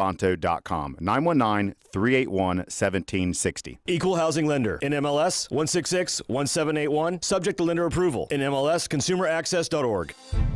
Toronto.com. 919-381-1760. Equal housing lender. NMLS 166-1781. Subject to lender approval. NMLS consumeraccess.org.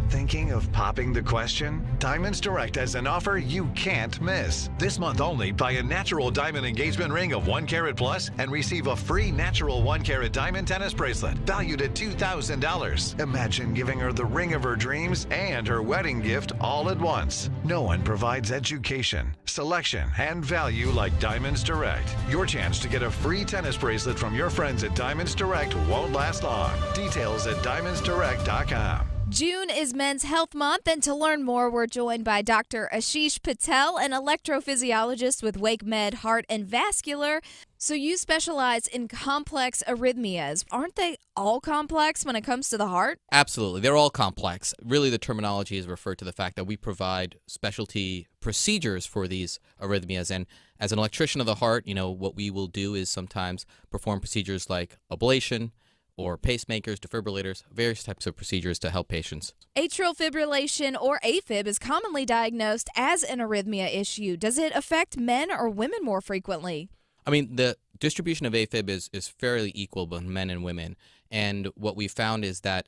Thinking of popping the question? Diamonds Direct has an offer you can't miss. This month only, buy a natural diamond engagement ring of 1 carat plus and receive a free natural 1 carat diamond tennis bracelet valued at $2,000. Imagine giving her the ring of her dreams and her wedding gift all at once. No one provides education, selection, and value like Diamonds Direct. Your chance to get a free tennis bracelet from your friends at Diamonds Direct won't last long. Details at diamondsdirect.com. June is Men's Health Month, and to learn more, we're joined by Dr. Ashish Patel, an electrophysiologist with Wake Med Heart and Vascular. So you specialize in complex arrhythmias. Aren't they all complex when it comes to the heart? Absolutely. They're all complex. Really, the terminology is referred to the fact that we provide specialty procedures for these arrhythmias. And as an electrician of the heart, what we will do is sometimes perform procedures like ablation, or pacemakers, defibrillators, various types of procedures to help patients. Atrial fibrillation, or AFib, is commonly diagnosed as an arrhythmia issue. Does it affect men or women more frequently? I mean, the distribution of AFib is fairly equal between men and women. And what we found is that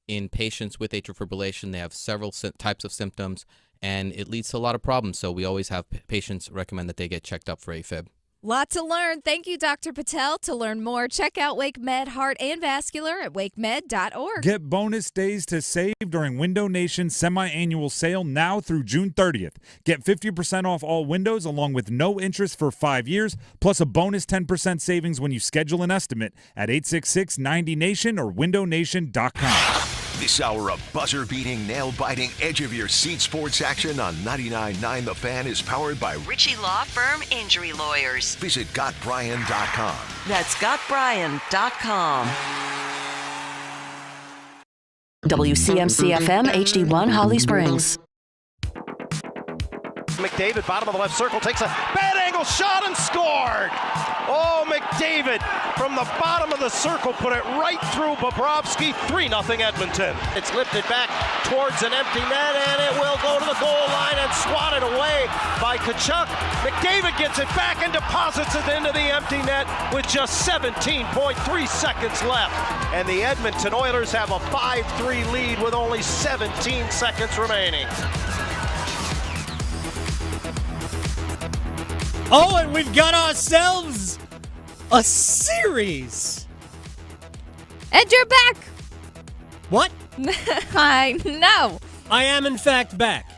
in patients with atrial fibrillation, they have several types of symptoms, and it leads to a lot of problems. So we always have patients recommend that they get checked up for AFib. Lot to learn. Thank you, Dr. Patel. To learn more, check out Wake Med Heart and Vascular at wakemed.org. Get bonus days to save during Window Nation's semi-annual sale now through June 30th. Get 50% off all windows along with no interest for 5 years, plus a bonus 10% savings when you schedule an estimate at 866-90NATION or windownation.com. This hour of buzzer-beating, nail-biting, edge-of-your-seat sports action on 99.9 The Fan is powered by Ritchie Law Firm Injury Lawyers. Visit GotBryan.com. That's GotBryan.com. WCMC-FM HD1 Holly Springs. McDavid, bottom of the left circle, takes a bad angle shot and scored. Oh, McDavid from the bottom of the circle put it right through Bobrovsky. 3-0 Edmonton. It's lifted back towards an empty net, and it will go to the goal line and swatted away by Tkachuk. McDavid gets it back and deposits it into the empty net with just 17.3 seconds left. And the Edmonton Oilers have a 5-3 lead with only 17 seconds remaining. Oh, and we've got ourselves a series. And you're back. What? I know. I am, in fact, back.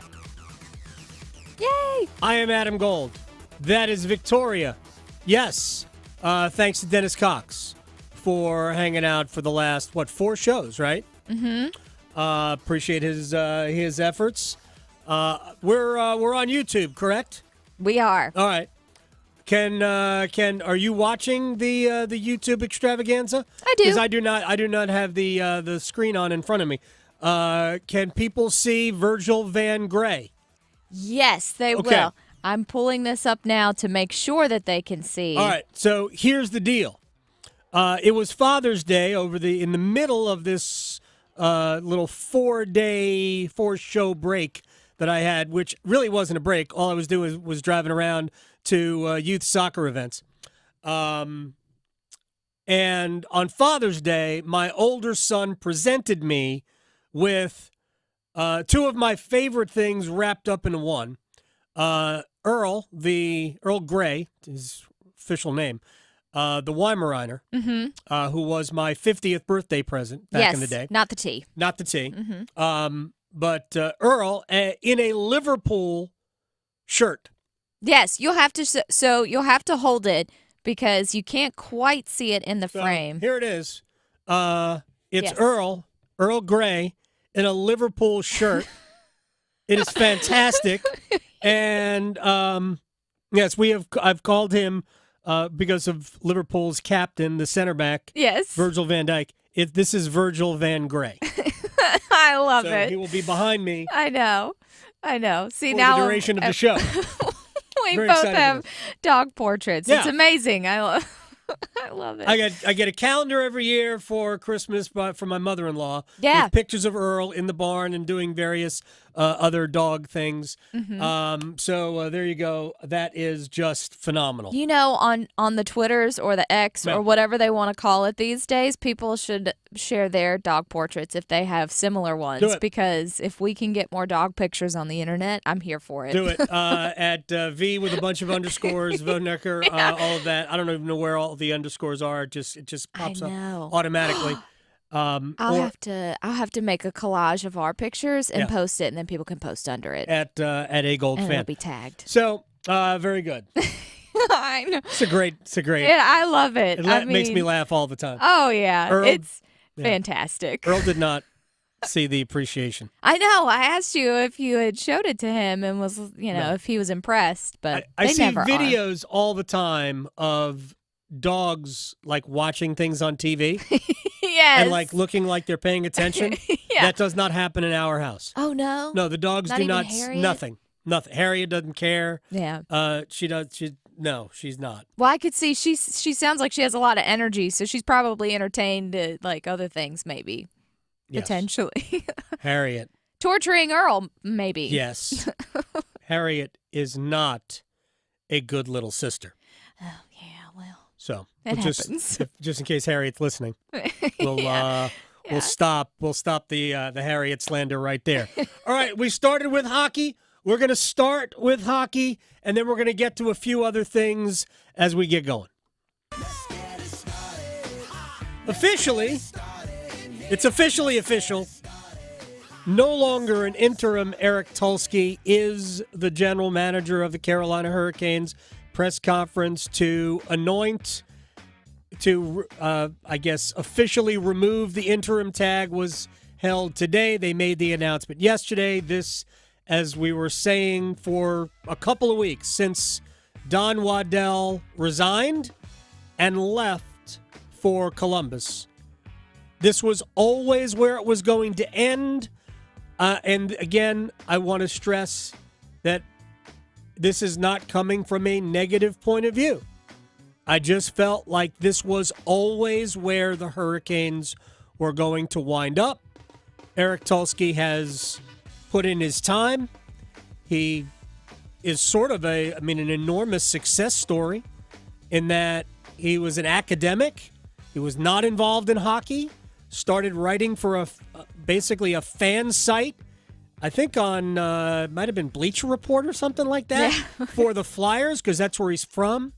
Yay. I am Adam Gold. That is Victoria. Yes. Thanks to Dennis Cox for hanging out for the last, 4 shows, right? Mm-hmm. Appreciate his efforts. We're on YouTube, correct? We are. All right. Ken, are you watching the YouTube extravaganza? I do. Because I do not have the screen on in front of me. Can people see Virgil Van Gray? Yes, they will. I'm pulling this up now to make sure that they can see. All right. So here's the deal. It was Father's Day in the middle of this little 4-show break that I had, which really wasn't a break. All I was doing was driving around to youth soccer events. And on Father's Day, my older son presented me with 2 of my favorite things wrapped up in one. Earl Grey, his official name, the Weimaraner, who was my 50th birthday present back in the day. Not the T. Not the T. Mm-hmm. But Earl in a Liverpool shirt. Yes, you'll have to. So you'll have to hold it because you can't quite see it in the frame. Here it is. It's Earl Grey in a Liverpool shirt. It is fantastic, and yes, I've called him because of Liverpool's captain, the center back. Yes, Virgil van Dijk. This is Virgil Van Gray. I love it. He will be behind me. I know. See, for now the duration of the show. We Very both have dog portraits. Yeah. It's amazing. I love it. I get a calendar every year for Christmas from my mother-in-law. Yeah. With pictures of Earl in the barn and doing various other dog things. Mm-hmm. So there you go. That is just phenomenal. You know, on the Twitters or the X or whatever they want to call it these days, people should share their dog portraits if they have similar ones. Because if we can get more dog pictures on the internet, I'm here for it. Do it. At V with a bunch of underscores, Vonecker, all of that. I don't even know where all the underscores are. It just pops up automatically. I'll have to make a collage of our pictures and post it, and then people can post under it at A Gold and Fan. it'll be tagged. So very good. I know. It's a great. Yeah, I love it. It makes me laugh all the time. Oh yeah, Earl, it's fantastic. Earl did not see the appreciation. I know. I asked you if you had showed it to him and was, if he was impressed, but I they see never videos all the time of dogs like watching things on TV. Yes. And like looking like they're paying attention. Yeah. That does not happen in our house. Oh no. No, the dogs Not do even not. Harriet? Nothing. Harriet doesn't care. Yeah. No, she's not. Well, I could see she sounds like she has a lot of energy, so she's probably entertained like other things, maybe. Yes. Potentially. Harriet. Torturing Earl, maybe. Yes. Harriet is not a good little sister. Oh yeah, well. So it happens. Just in case Harriet's listening, we'll stop the Harriet slander right there. All right, we started with hockey. We're going to start with hockey, and then we're going to get to a few other things as we get going. It's officially official. No longer an interim, Eric Tulsky is the general manager of the Carolina Hurricanes. Press conference to officially remove the interim tag was held today. They made the announcement yesterday. This, as we were saying for a couple of weeks, since Don Waddell resigned and left for Columbus, this was always where it was going to end. And again, I want to stress that this is not coming from a negative point of view. I just felt like this was always where the Hurricanes were going to wind up. Eric Tulsky has put in his time. He is sort of an enormous success story in that he was an academic. He was not involved in hockey. Started writing for basically a fan site. I think on, might have been Bleacher Report or something like that for the Flyers, because that's where he's from.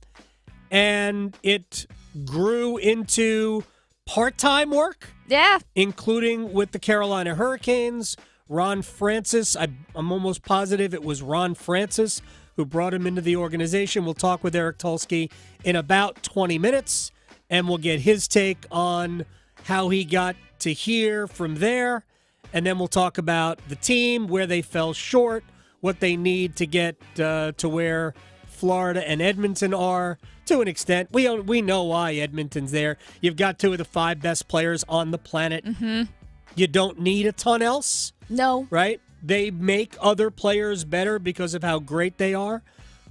And it grew into part-time work. Yeah. Including with the Carolina Hurricanes. Ron Francis, I'm almost positive it was Ron Francis who brought him into the organization. We'll talk with Eric Tulsky in about 20 minutes, and we'll get his take on how he got to here from there. And then we'll talk about the team, where they fell short, what they need to get to where Florida and Edmonton are to an extent. We know why Edmonton's there. You've got two of the 5 best players on the planet. Mm-hmm. You don't need a ton else. No. Right? They make other players better because of how great they are.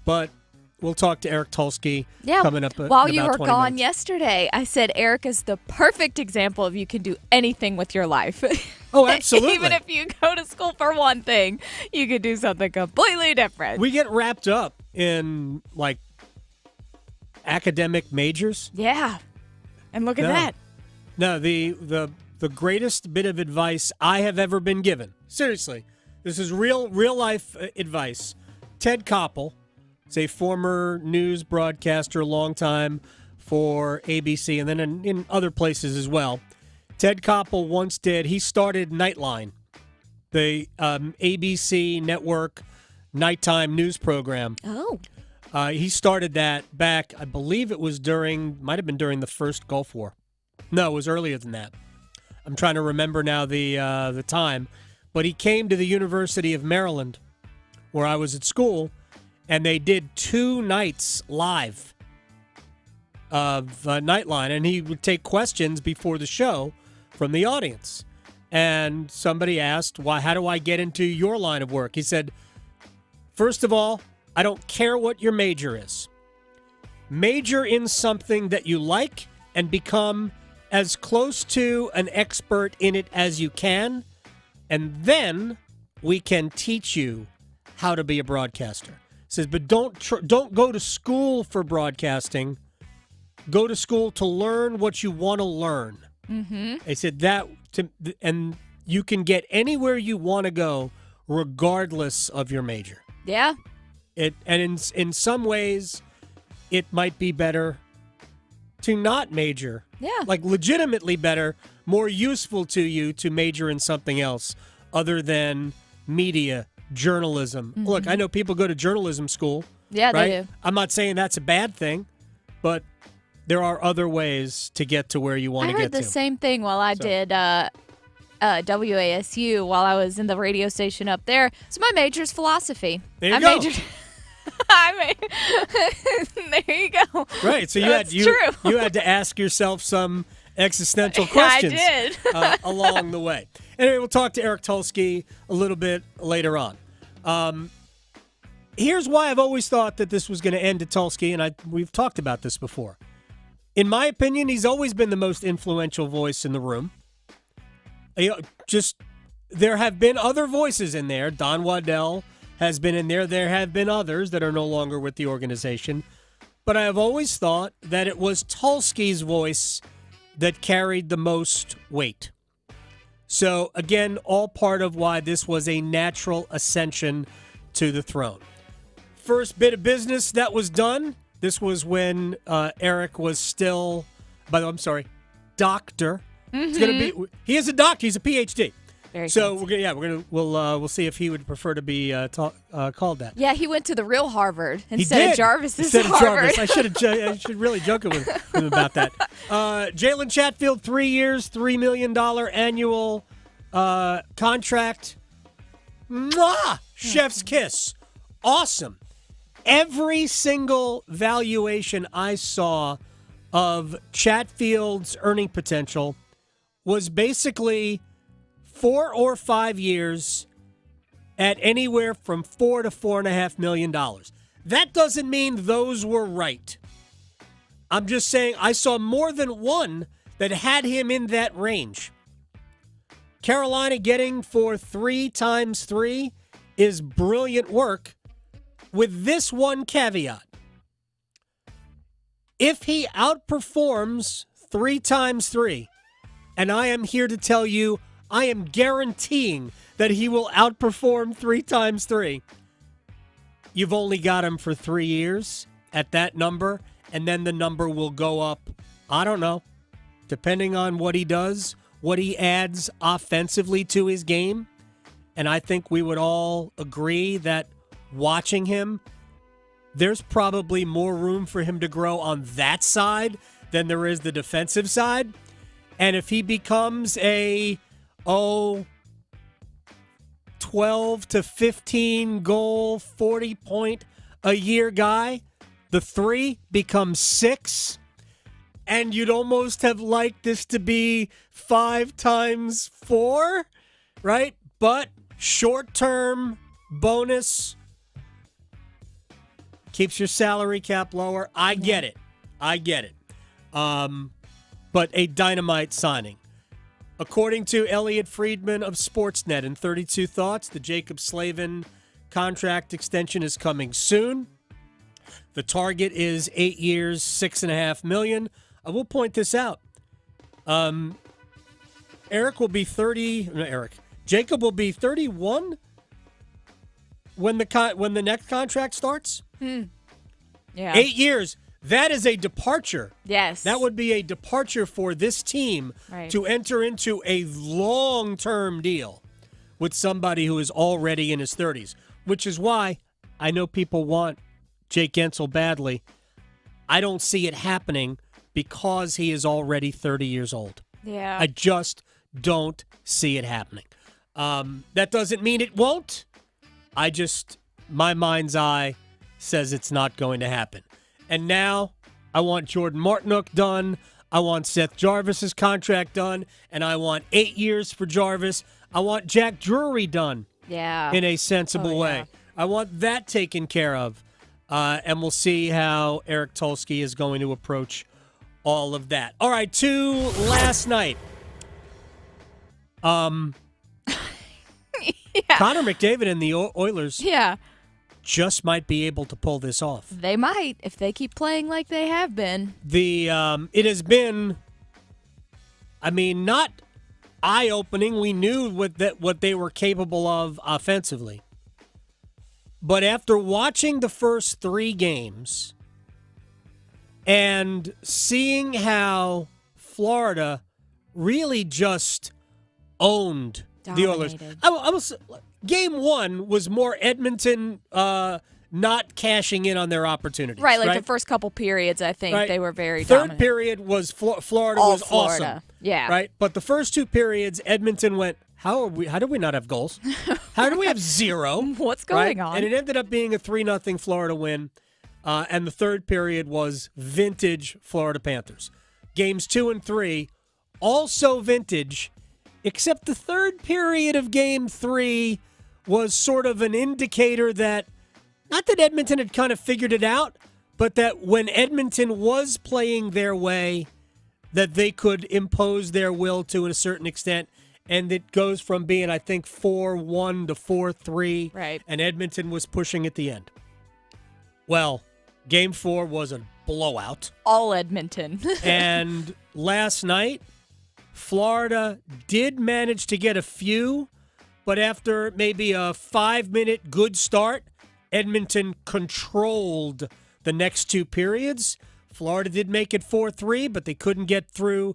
But we'll talk to Eric Tulsky coming up. While you were 20 gone minutes. yesterday, I said Eric is the perfect example of you can do anything with your life. Oh, absolutely. Even if you go to school for one thing, you could do something completely different. We get wrapped up in like academic majors. Yeah. And look at that. No, the greatest bit of advice I have ever been given. Seriously. This is real life advice. Ted Koppel is a former news broadcaster, long time for ABC and then in other places as well. Ted Koppel once he started Nightline, the ABC network nighttime news program. Oh. He started that back, I believe it was might have been during the first Gulf War. No, it was earlier than that. I'm trying to remember now the time. But he came to the University of Maryland, where I was at school, and they did 2 nights live of Nightline, and he would take questions before the show from the audience. And somebody asked, how do I get into your line of work? He said, first of all, I don't care what your major is. Major in something that you like and become as close to an expert in it as you can. And then we can teach you how to be a broadcaster. He says, but don't go to school for broadcasting. Go to school to learn what you want to learn. Mm-hmm. He said and you can get anywhere you want to go regardless of your major. Yeah. In some ways, it might be better to not major. Yeah. Like legitimately better, more useful to you to major in something else other than media, journalism. Mm-hmm. Look, I know people go to journalism school. Yeah, right? they do. I'm not saying that's a bad thing, but there are other ways to get to where you want to get to. I heard the same thing while I did WASU while I was in the radio station up there. So my major is philosophy. There you go. There you go. Right. So you had to ask yourself some existential questions. I did. Along the way. Anyway, we'll talk to Eric Tulsky a little bit later on. Here's why I've always thought that this was going to end at Tulsky, and we've talked about this before. In my opinion, he's always been the most influential voice in the room. There have been other voices in there. Don Waddell has been in there. There have been others that are no longer with the organization. But I have always thought that it was Tulsky's voice that carried the most weight. So, again, all part of why this was a natural ascension to the throne. First bit of business that was done, this was when Eric was still, doctor. Mm-hmm. It's gonna be. He is a doctor. He's a PhD. Very so fancy. we'll see if he would prefer to be called that. Yeah, he went to the real Harvard instead of Jarvis's Instead Harvard. of Jarvis. I should really joke with him about that. Jalen Chatfield, 3 years, $3 million annual contract. Mwah! Chef's kiss. Awesome. Every single valuation I saw of Chatfield's earning potential was basically 4 or 5 years at anywhere from $4 to $4.5 million. That doesn't mean those were right. I'm just saying I saw more than one that had him in that range. Carolina getting for 3 times 3 is brilliant work with this one caveat. If he outperforms 3 times 3, and I am here to tell you, I am guaranteeing that he will outperform 3 times 3. You've only got him for 3 years at that number, and then the number will go up, I don't know, depending on what he does, what he adds offensively to his game. And I think we would all agree that watching him, there's probably more room for him to grow on that side than there is the defensive side. And if he becomes a 12 to 15 goal, 40 point a year guy, the 3 becomes 6. And you'd almost have liked this to be 5 times 4, right? But short-term bonus keeps your salary cap lower. I get it. But a dynamite signing. According to Elliot Friedman of Sportsnet in 32 Thoughts, the Jacob Slavin contract extension is coming soon. The target is 8 years, $6.5 million. I will point this out. Jacob will be 31 when the next contract starts. Yeah. 8 years. That is a departure. Yes. That would be a departure for this team to enter into a long-term deal with somebody who is already in his 30s, which is why I know people want Jake Gensel badly. I don't see it happening because he is already 30 years old. Yeah. I just don't see it happening. That doesn't mean it won't. My mind's eye says it's not going to happen. And now I want Jordan Martinook done. I want Seth Jarvis's contract done. And I want 8 years for Jarvis. I want Jack Drury done in a sensible way. I want that taken care of. And we'll see how Eric Tulsky is going to approach all of that. All right, to last night. Connor McDavid and the Oilers Yeah. just might be able to pull this off. They might if they keep playing like they have been. It has been, not eye-opening. We knew what they were capable of offensively. But after watching the first 3 games and seeing how Florida really just owned the Oilers. Game 1 was more Edmonton not cashing in on their opportunities. Right, the first couple periods, I think they were very Third dominant. period was Florida All was Florida. awesome. Yeah. Right? But the first 2 periods, Edmonton went, how did we not have goals? How do we have 0? What's going on? And it ended up being a 3-0 Florida win. And the third period was vintage Florida Panthers. Games 2 and 3, also vintage, except the third period of Game 3 was sort of an indicator that, not that Edmonton had kind of figured it out, but that when Edmonton was playing their way, that they could impose their will to a certain extent. And it goes from being, I think, 4-1 to 4-3. Right. And Edmonton was pushing at the end. Well, Game 4 was a blowout. All Edmonton. And last night, Florida did manage to get a few, but after maybe a 5-minute good start, Edmonton controlled the next 2 periods. Florida did make it 4-3, but they couldn't get through.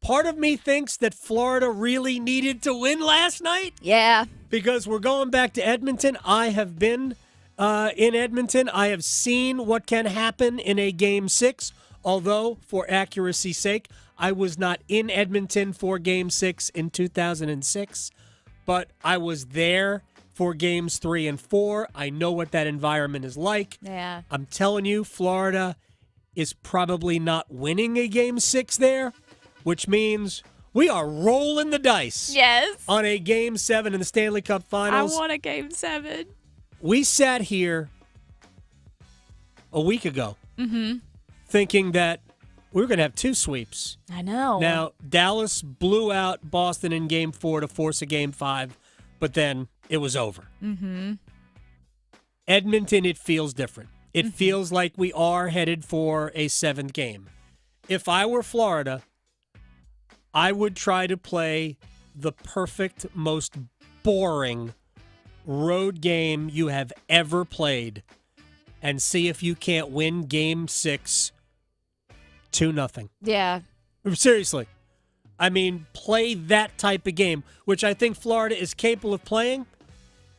Part of me thinks that Florida really needed to win last night. Yeah. Because we're going back to Edmonton. I have been in Edmonton. I have seen what can happen in a Game 6, although, for accuracy's sake, I was not in Edmonton for Game 6 in 2006, but I was there for Games 3 and 4. I know what that environment is like. Yeah. I'm telling you, Florida is probably not winning a Game 6 there, which means we are rolling the dice. Yes. On a Game 7 in the Stanley Cup Finals. I want a Game 7. We sat here a week ago thinking that we were going to have 2 sweeps. I know. Now, Dallas blew out Boston in Game 4 to force a Game 5, but then it was over. Edmonton, it feels different. It feels like we are headed for a 7th game. If I were Florida, I would try to play the perfect, most boring road game you have ever played and see if you can't win Game 6 2-0. Yeah. Seriously. I mean, play that type of game, which I think Florida is capable of playing.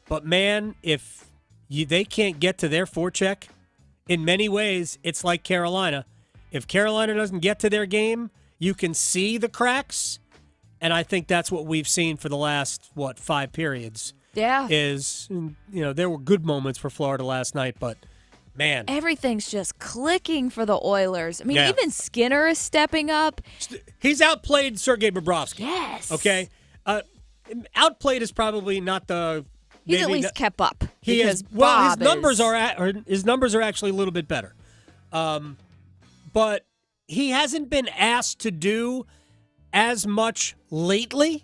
But, man, if they can't get to their forecheck, in many ways, it's like Carolina. If Carolina doesn't get to their game, you can see the cracks. And I think that's what we've seen for the last, 5 periods. Yeah. There were good moments for Florida last night, but, man. Everything's just clicking for the Oilers. I mean, Yeah. even Skinner is stepping up. He's outplayed Sergei Bobrovsky. Yes. Okay? Outplayed is probably not the... He's at least kept up. He because is. Well, Bob his numbers are actually a little bit better. But he hasn't been asked to do as much lately.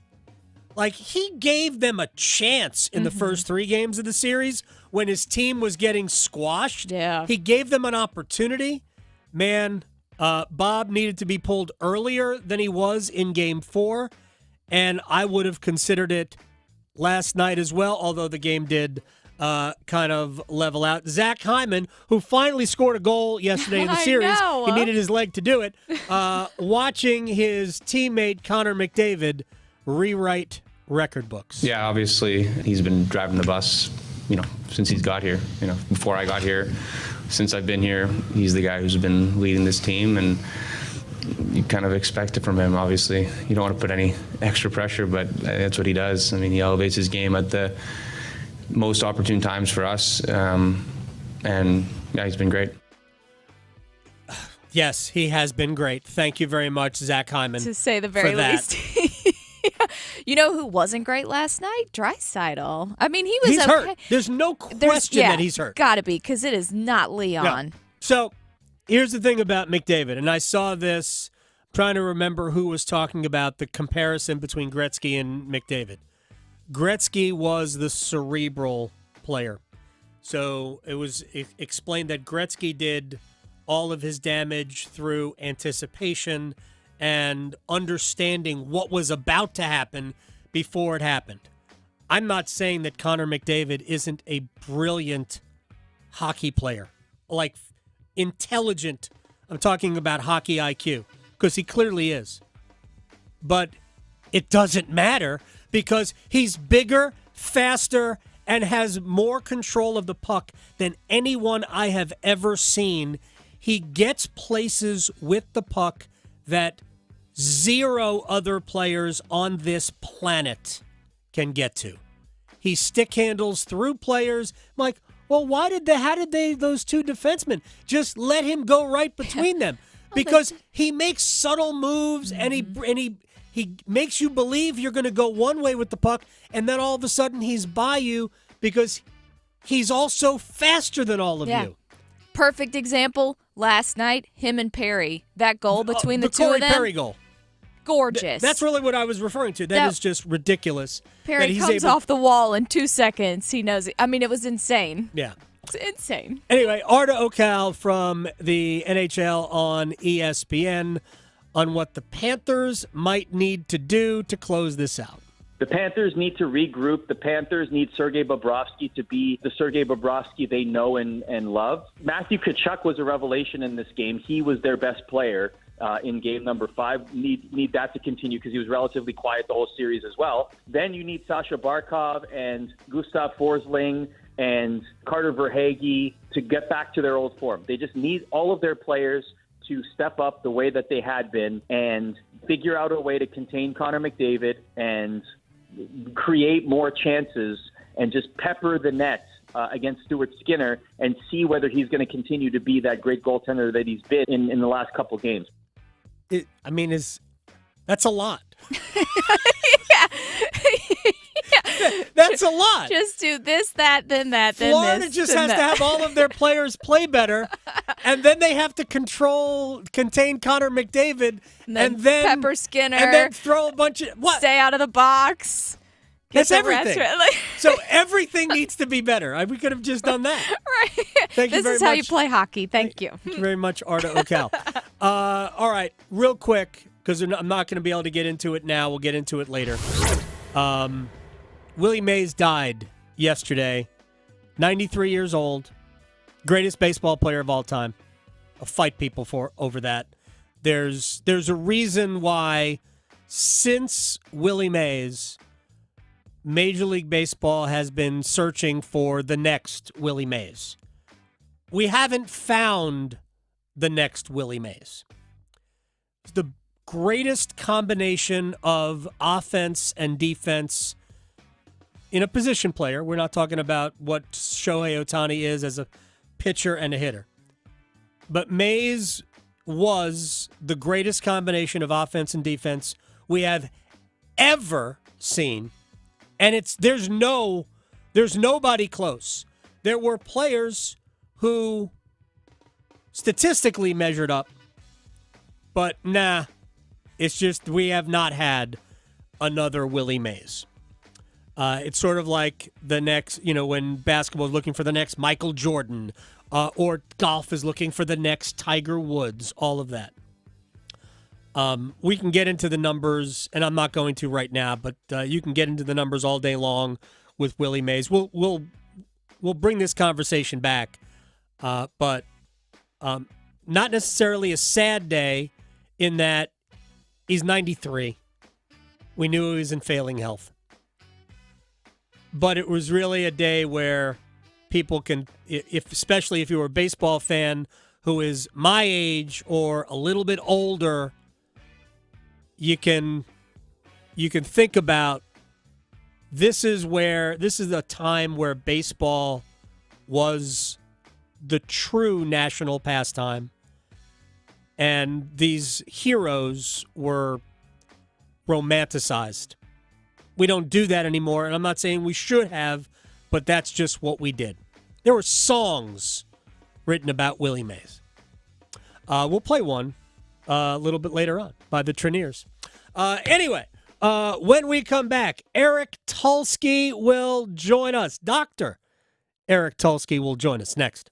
Like, he gave them a chance in the first 3 games of the series when his team was getting squashed. Yeah. He gave them an opportunity. Man, Bob needed to be pulled earlier than he was in Game 4, and I would have considered it last night as well, although the game did kind of level out. Zach Hyman, who finally scored a goal yesterday in the series. He needed his leg to do it. Watching his teammate Connor McDavid rewrite record books. Yeah, obviously he's been driving the bus, since he's got here. Before I got here, since I've been here, he's the guy who's been leading this team, and you kind of expect it from him. Obviously, you don't want to put any extra pressure, but that's what he does. I mean, he elevates his game at the most opportune times for us, and yeah, he's been great. Yes, he has been great. Thank you very much, Zach Hyman. To say the very least. You know who wasn't great last night? Draisaitl. I mean, he was He's okay. hurt. There's no question that he's hurt. Got to be, because it is not Leon. No. So here's the thing about McDavid, and I saw this, I'm trying to remember who was talking about the comparison between Gretzky and McDavid. Gretzky was the cerebral player. So it was explained that Gretzky did all of his damage through anticipation and understanding what was about to happen before it happened. I'm not saying that Connor McDavid isn't a brilliant hockey player, like intelligent. I'm talking about hockey IQ, because he clearly is. But it doesn't matter because he's bigger, faster, and has more control of the puck than anyone I have ever seen. He gets places with the puck that zero other players on this planet can get to. He stick handles through players. I'm like, well, how did those two defensemen just let him go right between them? Because he makes subtle moves and he makes you believe you're going to go one way with the puck, and then all of a sudden he's by you because he's also faster than all of you. Perfect example, last night, him and Perry. That goal between the two of them. The Corey Perry goal. Gorgeous. That's really what I was referring to. That is just ridiculous. Perry comes off the wall in 2 seconds. He knows it. I mean, it was insane. Yeah. It's insane. Anyway, Arda Ocal from the NHL on ESPN on what the Panthers might need to do to close this out. The Panthers need to regroup. The Panthers need Sergei Bobrovsky to be the Sergei Bobrovsky they know and love. Matthew Tkachuk was a revelation in this game. He was their best player in game number 5. Need that to continue because he was relatively quiet the whole series as well. Then you need Sasha Barkov and Gustav Forsling and Carter Verhaeghe to get back to their old form. They just need all of their players to step up the way that they had been and figure out a way to contain Connor McDavid and create more chances and just pepper the net against Stuart Skinner and see whether he's going to continue to be that great goaltender that he's been in the last couple games. That's a lot. Yeah. That's a lot. Just do this, that, then that, then Florida this. just then has to have all of their players play better, and then they have to contain Connor McDavid, and then Pepper Skinner, and then throw a bunch of stay out of the box. That's everything. So everything needs to be better. We could have just done that. Right. Thank you very much. This is how you play hockey. Thank you. Thank you very much, Arda Ocal. All right, real quick, because I'm not going to be able to get into it now. We'll get into it later. Willie Mays died yesterday, 93 years old, greatest baseball player of all time. I'll fight people over that. There's a reason why since Willie Mays, Major League Baseball has been searching for the next Willie Mays. We haven't found the next Willie Mays. It's the greatest combination of offense and defense in a position player. We're not talking about what Shohei Ohtani is as a pitcher and a hitter. But Mays was the greatest combination of offense and defense we have ever seen. And there's nobody close. There were players who statistically measured up, but it's just we have not had another Willie Mays. It's sort of like the next, when basketball is looking for the next Michael Jordan, or golf is looking for the next Tiger Woods, all of that. We can get into the numbers, and I'm not going to right now, but you can get into the numbers all day long with Willie Mays. We'll bring this conversation back, but not necessarily a sad day in that he's 93. We knew he was in failing health. But it was really a day where people can, especially if you're a baseball fan who is my age or a little bit older, you can think about this is a time where baseball was the true national pastime, and these heroes were romanticized. We don't do that anymore, and I'm not saying we should have, but that's just what we did. There were songs written about Willie Mays. We'll play one a little bit later on by the Treniers. Anyway, When we come back, Eric Tulsky will join us. Dr. Eric Tulsky will join us next.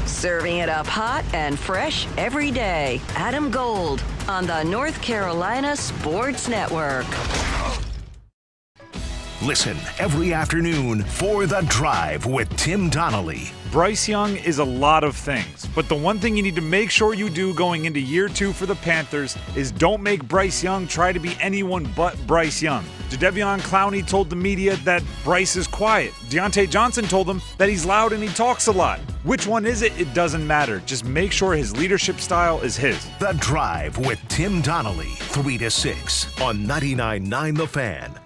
Serving it up hot and fresh every day. Adam Gold on the North Carolina Sports Network. Listen every afternoon for The Drive with Tim Donnelly. Bryce Young is a lot of things, but the one thing you need to make sure you do going into year 2 for the Panthers is don't make Bryce Young try to be anyone but Bryce Young. Jadeveon Clowney told the media that Bryce is quiet. Deontay Johnson told him that he's loud and he talks a lot. Which one is it? It doesn't matter. Just make sure his leadership style is his. The Drive with Tim Donnelly, 3 to 6 on 99.9 The Fan.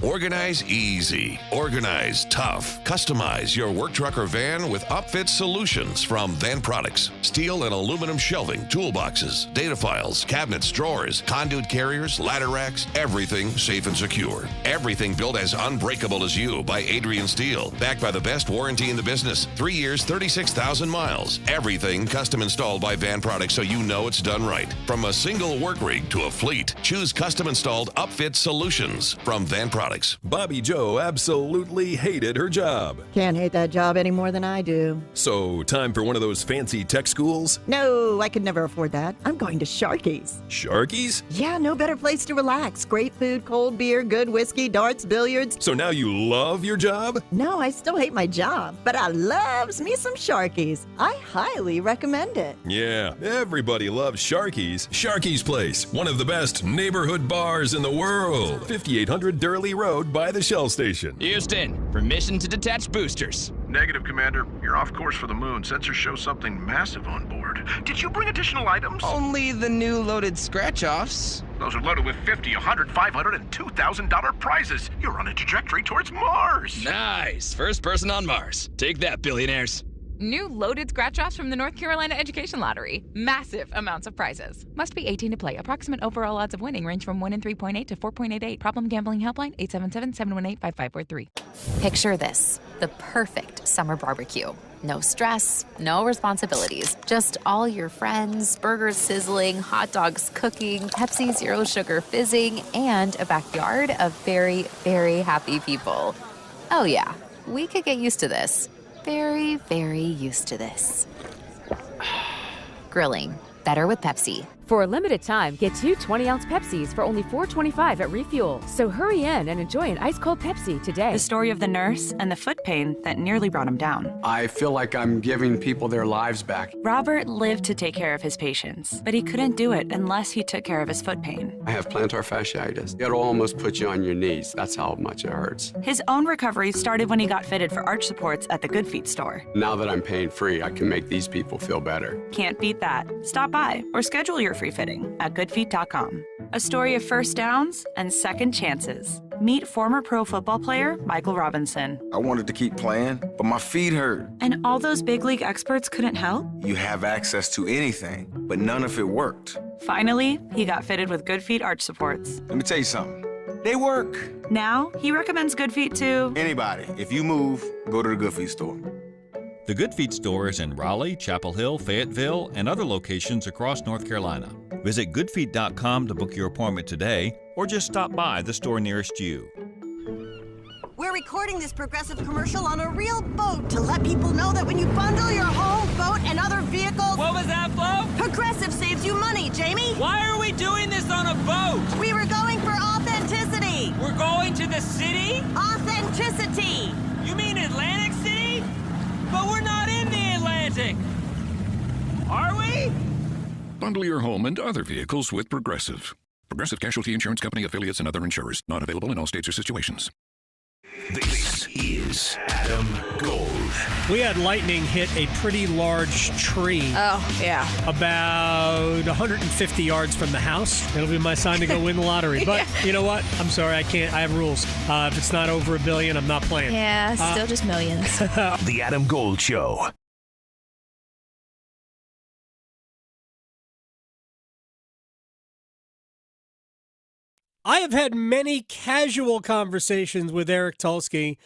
Organize easy. Organize tough. Customize your work truck or van with upfit solutions from Van Products. Steel and aluminum shelving, toolboxes, data files, cabinets, drawers, conduit carriers, ladder racks, everything safe and secure. Everything built as unbreakable as you by Adrian Steel. Backed by the best warranty in the business. 3 years, 36,000 miles. Everything custom installed by Van Products so you know it's done right. From a single work rig to a fleet, choose custom installed upfit solutions from Van Products. Bobby Joe absolutely hated her job. Can't hate that job any more than I do. So, time for one of those fancy tech schools? No, I could never afford that. I'm going to Sharky's. Sharky's? Yeah, no better place to relax. Great food, cold beer, good whiskey, darts, billiards. So now you love your job? No, I still hate my job, but I loves me some Sharky's. I highly recommend it. Yeah, everybody loves Sharky's. Sharky's Place, one of the best neighborhood bars in the world. 5800 Durley Road by the Shell Station. Houston, permission to detach boosters. Negative, Commander. You're off course for the moon. Sensors show something massive on board. Did you bring additional items? Only the new loaded scratch-offs. Those are loaded with $50, $100, $500, and $2,000 prizes. You're on a trajectory towards Mars. Nice. First person on Mars. Take that, billionaires. New loaded scratch-offs from the North Carolina Education Lottery. Massive amounts of prizes. Must be 18 to play. Approximate overall odds of winning range from 1 in 3.8 to 4.88. Problem gambling helpline 877-718-5543. Picture this, the perfect summer barbecue. No stress, no responsibilities. Just all your friends, burgers sizzling, hot dogs cooking, Pepsi Zero Sugar fizzing, and a backyard of very, very happy people. Oh yeah, we could get used to this. Very, very used to this. Grilling, better with Pepsi. For a limited time, get 2 20-ounce Pepsis for only $4.25 at Refuel. So hurry in and enjoy an ice-cold Pepsi today. The story of the nurse and the foot pain that nearly brought him down. I feel like I'm giving people their lives back. Robert lived to take care of his patients, but he couldn't do it unless he took care of his foot pain. I have plantar fasciitis. It'll almost put you on your knees. That's how much it hurts. His own recovery started when he got fitted for arch supports at the Good Feet store. Now that I'm pain-free, I can make these people feel better. Can't beat that. Stop by or schedule your free fitting at goodfeet.com. A story of first downs and second chances. Meet former pro football player Michael Robinson. I wanted to keep playing, but my feet hurt. And all those big league experts couldn't help? You have access to anything, but none of it worked. Finally, he got fitted with Good Feet arch supports. Let me tell you something. They work. Now, he recommends Good Feet to anybody. If you move, go to the Good Feet store. The Good Feet store is in Raleigh, Chapel Hill, Fayetteville, and other locations across North Carolina. Visit goodfeet.com to book your appointment today, or just stop by the store nearest you. We're recording this Progressive commercial on a real boat to let people know that when you bundle your home, boat, and other vehicles... What was that, Flo? Progressive saves you money, Jamie. Why are we doing this on a boat? We were going for authenticity. We're going to the city? Authenticity. You mean Atlantic City? But we're not in the Atlantic. Are we? Bundle your home and other vehicles with Progressive. Progressive Casualty Insurance Company, affiliates, and other insurers. Not available in all states or situations. This is Adam Gold. We had lightning hit a pretty large tree. Oh, yeah. About 150 yards from the house. It'll be my sign to go win the lottery. But you know what? I'm sorry, I can't. I have rules. If it's not over $1 billion, I'm not playing. Yeah, still just millions. The Adam Gold Show. I have had many casual conversations with Eric Tulsky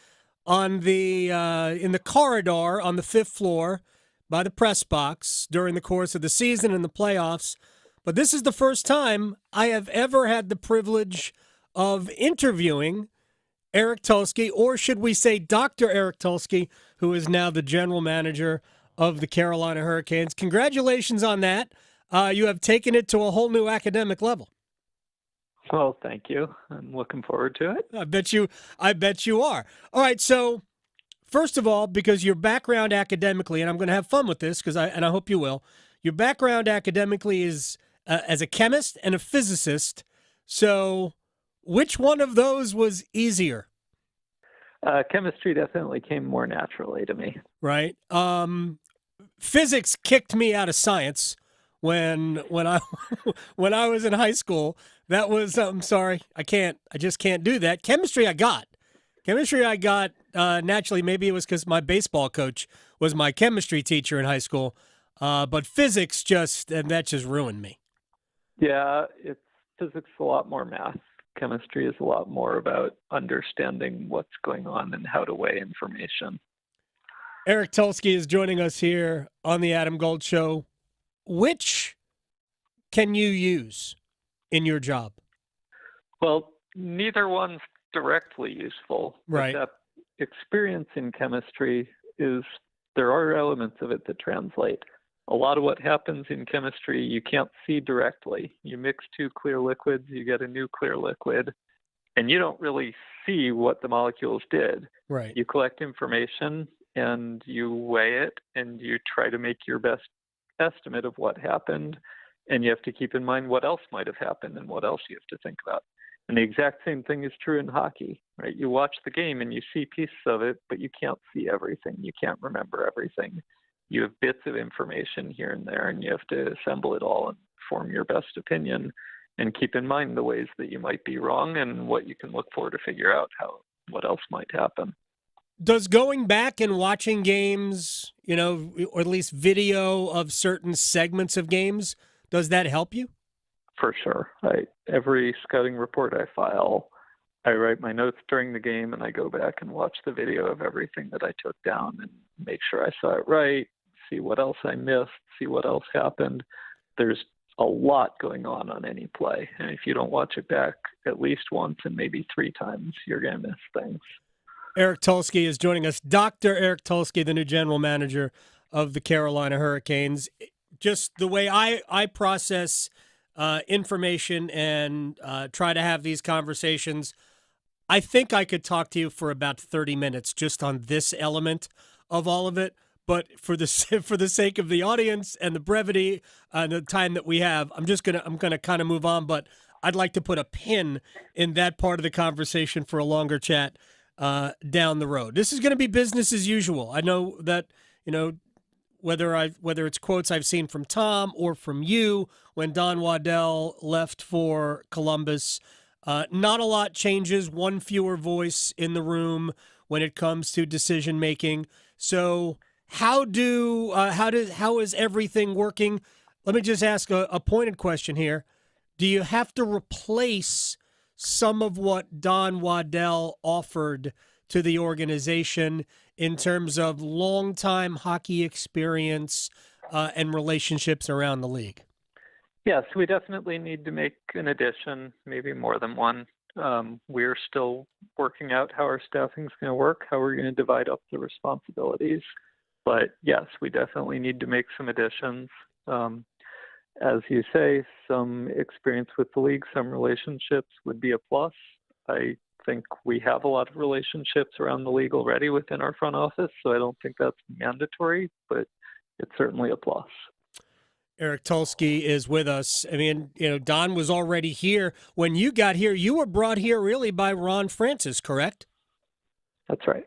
on the in the corridor on the 5th floor by the press box during the course of the season and the playoffs. But this is the first time I have ever had the privilege of interviewing Eric Tulsky, or should we say Dr. Eric Tulsky, who is now the general manager of the Carolina Hurricanes. Congratulations on that. You have taken it to a whole new academic level. Well, thank you. I'm looking forward to it. I bet you are. All right, so first of all, because your background academically, and I'm going to have fun with this I hope you will. Your background academically is as a chemist and a physicist. So, which one of those was easier? Chemistry definitely came more naturally to me. Right. Physics kicked me out of science when I was in high school. That was I'm sorry, I just can't do that. Chemistry I got naturally. Maybe it was because my baseball coach was my chemistry teacher in high school, but physics just ruined me. Yeah, physics is a lot more math. Chemistry is a lot more about understanding what's going on and how to weigh information. Eric Tulsky is joining us here on the Adam Gold Show. Which can you use in your job? Well, neither one's directly useful. Right. That experience in chemistry there are elements of it that translate. A lot of what happens in chemistry you can't see directly. You mix two clear liquids, you get a new clear liquid, and you don't really see what the molecules did. Right. You collect information and you weigh it and you try to make your best estimate of what happened, and you have to keep in mind what else might have happened and what else you have to think about. And the exact same thing is true in hockey, right? You watch the game and you see pieces of it, but you can't see everything. You can't remember everything. You have bits of information here and there, and you have to assemble it all and form your best opinion and keep in mind the ways that you might be wrong and what you can look for to figure out what else might happen. Does going back and watching games, or at least video of certain segments of games, does that help you? For sure. Every scouting report I file, I write my notes during the game and I go back and watch the video of everything that I took down and make sure I saw it right, see what else I missed, see what else happened. There's a lot going on any play. And if you don't watch it back at least once and maybe 3 times, you're going to miss things. Eric Tulsky is joining us. Dr. Eric Tulsky, the new general manager of the Carolina Hurricanes. Just the way I process information and try to have these conversations, I think I could talk to you for about 30 minutes just on this element of all of it. But for the sake of the audience and the brevity and the time that we have, I'm gonna kind of move on. But I'd like to put a pin in that part of the conversation for a longer chat down the road. This is going to be business as usual. I know that whether it's quotes I've seen from Tom or from you when Don Waddell left for Columbus, not a lot changes. One fewer voice in the room when it comes to decision making. So how is everything working? Let me just ask a pointed question here. Do you have to replace some of what Don Waddell offered to the organization in terms of longtime hockey experience and relationships around the league? Yes, we definitely need to make an addition, maybe more than one. We're still working out how our staffing is going to work, how we're going to divide up the responsibilities. But yes, we definitely need to make some additions. As you say, some experience with the league, some relationships would be a plus. I think we have a lot of relationships around the league already within our front office, so I don't think that's mandatory, but it's certainly a plus. Eric Tulsky is with us. I mean, Don was already here. When you got here, you were brought here really by Ron Francis, correct? That's right.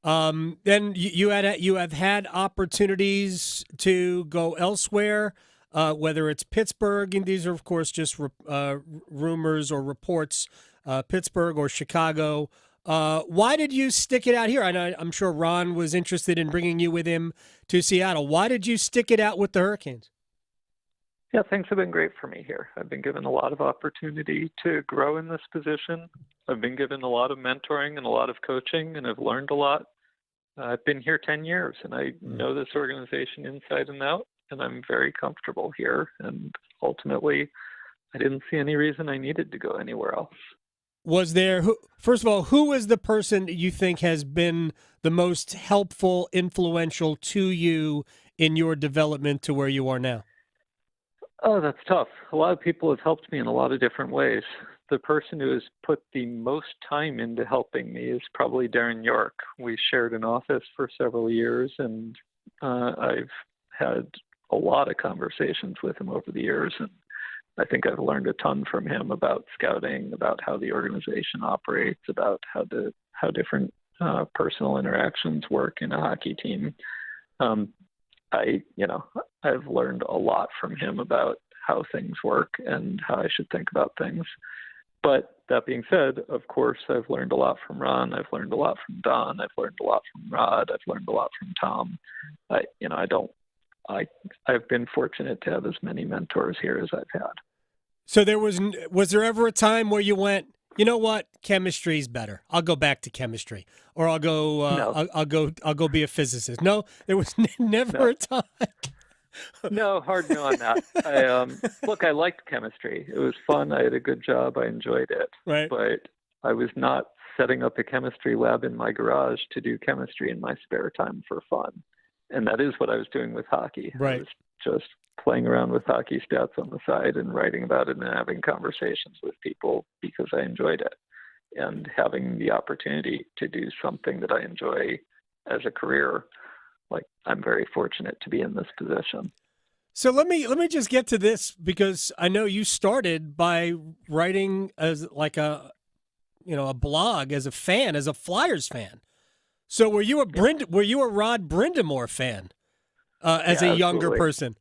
Then you have had opportunities to go elsewhere, whether it's Pittsburgh, and these are, of course, just rumors or reports, Pittsburgh or Chicago. Why did you stick it out here? I'm sure Ron was interested in bringing you with him to Seattle. Why did you stick it out with the Hurricanes? Yeah, things have been great for me here. I've been given a lot of opportunity to grow in this position. I've been given a lot of mentoring and a lot of coaching, and I've learned a lot. I've been here 10 years, and I know this organization inside and out, and I'm very comfortable here. And ultimately, I didn't see any reason I needed to go anywhere else. Was there, first of all, who is the person you think has been the most helpful, influential to you in your development to where you are now? Oh, that's tough. A lot of people have helped me in a lot of different ways. The person who has put the most time into helping me is probably Darren York. We shared an office for several years, and I've had a lot of conversations with him over the years, and I think I've learned a ton from him about scouting, about how the organization operates, about how different personal interactions work in a hockey team. I've learned a lot from him about how things work and how I should think about things. But that being said, of course, I've learned a lot from Ron. I've learned a lot from Don. I've learned a lot from Rod. I've learned a lot from Tom. I've been fortunate to have as many mentors here as I've had. So was there ever a time where you went, you know what, chemistry's better. I'll go back to chemistry, or I'll go. No. I'll go be a physicist. No, there was never a time. No, hard no on that. Look, I liked chemistry. It was fun. I had a good job. I enjoyed it. Right. But I was not setting up a chemistry lab in my garage to do chemistry in my spare time for fun. And that is what I was doing with hockey. Right. I was just playing around with hockey stats on the side and writing about it and having conversations with people because I enjoyed it. And having the opportunity to do something that I enjoy as a career, like, I'm very fortunate to be in this position. So let me just get to this, because I know you started by writing as like a blog as a fan, as a Flyers fan. So were you a Rod Brindamore fan as a younger person?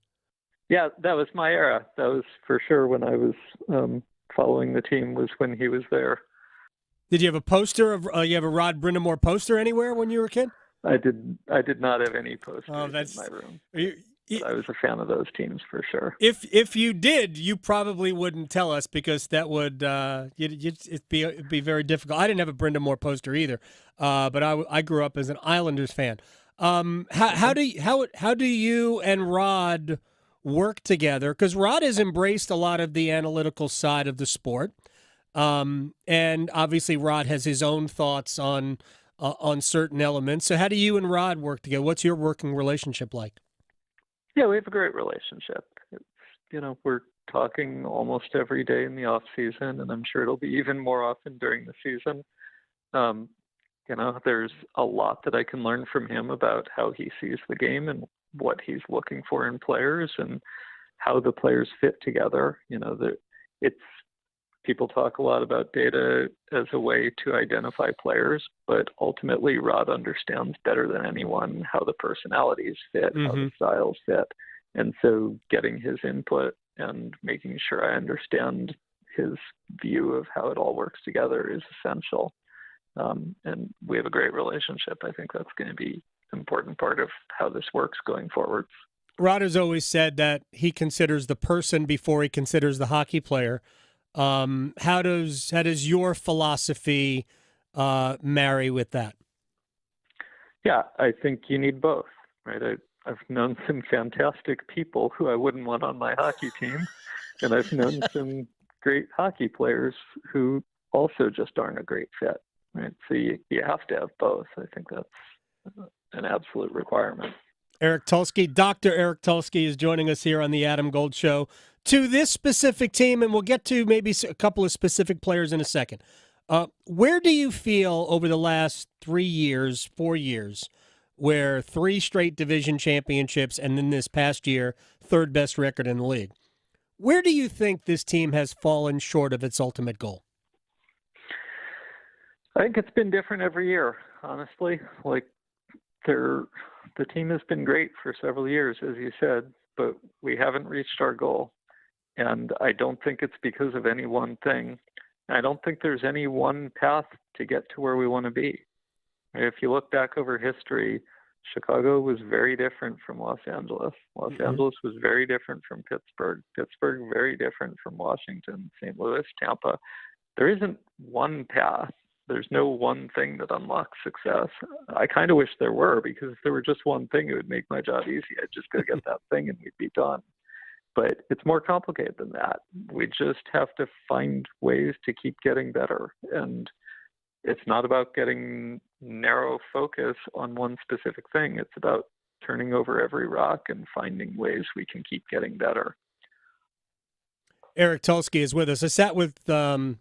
Yeah, that was my era. That was for sure when I was following the team, was when he was there. Did you have a poster of you have a Rod Brindamore poster anywhere when you were a kid? I did not have any posters in my room. I was a fan of those teams for sure. If you did, you probably wouldn't tell us, because that would it'd be very difficult. I didn't have a Brindamore poster either, but I grew up as an Islanders fan. How do you and Rod work together? Because Rod has embraced a lot of the analytical side of the sport, and obviously Rod has his own thoughts on certain elements. So how do you and Rod work together? What's your working relationship like? Yeah, we have a great relationship. We're talking almost every day in the off season, and I'm sure it'll be even more often during the season. There's a lot that I can learn from him about how he sees the game and what he's looking for in players and how the players fit together. People talk a lot about data as a way to identify players, but ultimately Rod understands better than anyone how the personalities fit, how the styles fit. And so getting his input and making sure I understand his view of how it all works together is essential. And we have a great relationship. I think that's going to be an important part of how this works going forward. Rod has always said that he considers the person before he considers the hockey player. How does your philosophy marry with that? Yeah, I think you need both, right? I've known some fantastic people who I wouldn't want on my hockey team, and I've known some great hockey players who also just aren't a great fit, right? So you have to have both. I think that's an absolute requirement. Eric Tulsky, Dr. Eric Tulsky, is joining us here on the Adam Gold Show. To this specific team, and we'll get to maybe a couple of specific players in a second. Where do you feel over the last 4 years, where 3 straight division championships and then this past year, third best record in the league, where do you think this team has fallen short of its ultimate goal? I think it's been different every year, honestly. The team has been great for several years, as you said, but we haven't reached our goal. And I don't think it's because of any one thing. I don't think there's any one path to get to where we want to be. If you look back over history, Chicago was very different from Los Angeles. Los Angeles was very different from Pittsburgh. Pittsburgh, very different from Washington, St. Louis, Tampa. There isn't one path. There's no one thing that unlocks success. I kind of wish there were, because if there were just one thing, it would make my job easy. I'd just go get that thing and we'd be done. But it's more complicated than that. We just have to find ways to keep getting better. And it's not about getting narrow focus on one specific thing. It's about turning over every rock and finding ways we can keep getting better. Eric Tulsky is with us. I sat with Tom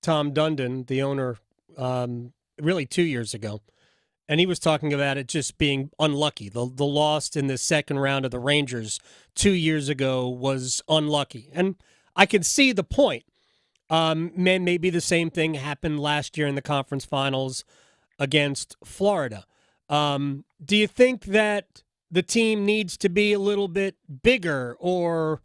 Dundon, the owner, really 2 years ago, and he was talking about it just being unlucky. The loss in the second round of the Rangers 2 years ago was unlucky. And I can see the point. Maybe the same thing happened last year in the conference finals against Florida. Do you think that the team needs to be a little bit bigger or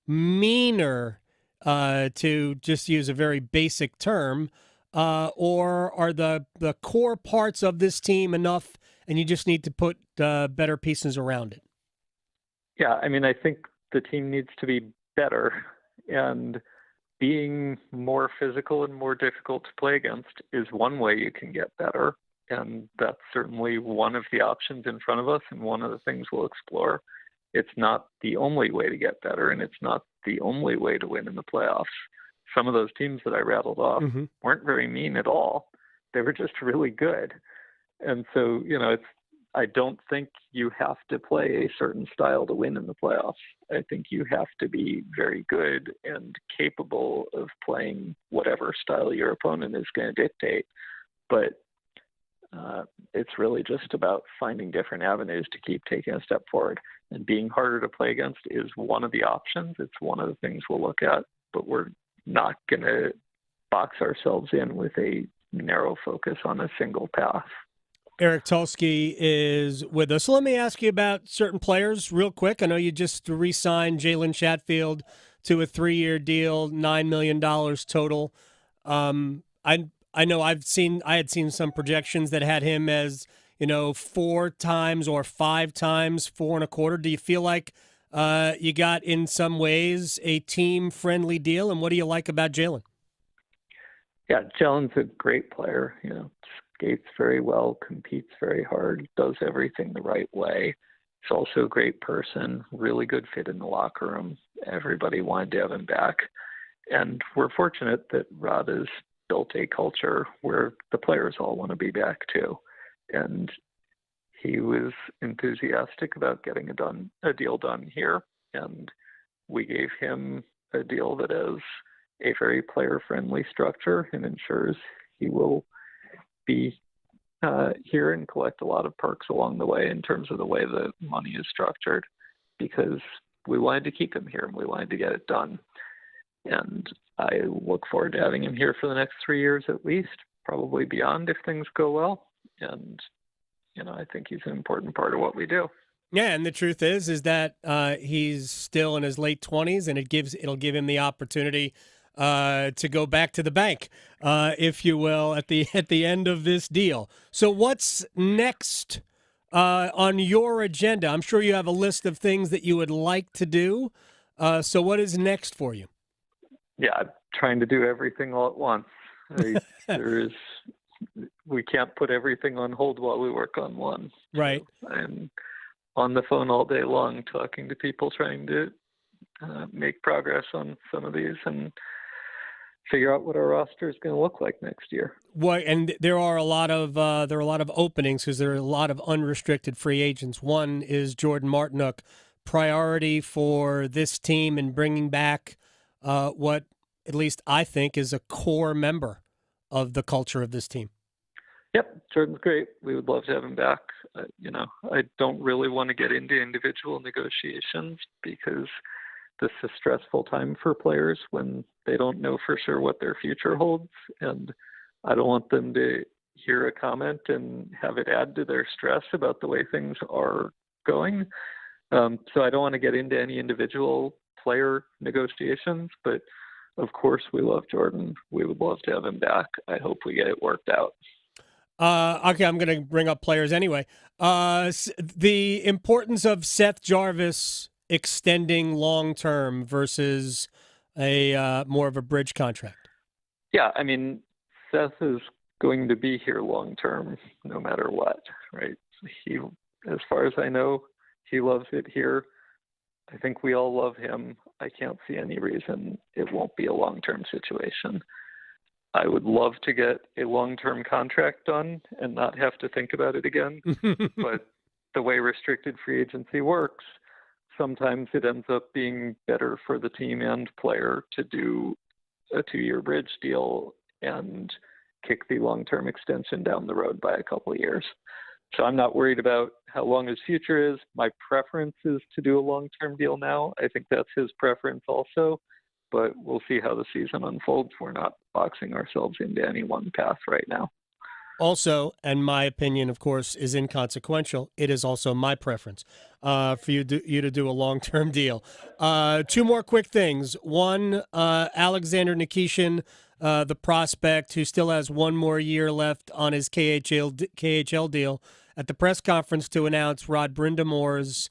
meaner, to just use a very basic term, or are the core parts of this team enough and you just need to put better pieces around it? Yeah, I mean, I think the team needs to be better, and being more physical and more difficult to play against is one way you can get better. And that's certainly one of the options in front of us and one of the things we'll explore. It's not the only way to get better, and it's not the only way to win in the playoffs. Some of those teams that I rattled off weren't very mean at all. They were just really good. And so, I don't think you have to play a certain style to win in the playoffs. I think you have to be very good and capable of playing whatever style your opponent is going to dictate. But it's really just about finding different avenues to keep taking a step forward. And being harder to play against is one of the options. It's one of the things we'll look at, but we're not going to box ourselves in with a narrow focus on a single path. Eric Tulsky is with us. So let me ask you about certain players real quick. I know you just re-signed Jalen Chatfield to a 3-year deal, $9 million total. I know I had seen some projections that had him as, 4 times or 5 times $4.25. Do you feel like you got in some ways a team-friendly deal, and what do you like about Jalen? Yeah, Jalen's a great player. Skates very well, competes very hard, does everything the right way. He's also a great person, really good fit in the locker room. Everybody wanted to have him back. And we're fortunate that Rod has built a culture where the players all want to be back too. And he was enthusiastic about getting a deal done here. And we gave him a deal that has a very player-friendly structure and ensures he will be here and collect a lot of perks along the way in terms of the way the money is structured, because we wanted to keep him here and we wanted to get it done. And I look forward to having him here for the next 3 years at least, probably beyond if things go well. And, I think he's an important part of what we do. Yeah, and the truth is that he's still in his late 20s, and it'll give him the opportunity to go back to the bank, if you will, at the end of this deal. So what's next on your agenda? I'm sure you have a list of things that you would like to do. So what is next for you? Yeah, I'm trying to do everything all at once. We can't put everything on hold while we work on one. Right. So I'm on the phone all day long talking to people, trying to make progress on some of these and figure out what our roster is going to look like next year. Well, and there are a lot of openings because there are a lot of unrestricted free agents. One is Jordan Martinook, priority for this team in bringing back what at least I think is a core member of the culture of this team. Yep, Jordan's great. We would love to have him back. I don't really want to get into individual negotiations because this is a stressful time for players when they don't know for sure what their future holds. And I don't want them to hear a comment and have it add to their stress about the way things are going. So I don't want to get into any individual player negotiations, but of course we love Jordan. We would love to have him back. I hope we get it worked out. Okay, I'm going to bring up players anyway. The importance of Seth Jarvis extending long-term versus a more of a bridge contract. Yeah, I mean, Seth is going to be here long-term no matter what, right? He, as far as I know, he loves it here. I think we all love him. I can't see any reason it won't be a long-term situation. I would love to get a long-term contract done and not have to think about it again. But the way restricted free agency works, sometimes it ends up being better for the team and player to do a 2-year bridge deal and kick the long-term extension down the road by a couple of years. So I'm not worried about how long his future is. My preference is to do a long-term deal now. I think that's his preference also, but we'll see how the season unfolds. We're not boxing ourselves into any one path right now. Also, and my opinion, of course, is inconsequential, it is also my preference for you to do a long-term deal. 2 more quick things. One, Alexander Nikishin, the prospect who still has 1 more year left on his KHL deal, at the press conference to announce Rod Brindamore's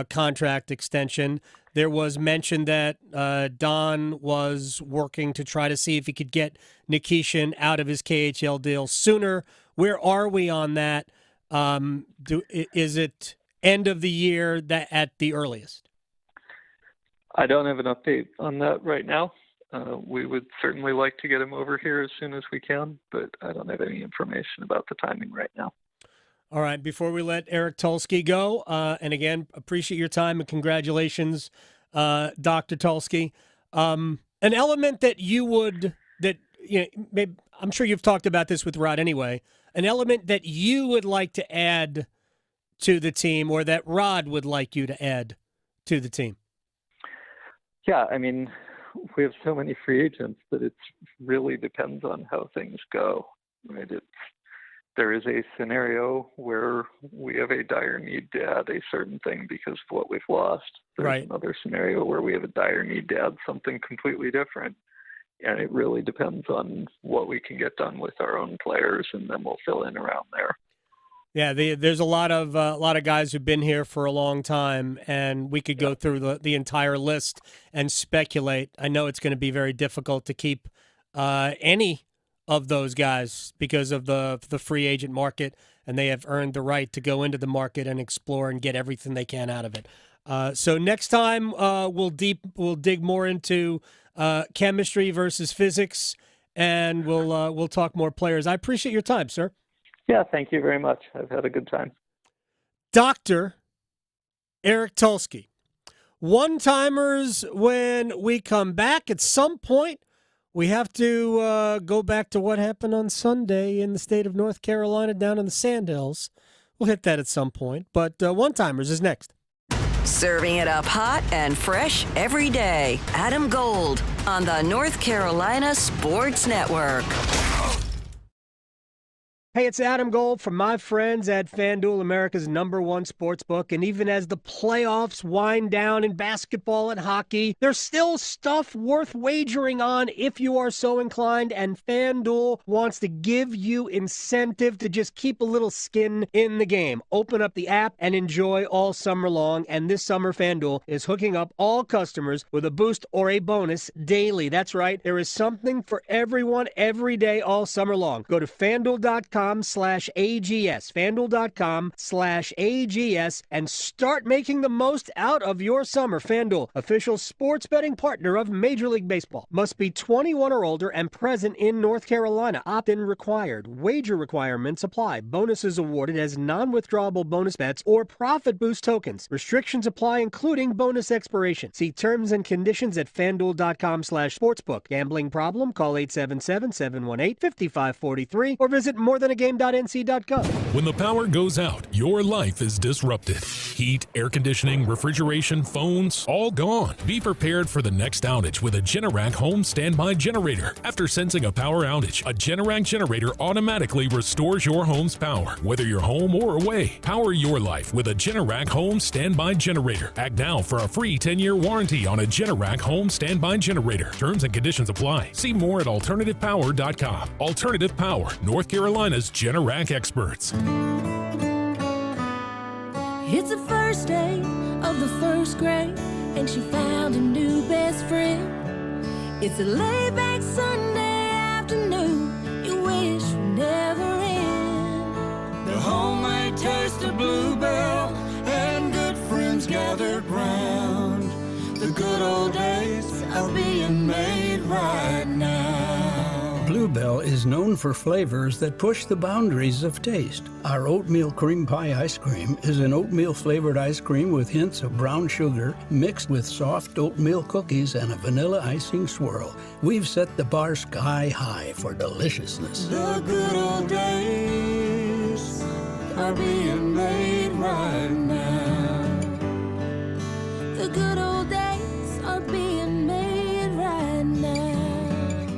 contract extension, there was mention that Don was working to try to see if he could get Nikishin out of his KHL deal sooner. Where are we on that? Is it end of the year that at the earliest? I don't have an update on that right now. We would certainly like to get him over here as soon as we can, but I don't have any information about the timing right now. All right, before we let Eric Tulsky go, and again, appreciate your time and congratulations, Dr. Tulsky. An element that maybe, I'm sure you've talked about this with Rod anyway, an element that you would like to add to the team or that Rod would like you to add to the team. Yeah, I mean, we have so many free agents that it really depends on how things go, right? There is a scenario where we have a dire need to add a certain thing because of what we've lost. There's another scenario where we have a dire need to add something completely different. And it really depends on what we can get done with our own players, and then we'll fill in around there. Yeah, there's a lot of guys who've been here for a long time, and we could go through the entire list and speculate. I know it's going to be very difficult to keep any of those guys because of the free agent market, and they have earned the right to go into the market and explore and get everything they can out of it. So next time we'll dig more into chemistry versus physics, and we'll talk more players. I appreciate your time, sir. Yeah, thank you very much. I've had a good time. Dr. Eric Tulsky. One-timers when we come back at some point. We have to go back to what happened on Sunday in the state of North Carolina down in the Sandhills. We'll hit that at some point, but One-timers is next. Serving it up hot and fresh every day. Adam Gold on the North Carolina Sports Network. Hey, it's Adam Gold from my friends at FanDuel, America's #1 sportsbook. And even as the playoffs wind down in basketball and hockey, there's still stuff worth wagering on if you are so inclined. And FanDuel wants to give you incentive to just keep a little skin in the game. Open up the app and enjoy all summer long. And this summer, FanDuel is hooking up all customers with a boost or a bonus daily. That's right. There is something for everyone every day all summer long. Go to FanDuel.com/AGS, FanDuel.com/AGS, and start making the most out of your summer. FanDuel, official sports betting partner of Major League Baseball. Must be 21 or older and present in North Carolina. Opt-in required. Wager requirements apply. Bonuses awarded as non-withdrawable bonus bets or profit boost tokens. Restrictions apply, including bonus expiration. See terms and conditions at FanDuel.com/sportsbook. Gambling problem? Call 877-718-5543 or visit morethanagame.nc.gov. When the power goes out, your life is disrupted. Heat, air conditioning, refrigeration, phones, all gone. Be prepared for the next outage with a Generac home standby generator. After sensing a power outage, a Generac generator automatically restores your home's power, whether you're home or away. Power your life with a Generac home standby generator. Act now for a free 10-year warranty on a Generac home standby generator. Terms and conditions apply. See more at alternativepower.com. Alternative Power, North Carolina's Generac experts. It's the first day of the first grade, and she found a new best friend. It's a laid-back Sunday afternoon you wish would never end. The homemade taste of Bluebell and good friends gathered round. good old days are being made right now. Bluebell is known for flavors that push the boundaries of taste. Our oatmeal cream pie ice cream is an oatmeal-flavored ice cream with hints of brown sugar mixed with soft oatmeal cookies and a vanilla icing swirl. We've set the bar sky high for deliciousness. The good old days are being made right now. The good old days are being made right now.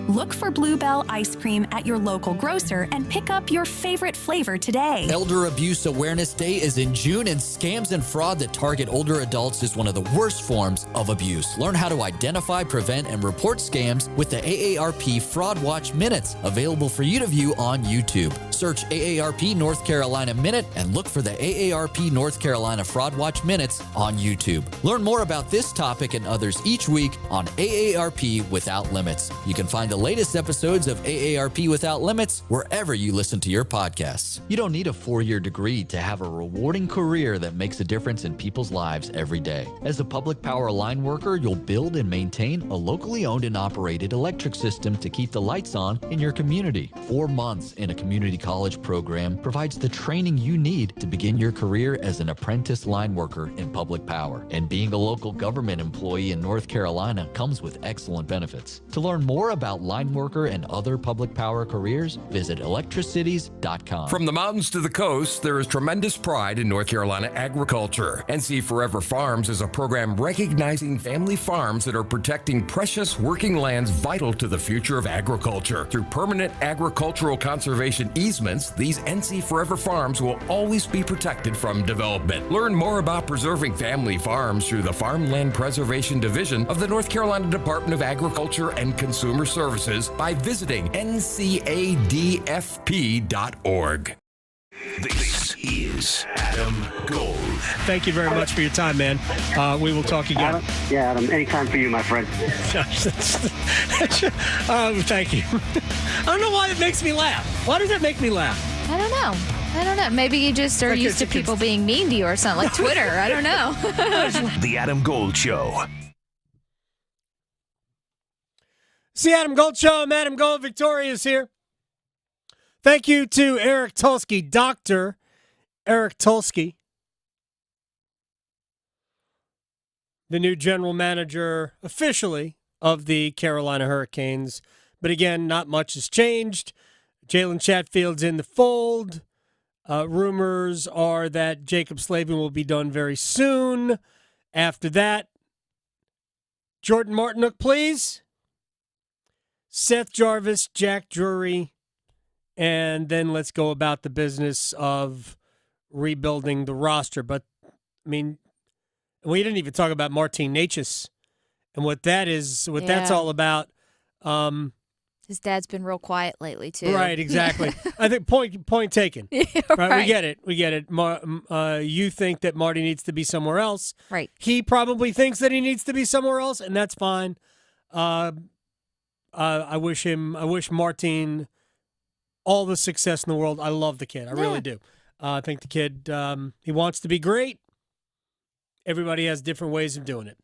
Look for Bluebell ice cream at your local grocer and pick up your favorite flavor today. Elder Abuse Awareness Day is in June, and scams and fraud that target older adults is one of the worst forms of abuse. Learn how to identify, prevent, and report scams with the AARP Fraud Watch Minutes, available for you to view on YouTube. Search AARP North Carolina Minute and look for the AARP North Carolina Fraud Watch Minutes on YouTube. Learn more about this topic and others each week on AARP Without Limits. You can find the latest episodes of AARP Without Limits wherever you listen to your podcasts. You don't need a 4-year degree to have a rewarding career that makes a difference in people's lives every day. As a public power line worker, you'll build and maintain a locally owned and operated electric system to keep the lights on in your community. 4 months in a community college program provides the training you need to begin your career as an apprentice line worker in public power. And being a local government employee in North Carolina comes with excellent benefits. To learn more about line worker and other public power careers, visit electricities.com. From the mountains to the coast, there is tremendous pride in North Carolina agriculture. NC Forever Farms is a program recognizing family farms that are protecting precious working lands vital to the future of agriculture. Through permanent agricultural conservation easements, these NC Forever Farms will always be protected from development. Learn more about preserving family farms through the Farmland Preservation Division of the North Carolina Department of Agriculture and Consumer Services by visiting ncadfp.org. This is Adam Gold. Thank you very much for your time, man. We will talk again. Adam, Adam, anytime for you, my friend. Thank you. I don't know why it makes me laugh. Why does it make me laugh? I don't know. Maybe you just are used to people being mean to you or something, like Twitter. I don't know. The Adam Gold Show. It's the Adam Gold Show. I'm Adam Gold. Victoria's here. Thank you to Eric Tulsky, Dr. Eric Tulsky, the new general manager officially of the Carolina Hurricanes. But again, not much has changed. Jalen Chatfield's in the fold. Rumors are that Jacob Slavin will be done very soon. After that, Jordan Martinook, please. Seth Jarvis, Jack Drury, and then let's go about the business of rebuilding the roster. But, I mean, we didn't even talk about Martin Necas and what that is, what that's all about. His dad's been real quiet lately, too. Right, exactly. I think point taken. Yeah, right. We get it. You think that Marty needs to be somewhere else. Right. He probably thinks that he needs to be somewhere else, and that's fine. I wish Martin all the success in the world. I love the kid. I really do. I think the kid, he wants to be great. Everybody has different ways of doing it.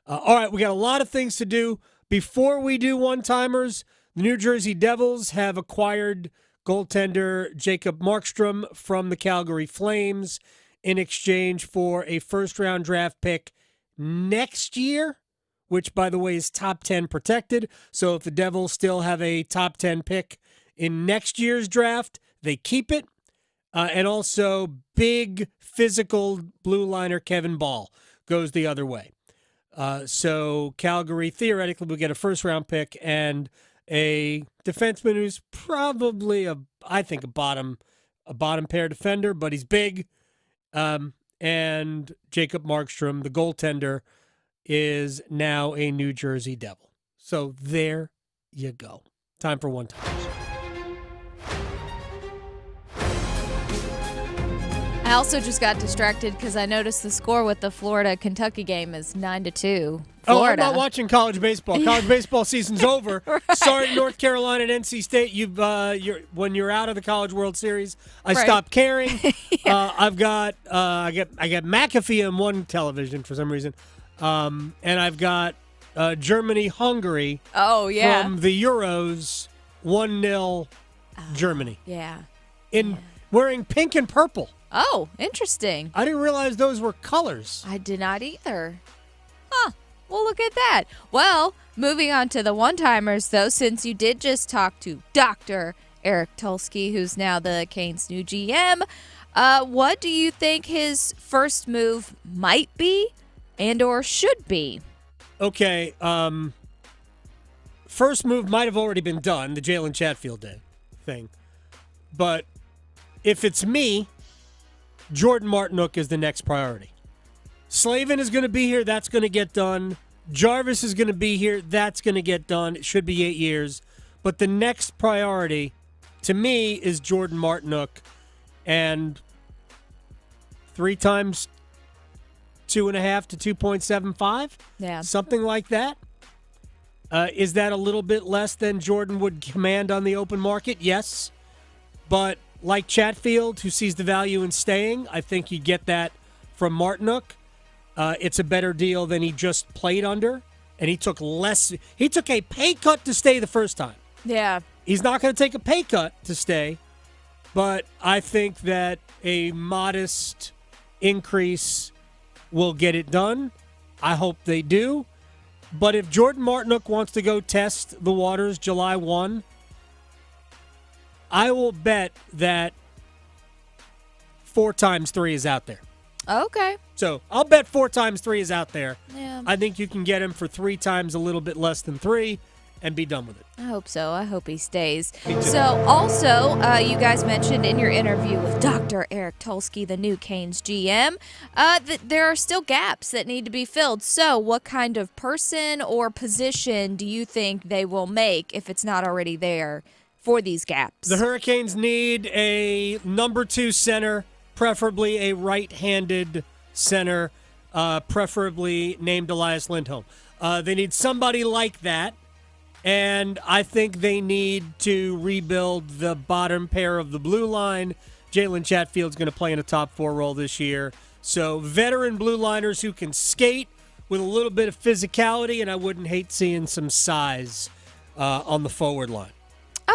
All right, we got a lot of things to do. Before we do one-timers, the New Jersey Devils have acquired goaltender Jacob Markstrom from the Calgary Flames in exchange for a first-round draft pick next year, which, by the way, is top 10 protected. So if the Devils still have a top 10 pick in next year's draft, they keep it. And also, big physical blue liner Kevin Ball goes the other way. So Calgary theoretically will get a first-round pick and a defenseman who's probably a bottom pair defender, but he's big. And Jacob Markstrom, the goaltender, is now a New Jersey Devil. So there you go. Time for one-timers. I also just got distracted because I noticed the score with the Florida-Kentucky game is 9-2. Florida. Oh, I'm not watching college baseball. College baseball season's over. Right. Sorry, North Carolina and NC State. When you're out of the College World Series, I stopped caring. Yeah. I got McAfee on one television for some reason. And I've got Germany-Hungary. Oh, yeah. From the Euros, 1-0 Germany. Yeah. Wearing pink and purple. Oh, interesting. I didn't realize those were colors. I did not either. Huh. Well, look at that. Well, moving on to the one-timers, though, since you did just talk to Dr. Eric Tulsky, who's now the Canes' new GM, what do you think his first move might be and or should be? Okay, first move might have already been done, the Jalen Chatfield thing. But if it's me, Jordan Martinook is the next priority. Slavin is going to be here. That's going to get done. Jarvis is going to be here. That's going to get done. It should be 8 years. But the next priority, to me, is Jordan Martinook. And 3 times 2.5 to 2.75? Yeah. Something like that. Is that a little bit less than Jordan would command on the open market? Yes. But like Chatfield, who sees the value in staying, I think you get that from Martinook. It's a better deal than he just played under, and he took less. He took a pay cut to stay the first time. Yeah. He's not going to take a pay cut to stay, but I think that a modest increase will get it done. I hope they do. But if Jordan Martinook wants to go test the waters July 1, I will bet that 4 times 3 is out there. Okay. So I'll bet 4 times 3 is out there. Yeah. I think you can get him for 3 times a little bit less than 3 and be done with it. I hope so. I hope he stays. So also, you guys mentioned in your interview with Dr. Eric Tulsky, the new Canes GM, that there are still gaps that need to be filled. So what kind of person or position do you think they will make if it's not already there for these gaps? The Hurricanes need a number 2 center, preferably a right-handed center, preferably named Elias Lindholm. They need somebody like that, and I think they need to rebuild the bottom pair of the blue line. Jalen Chatfield's going to play in a top 4 role this year. So veteran blue liners who can skate with a little bit of physicality, and I wouldn't hate seeing some size on the forward line.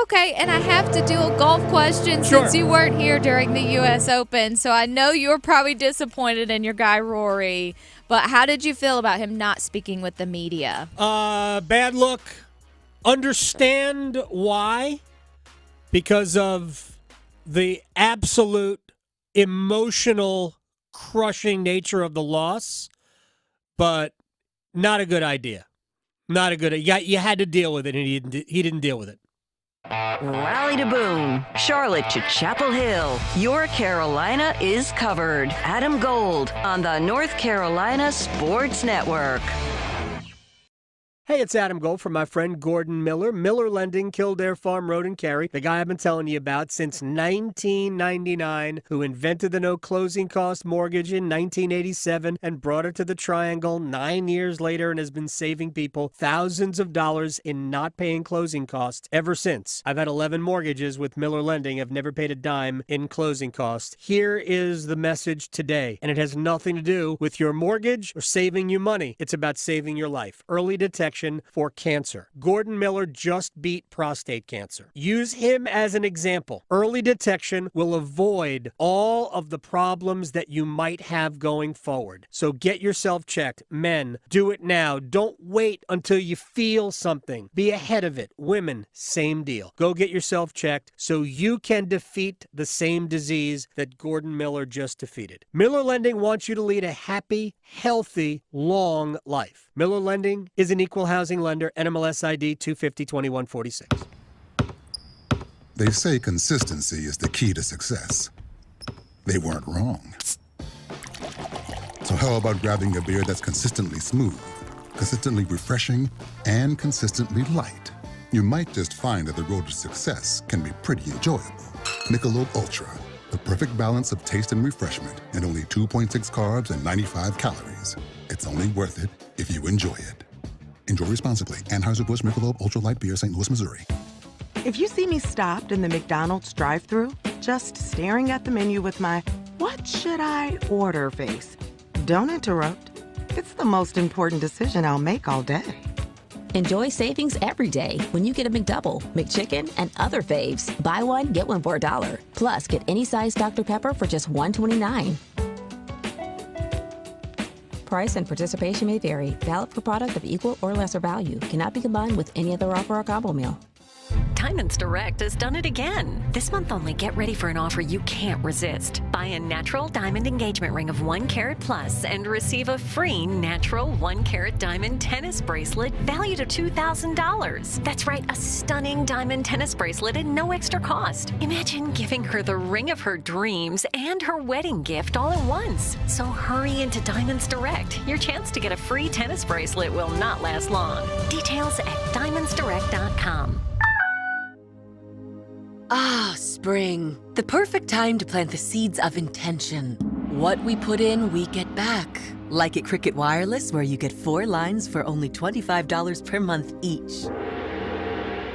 Okay, and I have to do a golf question since you weren't here during the U.S. Open, so I know you were probably disappointed in your guy Rory, but how did you feel about him not speaking with the media? Bad look. Understand why. Because of the absolute emotional crushing nature of the loss, but not a good idea. Not a good idea. You had to deal with it, and he didn't deal with it. Raleigh to Boone, Charlotte to Chapel Hill. Your Carolina is covered. Adam Gold on the North Carolina Sports Network. Hey, it's Adam Gold from my friend Gordon Miller. Miller Lending, Kildare Farm Road and Cary, the guy I've been telling you about since 1999, who invented the no closing cost mortgage in 1987 and brought it to the Triangle 9 years later and has been saving people thousands of dollars in not paying closing costs ever since. I've had 11 mortgages with Miller Lending. I've never paid a dime in closing costs. Here is the message today, and it has nothing to do with your mortgage or saving you money. It's about saving your life. Early detection for cancer. Gordon Miller just beat prostate cancer. Use him as an example. Early detection will avoid all of the problems that you might have going forward. So get yourself checked. Men, do it now. Don't wait until you feel something. Be ahead of it. Women, same deal. Go get yourself checked so you can defeat the same disease that Gordon Miller just defeated. Miller Lending wants you to lead a happy, healthy, long life. Miller Lending is an equal housing lender, NMLS ID 250-2146. They say consistency is the key to success. They weren't wrong. So how about grabbing a beer that's consistently smooth, consistently refreshing, and consistently light? You might just find that the road to success can be pretty enjoyable. Michelob Ultra, the perfect balance of taste and refreshment, and only 2.6 carbs and 95 calories. It's only worth it if you enjoy it. Enjoy responsibly. Anheuser-Busch Michelob Ultra Light Beer, St. Louis, Missouri. If you see me stopped in the McDonald's drive-thru, just staring at the menu with my "what should I order" face, don't interrupt. It's the most important decision I'll make all day. Enjoy savings every day when you get a McDouble, McChicken, and other faves. Buy one, get one for $1. Plus, get any size Dr. Pepper for just $1.29. Price and participation may vary. Valid for product of equal or lesser value. Cannot be combined with any other offer or combo meal. Diamonds Direct has done it again. This month only, get ready for an offer you can't resist. Buy a natural diamond engagement ring of 1 carat plus and receive a free natural 1 carat diamond tennis bracelet valued at $2,000. That's right, a stunning diamond tennis bracelet at no extra cost. Imagine giving her the ring of her dreams and her wedding gift all at once. So hurry into Diamonds Direct. Your chance to get a free tennis bracelet will not last long. Details at diamondsdirect.com. Ah, spring. The perfect time to plant the seeds of intention. What we put in, we get back. Like at Cricket Wireless, where you get 4 lines for only $25 per month each.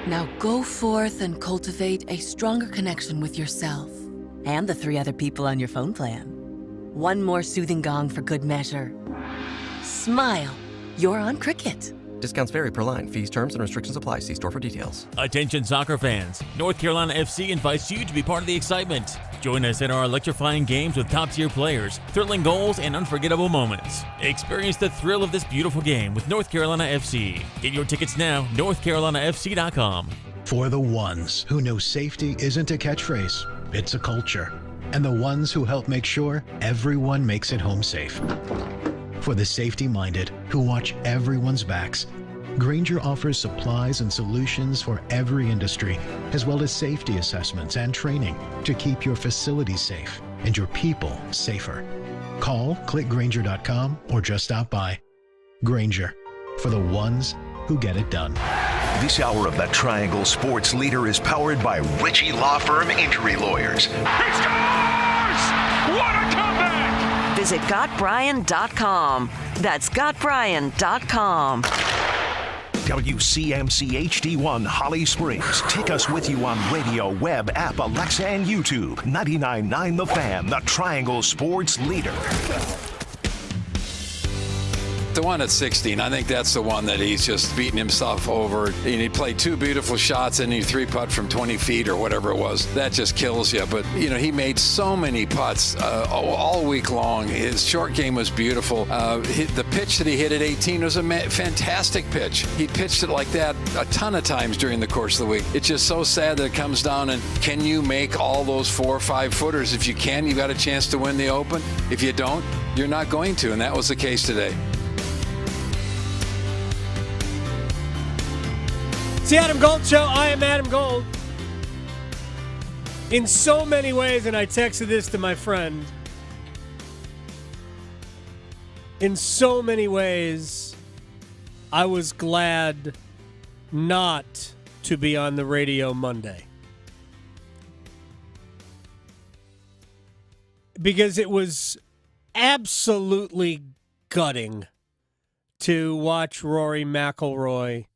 Now go forth and cultivate a stronger connection with yourself and the 3 other people on your phone plan. 1 more soothing gong for good measure. Smile. You're on Cricket. Discounts vary per line. Fees, terms, and restrictions apply. See store for details. Attention soccer fans. North Carolina FC invites you to be part of the excitement. Join us in our electrifying games with top-tier players, thrilling goals, and unforgettable moments. Experience the thrill of this beautiful game with North Carolina FC. Get your tickets now, northcarolinafc.com. For the ones who know safety isn't a catchphrase, it's a culture. And the ones who help make sure everyone makes it home safe. For the safety-minded who watch everyone's backs, Grainger offers supplies and solutions for every industry, as well as safety assessments and training to keep your facilities safe and your people safer. Call, click Grainger.com, or just stop by. Grainger, for the ones who get it done. This hour of the Triangle Sports Leader is powered by Ritchie Law Firm Injury Lawyers. He scores! What a comeback! Visit GotBryan.com. That's GotBryan.com. WCMC HD1 Holly Springs. Take us with you on radio, web, app, Alexa, and YouTube. 99.9 The Fan, the Triangle Sports Leader. The one at 16, I think that's the one that he's just beating himself over. And he played 2 beautiful shots and he 3-putt from 20 feet or whatever it was. That just kills you. But, he made so many putts all week long. His short game was beautiful. The pitch that he hit at 18 was a fantastic pitch. He pitched it like that a ton of times during the course of the week. It's just so sad that it comes down and can you make all those 4 or 5 footers? If you can, you've got a chance to win the Open. If you don't, you're not going to. And that was the case today. It's the Adam Gold Show. I am Adam Gold. In so many ways, and I texted this to my friend, in so many ways, I was glad not to be on the radio Monday. Because it was absolutely gutting to watch Rory McIlory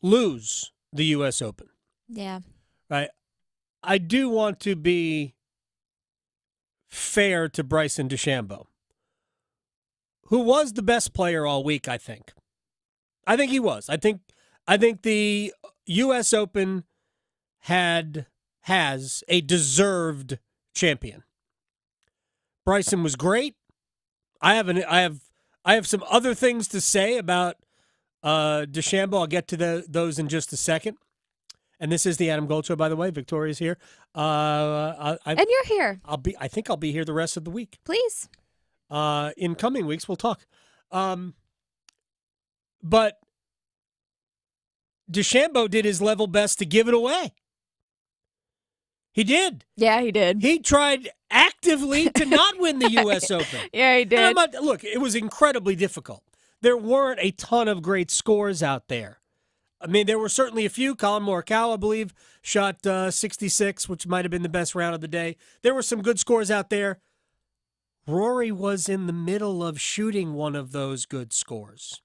lose the U.S. Open. Yeah. Right. I do want to be fair to Bryson DeChambeau, who was the best player all week, I think. I think he was. I think the U.S. Open has a deserved champion. Bryson was great. I have some other things to say about DeChambeau. I'll get to those in just a second. And this is the Adam Gold Show, by the way. Victoria's here. And you're here. I think I'll be here the rest of the week. Please. In coming weeks, we'll talk. But DeChambeau did his level best to give it away. He did. Yeah, he did. He tried actively to not win the U.S. Open. Yeah, he did. Look, it was incredibly difficult. There weren't a ton of great scores out there. I mean, there were certainly a few. Colin Morikawa, I believe, shot 66, which might have been the best round of the day. There were some good scores out there. Rory was in the middle of shooting one of those good scores.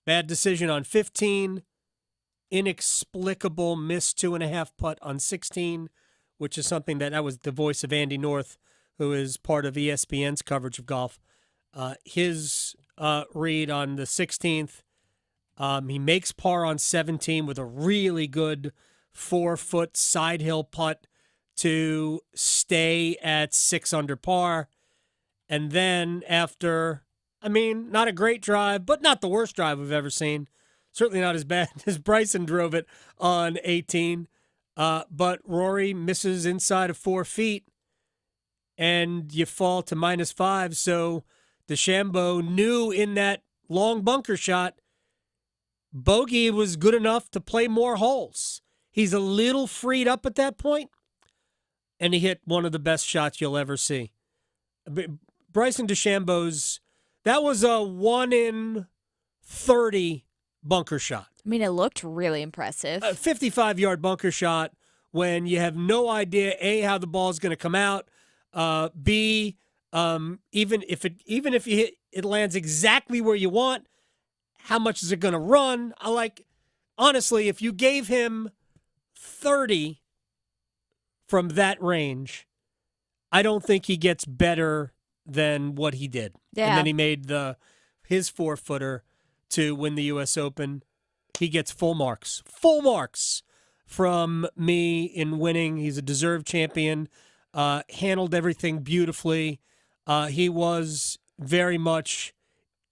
Bad decision on 15. Inexplicable missed 2.5 putt on 16, which is something that was the voice of Andy North, who is part of ESPN's coverage of golf. his read on the 16th. He makes par on 17 with a really good 4-foot side hill putt to stay at 6 under par. And then after, not a great drive, but not the worst drive we've ever seen. Certainly not as bad as Bryson drove it on 18. But Rory misses inside of 4 feet, and you fall to -5. So DeChambeau knew in that long bunker shot, bogey was good enough to play more holes. He's a little freed up at that point, and he hit one of the best shots you'll ever see. Bryson DeChambeau's, that was a 1 in 30 bunker shot. It looked really impressive. A 55-yard bunker shot when you have no idea, A, how the ball is going to come out, B, even if you hit, it lands exactly where you want, how much is it going to run? Honestly, if you gave him 30 from that range, I don't think he gets better than what he did. Yeah. And then he made his 4-footer to win the U.S. Open. He gets full marks from me in winning. He's a deserved champion, handled everything beautifully. He was very much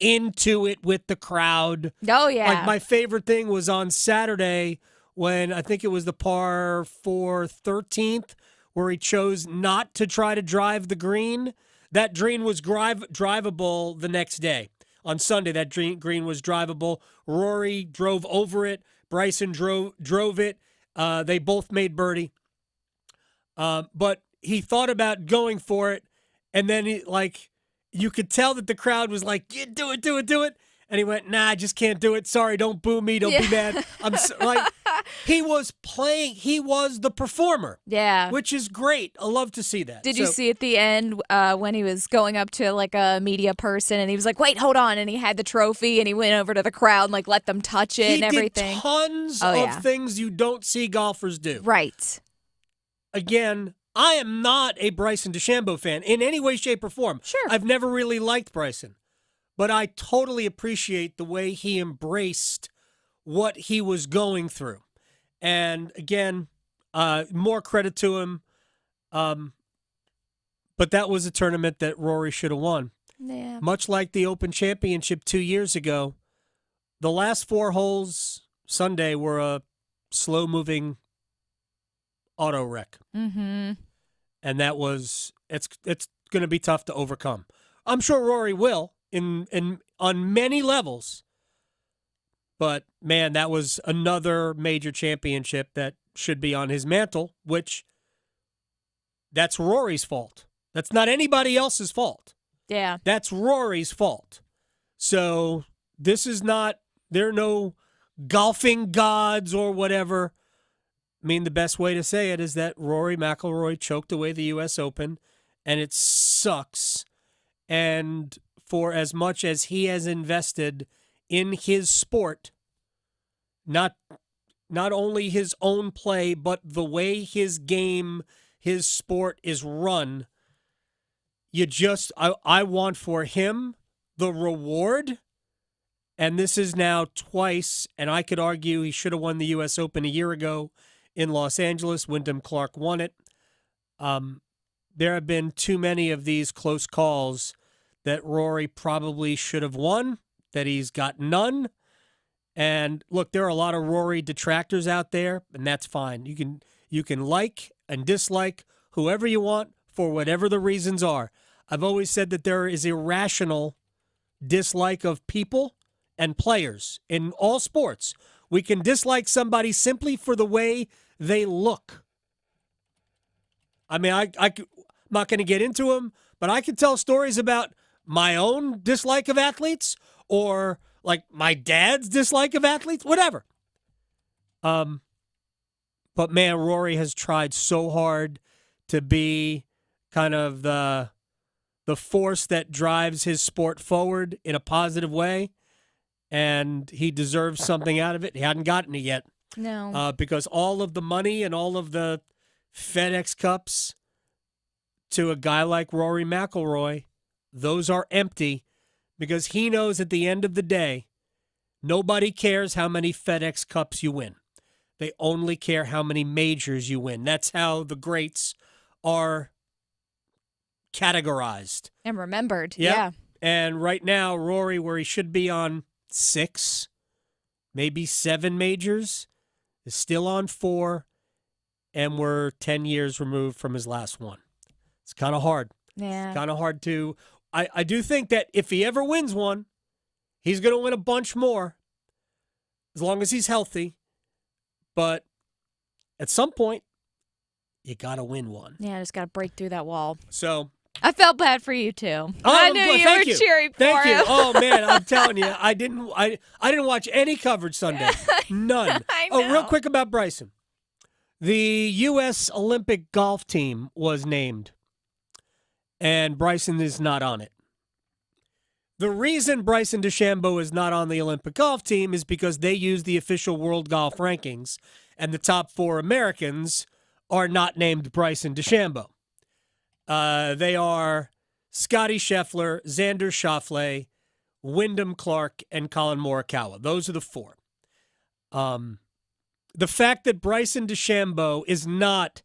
into it with the crowd. Oh, yeah. My favorite thing was on Saturday when I think it was the par 4 13th where he chose not to try to drive the green. That green was drivable the next day. On Sunday, that green was drivable. Rory drove over it. Bryson drove it. They both made birdie. But he thought about going for it, and then you could tell that the crowd was like, yeah, do it. And he went, nah, I just can't do it. Sorry, don't boo me. Don't be mad. He was playing. He was the performer. Yeah. Which is great. I love to see that. Did you see at the end when he was going up to a media person and he was like, wait, hold on. And he had the trophy and he went over to the crowd and let them touch it and everything. He did tons of things you don't see golfers do. Right. Again, I am not a Bryson DeChambeau fan in any way, shape, or form. Sure. I've never really liked Bryson. But I totally appreciate the way he embraced what he was going through. And again, more credit to him. But that was a tournament that Rory should have won. Yeah. Much like the Open Championship 2 years ago, the last 4 holes Sunday were a slow-moving auto wreck. Mm-hmm. And that was, it's going to be tough to overcome. I'm sure Rory will on many levels. But, man, that was another major championship that should be on his mantle, which that's Rory's fault. That's not anybody else's fault. Yeah. That's Rory's fault. So this is not, there are no golfing gods or whatever. The best way to say it is that Rory McIlory choked away the U.S. Open, and it sucks. And for as much as he has invested in his sport, not only his own play, but the way his game, his sport is run, I want for him the reward, and this is now twice, and I could argue he should have won the U.S. Open a year ago in Los Angeles. Wyndham Clark won it. There have been too many of these close calls that Rory probably should have won, that he's got none. And look, there are a lot of Rory detractors out there, and that's fine. You can like and dislike whoever you want for whatever the reasons are. I've always said that there is irrational dislike of people and players in all sports. We can dislike somebody simply for the way they look. I'm not going to get into them, but I can tell stories about my own dislike of athletes or my dad's dislike of athletes, whatever. But man, Rory has tried so hard to be kind of the force that drives his sport forward in a positive way, and he deserves something out of it. He hadn't gotten it yet. No. Because all of the money and all of the FedEx Cups to a guy like Rory McIlroy, those are empty because he knows at the end of the day, nobody cares how many FedEx Cups you win. They only care how many majors you win. That's how the greats are categorized. And remembered. Yep. Yeah. And right now, Rory, where he should be on 6, maybe 7 majors, is still on 4, and we're 10 years removed from his last one. It's kind of hard. Yeah. It's kind of hard to... I do think that if he ever wins one, he's going to win a bunch more, as long as he's healthy. But at some point, you got to win one. Yeah, just got to break through that wall. So... I felt bad for you, too. I knew you were cheering for Thank him. you. Oh, man, I'm telling you, I didn't watch any coverage Sunday. None. I know. Oh, real quick about Bryson. The U.S. Olympic golf team was named, and Bryson is not on it. The reason Bryson DeChambeau is not on the Olympic golf team is because they use the official world golf rankings, and the top 4 Americans are not named Bryson DeChambeau. They are Scotty Scheffler, Xander Schauffele, Wyndham Clark, and Colin Morikawa. Those are the 4. The fact that Bryson DeChambeau is not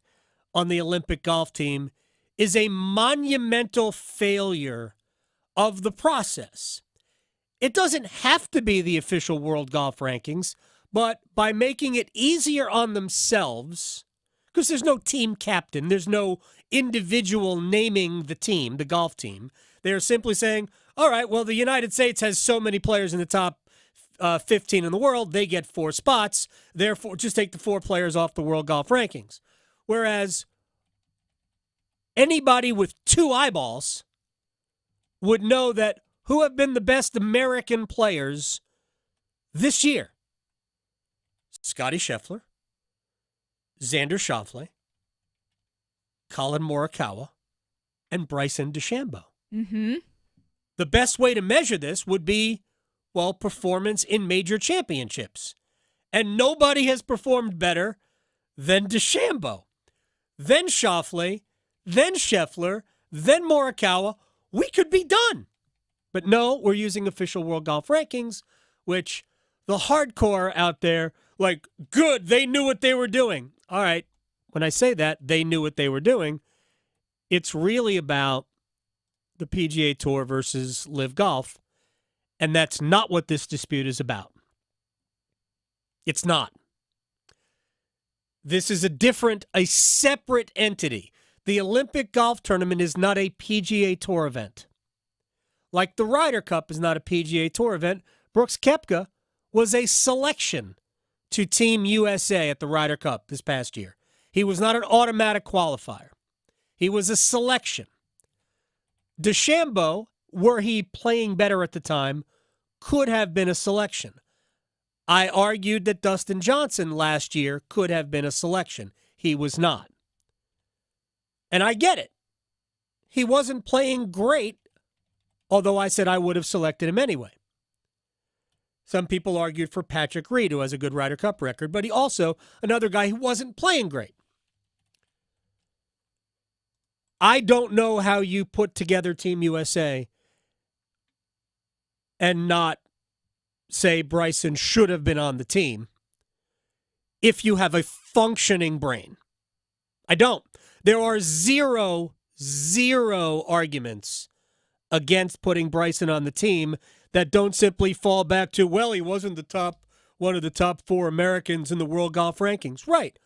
on the Olympic golf team is a monumental failure of the process. It doesn't have to be the official world golf rankings, but by making it easier on themselves, because there's no team captain, there's no individual naming the team, the golf team. They're simply saying, all right, well, the United States has so many players in the top 15 in the world, they get 4 spots. Therefore, just take the 4 players off the world golf rankings. Whereas anybody with 2 eyeballs would know that who have been the best American players this year. Scotty Scheffler, Xander Schauffele, Colin Morikawa, and Bryson DeChambeau. Mm-hmm. The best way to measure this would be, well, performance in major championships. And nobody has performed better than DeChambeau, then Schauffele, then Scheffler, then Morikawa. We could be done. But no, we're using official world golf rankings, which the hardcore out there, like, good, they knew what they were doing. All right. When I say that, they knew what they were doing. It's really about the PGA Tour versus LIV Golf, and that's not what this dispute is about. It's not. This is a separate entity. The Olympic Golf Tournament is not a PGA Tour event. Like the Ryder Cup is not a PGA Tour event, Brooks Koepka was a selection to Team USA at the Ryder Cup this past year. He was not an automatic qualifier. He was a selection. DeChambeau, were he playing better at the time, could have been a selection. I argued that Dustin Johnson last year could have been a selection. He was not. And I get it. He wasn't playing great, although I said I would have selected him anyway. Some people argued for Patrick Reed, who has a good Ryder Cup record, but he also, another guy who wasn't playing great. I don't know how you put together Team USA and not say Bryson should have been on the team if you have a functioning brain. I don't. There are zero arguments against putting Bryson on the team that don't simply fall back to, well, he wasn't one of the top 4 Americans in the world golf rankings. Right.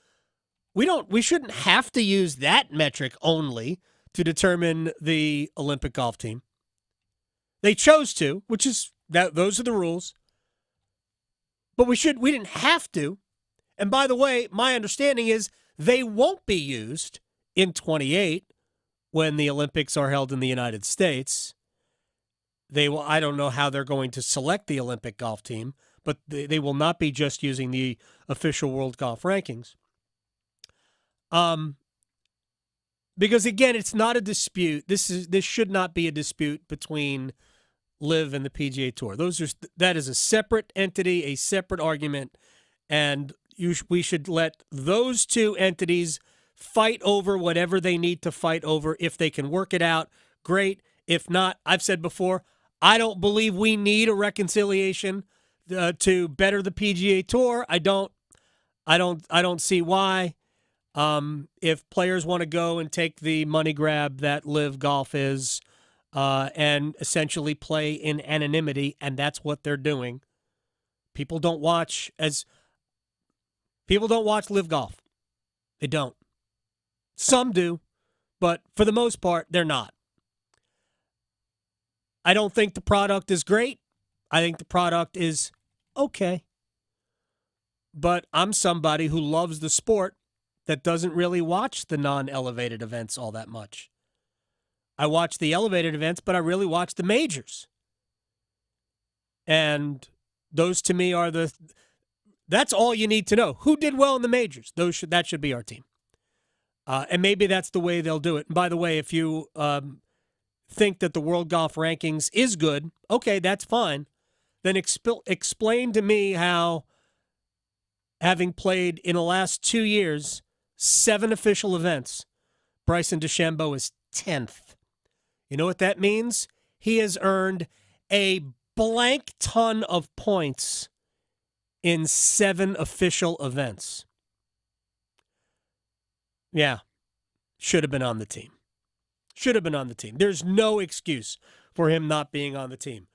We shouldn't have to use that metric only to determine the Olympic golf team. They chose to, which is those are the rules. But we didn't have to. And by the way, my understanding is they won't be used in 28 when the Olympics are held in the United States. I don't know how they're going to select the Olympic golf team, but they will not be just using the official world golf rankings. Because again, it's not a dispute. This should not be a dispute between LIV and the PGA Tour. That is a separate entity, a separate argument, and we should let those 2 entities fight over whatever they need to fight over. If they can work it out, great. If not, I've said before, I don't believe we need a reconciliation to better the PGA Tour. I don't see why. If players want to go and take the money grab that Live Golf is, and essentially play in anonymity, and that's what they're doing. People don't watch Live Golf. They don't. Some do, but for the most part, they're not. I don't think the product is great. I think the product is okay. But I'm somebody who loves the sport that doesn't really watch the non-elevated events all that much. I watch the elevated events, but I really watch the majors. And those to me are that's all you need to know. Who did well in the majors? That should be our team. And maybe that's the way they'll do it. And by the way, if you think that the World Golf Rankings is good, okay, that's fine. Then explain to me how, having played in the last 2 years, 7 official events, Bryson DeChambeau is 10th. You know what that means? He has earned a blank ton of points in 7 official events. Yeah, should have been on the team. Should have been on the team. There's no excuse for him not being on the team.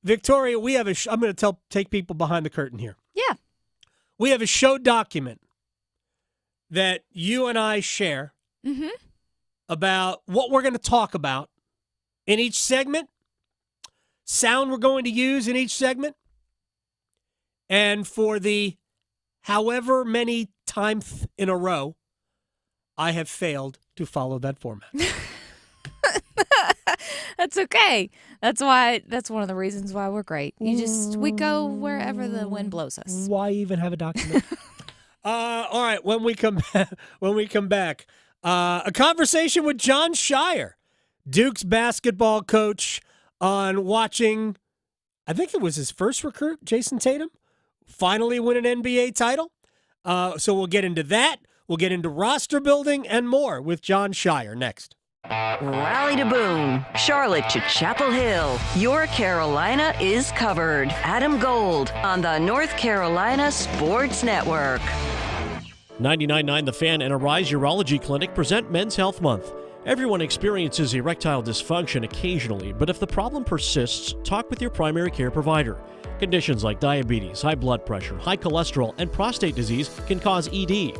Victoria, we have I'm going to take people behind the curtain here. Yeah. We have a show document that you and I share about what we're going to talk about in each segment, sound we're going to use in each segment, and for the however many times in a row I have failed to follow that format. That's okay. That's one of the reasons why we're great. We go wherever the wind blows us. Why even have a document? All right, when we come back, a conversation with Jon Scheyer, Duke's basketball coach, on watching, I think it was his first recruit, Jason Tatum, finally win an NBA title. So we'll get into that. We'll get into roster building and more with Jon Scheyer next. Raleigh to Boone, Charlotte to Chapel Hill. Your Carolina is covered. Adam Gold on the North Carolina Sports Network. 99.9 The Fan and Arise Urology Clinic present Men's Health Month. Everyone experiences erectile dysfunction occasionally, but if the problem persists, talk with your primary care provider. Conditions like diabetes, high blood pressure, high cholesterol, and prostate disease can cause ED.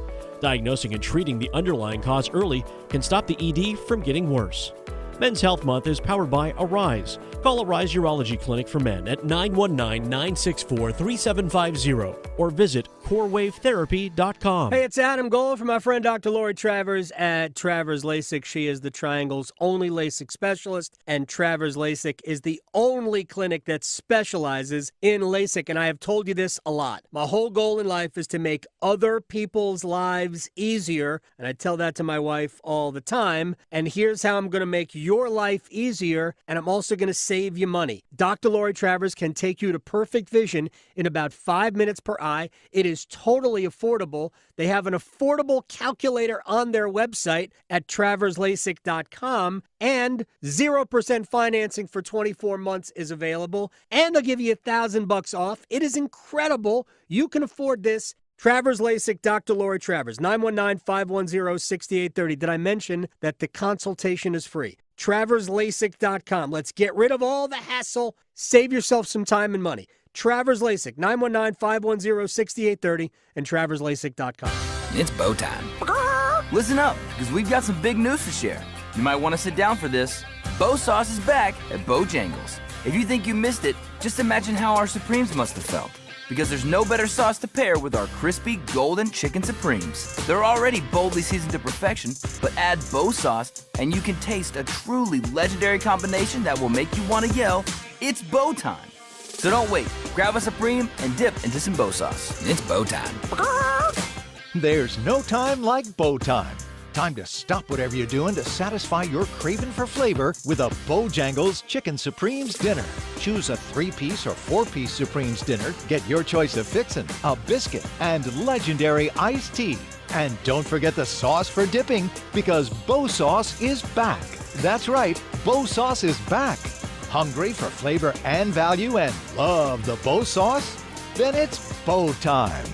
Diagnosing and treating the underlying cause early can stop the ED from getting worse. Men's Health Month is powered by Arise. Call Arise Urology Clinic for Men at 919-964-3750 or visit CoreWaveTherapy.com. Hey, it's Adam Gold from my friend Dr. Rory Travers at Travers LASIK. She is the Triangle's only LASIK specialist, and Travers LASIK is the only clinic that specializes in LASIK, and I have told you this a lot. My whole goal in life is to make other people's lives easier, and I tell that to my wife all the time, and here's how I'm going to make your life easier, and I'm also going to save you money. Dr. Rory Travers can take you to perfect vision in about 5 minutes per eye. It is totally affordable. They have an affordable calculator on their website at traverslasik.com, and 0% financing for 24 months is available, and they'll give you $1,000 off. It is incredible. You can afford this. Travers LASIK, Dr. Rory Travers, 919-510-6830. Did I mention that the consultation is free? TraversLASIK.com. Let's get rid of all the hassle. Save yourself some time and money. Travers LASIK, 919-510-6830 and TraversLASIK.com. It's bow time. Listen up, because we've got some big news to share. You might want to sit down for this. Bow Sauce is back at Bojangles. If you think you missed it, just imagine how our Supremes must have felt. Because there's no better sauce to pair with our crispy golden chicken Supremes. They're already boldly seasoned to perfection, but add Bow Sauce and you can taste a truly legendary combination that will make you want to yell, "It's bow time." So don't wait. Grab a Supreme and dip into some Bow Sauce. It's bow time. There's no time like bow time. Time to stop whatever you're doing to satisfy your craving for flavor with a Bojangles Chicken Supremes dinner. Choose a 3-piece or 4-piece Supremes dinner. Get your choice of fixin', a biscuit, and legendary iced tea. And don't forget the sauce for dipping, because Bow Sauce is back. That's right, Bow Sauce is back. Hungry for flavor and value and love the Bo sauce? Then it's Bo time.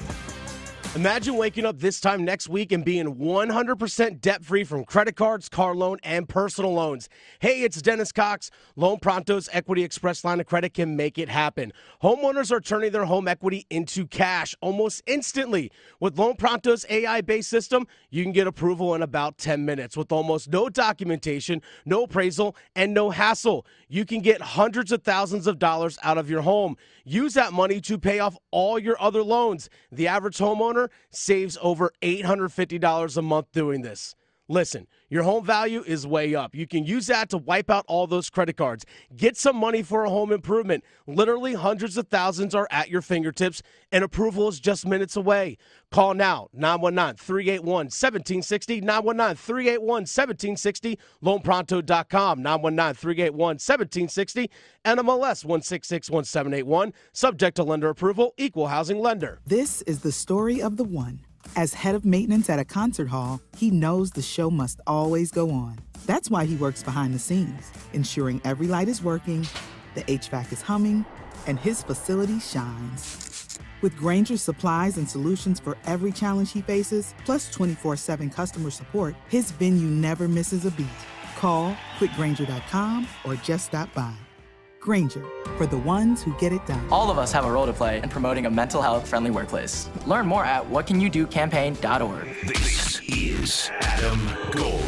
Imagine waking up this time next week and being 100% debt-free from credit cards, car loan, and personal loans. Hey, it's Dennis Cox. Loan Pronto's Equity Express line of credit can make it happen. Homeowners are turning their home equity into cash almost instantly. With Loan Pronto's AI-based system, you can get approval in about 10 minutes with almost no documentation, no appraisal, and no hassle. You can get hundreds of thousands of dollars out of your home. Use that money to pay off all your other loans. The average homeowner saves over $850 a month doing this. Listen, your home value is way up. You can use that to wipe out all those credit cards. Get some money for a home improvement. Literally hundreds of thousands are at your fingertips, and approval is just minutes away. Call now, 919-381-1760, 919-381-1760, loanpronto.com, 919-381-1760, NMLS 1661781, subject to lender approval, equal housing lender. This is the story of the one. As head of maintenance at a concert hall, he knows the show must always go on. That's why he works behind the scenes, ensuring every light is working, the HVAC is humming, and his facility shines. With Grainger's supplies and solutions for every challenge he faces, plus 24/7 customer support, his venue never misses a beat. Call quickgrainger.com or just stop by. Grainger, for the ones who get it done. All of us have a role to play in promoting a mental health-friendly workplace. Learn more at whatcanyoudocampaign.org. This is Adam Gold.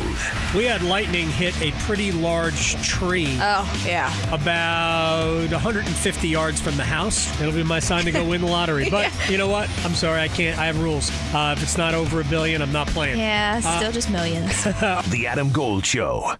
We had lightning hit a pretty large tree. Oh, yeah. About 150 yards from the house. It'll be my sign to go win the lottery. But you know what? I'm sorry, I can't. I have rules. If it's not over $1 billion, I'm not playing. Yeah, still just millions. The Adam Gold Show.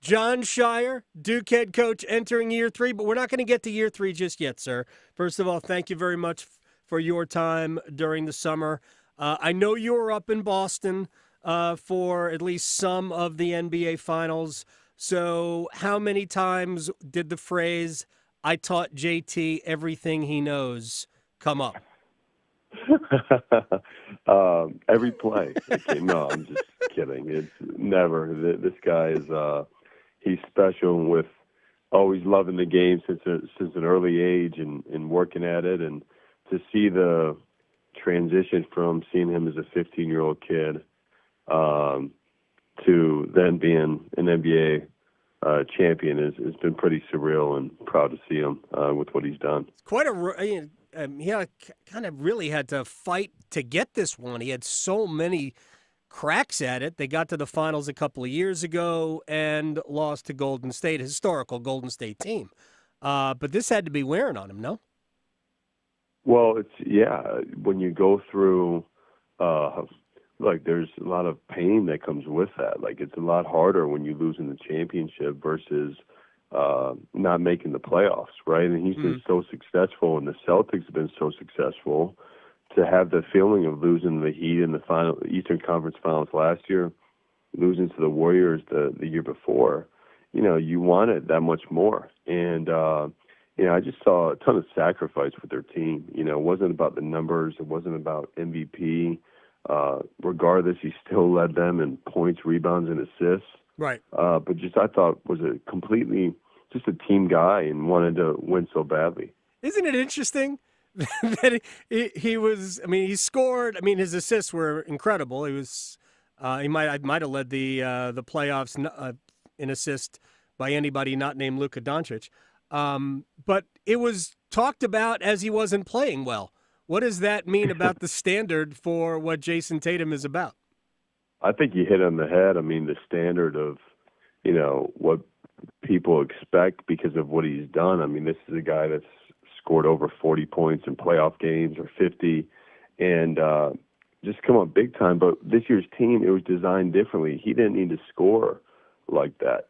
Jon Scheyer, Duke head coach, entering year 3, but we're not going to get to year 3 just yet, sir. First of all, thank you very much for your time during the summer. I know you were up in Boston for at least some of the NBA Finals. So how many times did the phrase, "I taught JT everything he knows," come up? Every play. Okay, no, I'm just kidding. It's never. This guy is he's special with always loving the game since an early age and working at it, and to see the transition from seeing him as a 15-year-old kid to then being an NBA champion has been pretty surreal, and proud to see him with what he's done. It's quite he kind of really had to fight to get this one. He had so many cracks at it. They got to the finals a couple of years ago and lost to Golden State, historical Golden State team. But this had to be wearing on him, no? Well, when you go through, there's a lot of pain that comes with that. Like, it's a lot harder when you lose in the championship versus not making the playoffs, right? And he's been so successful, and the Celtics have been so successful. To have the feeling of losing the Heat in the Eastern Conference Finals last year, losing to the Warriors the year before, you want it that much more. And, I just saw a ton of sacrifice with their team. It wasn't about the numbers. It wasn't about MVP. Regardless, he still led them in points, rebounds, and assists. Right. But I thought was a completely just a team guy and wanted to win so badly. Isn't it interesting that he was? I mean, he scored. I mean, his assists were incredible. He was. He might have led the playoffs in assist by anybody not named Luka Doncic. But it was talked about as he wasn't playing well. What does that mean about the standard for what Jason Tatum is about? I think you hit on the head. I mean, the standard of, what people expect because of what he's done. I mean, this is a guy that's scored over 40 points in playoff games or 50 and just come up big time. But this year's team, it was designed differently. He didn't need to score like that,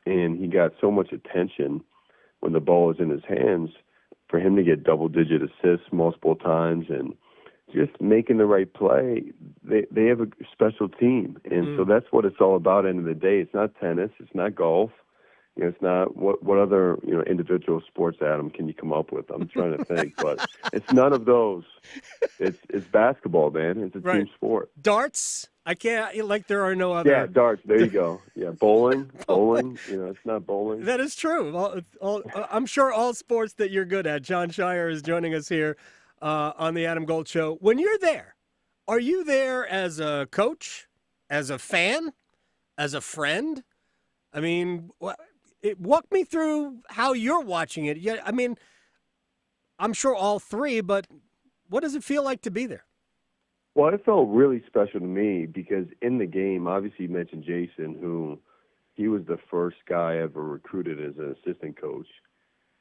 and he got so much attention when the ball was in his hands for him to get double-digit assists multiple times and just making the right play. They have a special team, and so that's what it's all about. End of the day, it's not tennis, it's not golf, it's not what other individual sports, Adam, can you come up with? I'm trying to think, but it's none of those. It's basketball, man. It's a team sport. Darts, I can't, like there are no other. Yeah, darts. There you go. Yeah, bowling. It's not bowling. That is true. I'm sure all sports that you're good at. Jon Scheyer is joining us here on the Adam Gold Show. When you're there, are you there as a coach, as a fan, as a friend? I mean, walk me through how you're watching it. Yeah, I mean, I'm sure all three, but what does it feel like to be there? Well, it felt really special to me because in the game, obviously you mentioned Jason, who he was the first guy I ever recruited as an assistant coach.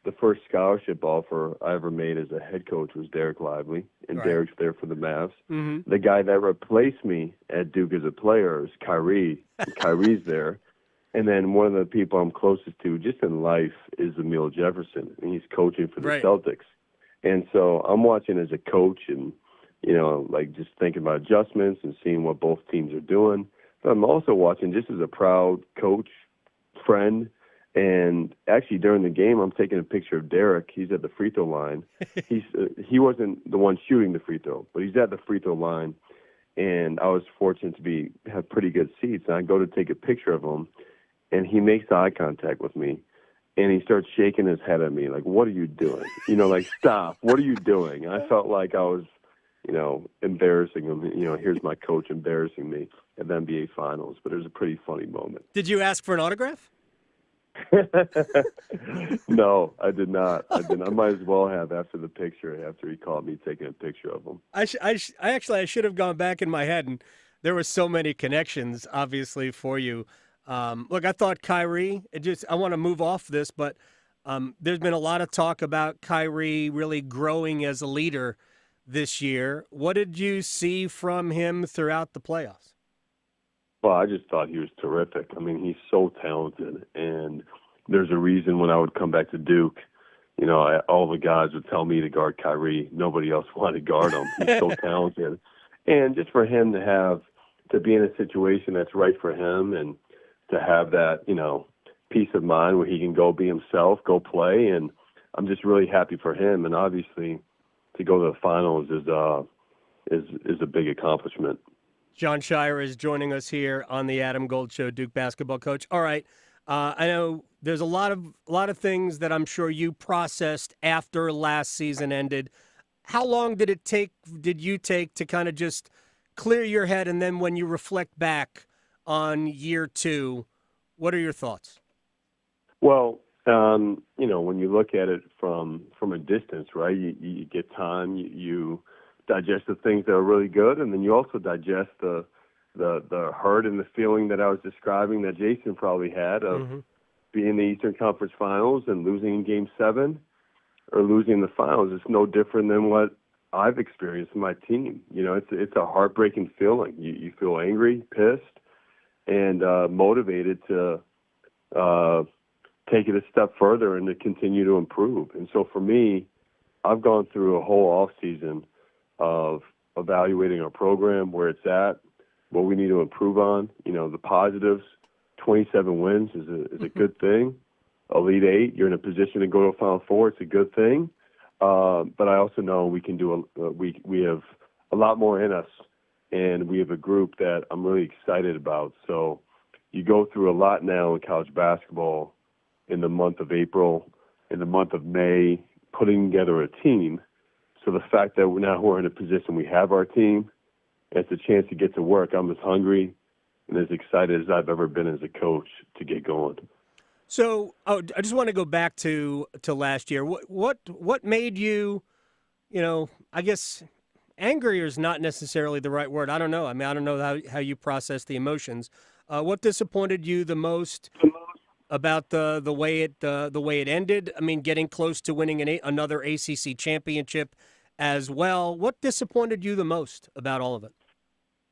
The first scholarship offer I ever made as a head coach was Derek Lively, and Right. Derek's there for the Mavs. Mm-hmm. The guy that replaced me at Duke as a player is Kyrie. Kyrie's there. And then one of the people I'm closest to just in life is Emil Jefferson, and he's coaching for the Right. Celtics. And so I'm watching as a coach and, like just thinking about adjustments and seeing what both teams are doing. But I'm also watching just as a proud coach, friend, and actually during the game I'm taking a picture of Derek. He's at the free throw line. He wasn't the one shooting the free throw, but he's at the free throw line, and I was fortunate to have pretty good seats. And I go to take a picture of him, and he makes eye contact with me, and he starts shaking his head at me like, "What are you doing? Like, stop. What are you doing?" And I felt like I was, embarrassing him. Here's my coach embarrassing me at the NBA Finals. But it was a pretty funny moment. Did you ask for an autograph? No, I did not. I might as well have after the picture, after he called me taking a picture of him. I should have gone back in my head, and there were so many connections, obviously, for you. Look, I thought Kyrie, I want to move off this, but there's been a lot of talk about Kyrie really growing as a leader this year. What did you see from him throughout the playoffs? Well, I just thought he was terrific. I mean, he's so talented, and there's a reason when I would come back to Duke, all the guys would tell me to guard Kyrie. Nobody else wanted to guard him. He's so talented. And just for him to be in a situation that's right for him and to have that, peace of mind where he can go be himself, go play, and I'm just really happy for him. And obviously, to go to the finals is a big accomplishment. Jon Scheyer is joining us here on the Adam Gold Show, Duke basketball coach. All right, I know there's a lot of things that I'm sure you processed after last season ended. How long did you take to kind of just clear your head, and then when you reflect back on year two, what are your thoughts? Well, when you look at it from a distance, right, you get time, you digest the things that are really good, and then you also digest the hurt and the feeling that I was describing that Jason probably had of being in the Eastern Conference Finals and losing in Game 7 or losing in the finals. It's no different than what I've experienced in my team. It's a heartbreaking feeling. You feel angry, pissed, and motivated to take it a step further and to continue to improve. And so for me, I've gone through a whole off season of evaluating our program, where it's at, what we need to improve on. The positives. 27 wins is a good thing. Elite 8, you're in a position to go to a Final Four. It's a good thing. But I also know we can do we have a lot more in us, and we have a group that I'm really excited about. So you go through a lot now in college basketball in the month of April, in the month of May, putting together a team. So the fact that we're in a position we have our team, and it's a chance to get to work, I'm as hungry and as excited as I've ever been as a coach to get going. So, I just want to go back to last year. What made you, I guess angry is not necessarily the right word. I don't know. I mean, I don't know how you process the emotions. What disappointed you the most about the way it ended? I mean, getting close to winning another ACC championship as well. What disappointed you the most about all of it?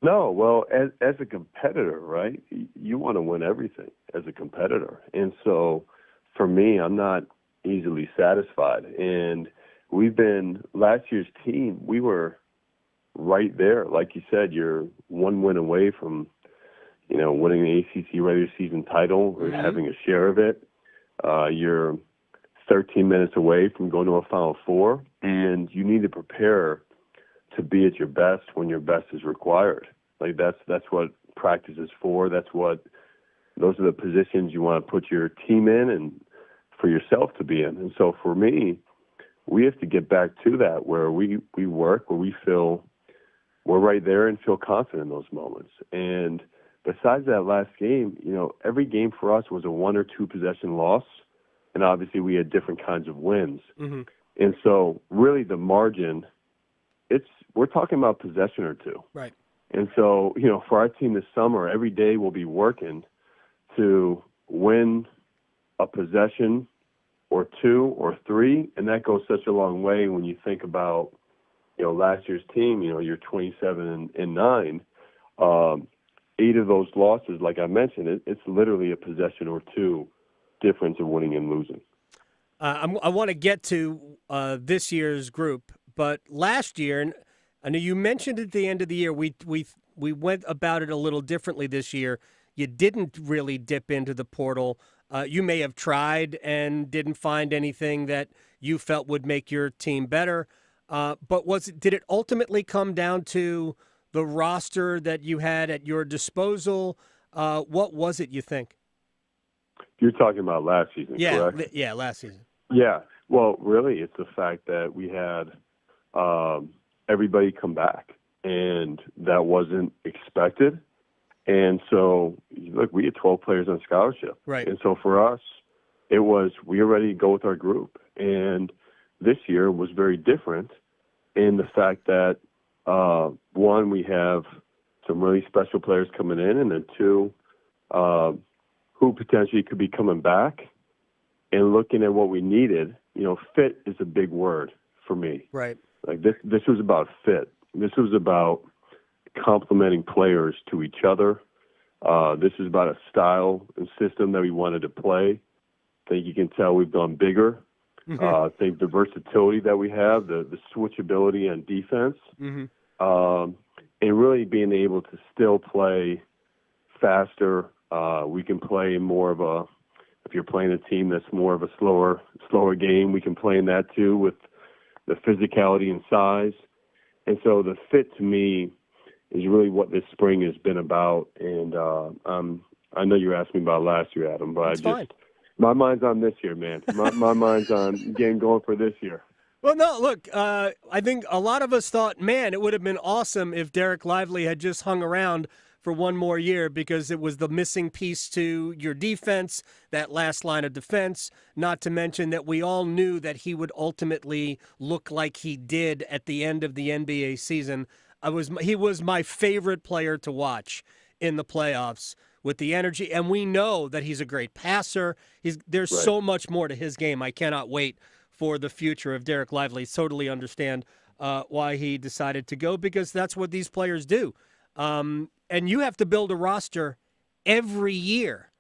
No, well, as a competitor, right, you want to win everything as a competitor. And so for me, I'm not easily satisfied. And last year's team, we were right there. Like you said, you're one win away from, winning the ACC regular season title or having a share of it. You're 13 minutes away from going to a Final Four, and you need to prepare to be at your best when your best is required. Like that's what practice is for. Those are the positions you want to put your team in and for yourself to be in. And so for me, we have to get back to that where we work, where we feel we're right there and feel confident in those moments. And besides that last game, every game for us was a 1 or 2 possession loss. And obviously we had different kinds of wins. Mm-hmm. And so really the margin, we're talking about possession or 2. Right. And so, for our team this summer, every day we'll be working to win a possession or 2 or 3, and that goes such a long way when you think about, last year's team, you're 27-9. 8 of those losses, like I mentioned, it's literally a possession or 2 difference of winning and losing. I want to get to this year's group, but last year, and I know you mentioned at the end of the year, we went about it a little differently this year. You didn't really dip into the portal. You may have tried and didn't find anything that you felt would make your team better. But did it ultimately come down to the roster that you had at your disposal? What was it, you think? You're talking about last season, correct? Yeah, last season. Yeah. Well, really, it's the fact that we had everybody come back, and that wasn't expected. And so, look, we had 12 players on scholarship. Right. And so for us, it was we were ready to go with our group. And this year was very different in the fact that, one, we have some really special players coming in, and then 2, who potentially could be coming back. And looking at what we needed, fit is a big word for me. Right. Like this was about fit. This was about complementing players to each other. This is about a style and system that we wanted to play. I think you can tell we've gone bigger. Mm-hmm. I think the versatility that we have, the switchability on defense, Mm-hmm. And really being able to still play faster. We can play more of a, if you're playing a team that's more of a slower game, we can play in that too with the physicality and size. And so the fit to me is really what this spring has been about. And I know you asked me about last year, Adam, but my mind's on this year, man. My mind's on getting going for this year. Well, no, look, I think a lot of us thought, man, it would have been awesome if Derek Lively had just hung around for one more year because it was the missing piece to your defense, that last line of defense, not to mention that we all knew that he would ultimately look like he did at the end of the NBA season. He was my favorite player to watch in the playoffs with the energy, and we know that he's a great passer. There's so much more to his game. I cannot wait for the future of Derek Lively. Totally understand why he decided to go, because that's what these players do. And you have to build a roster every year.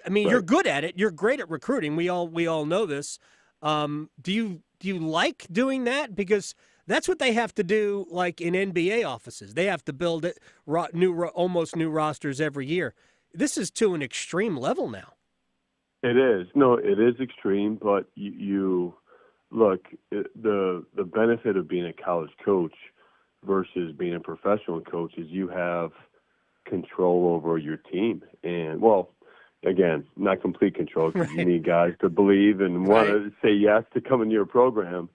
I mean, you're good at it. You're great at recruiting. We all know this. Do you like doing that? Because that's what they have to do, like in NBA offices. They have to build almost new rosters every year. This is to an extreme level now. It is. No, it is extreme, but you look, the benefit of being a college coach versus being a professional coach is you have control over your team. And, well, again, not complete control because you need guys to believe and want to say yes to come into your program,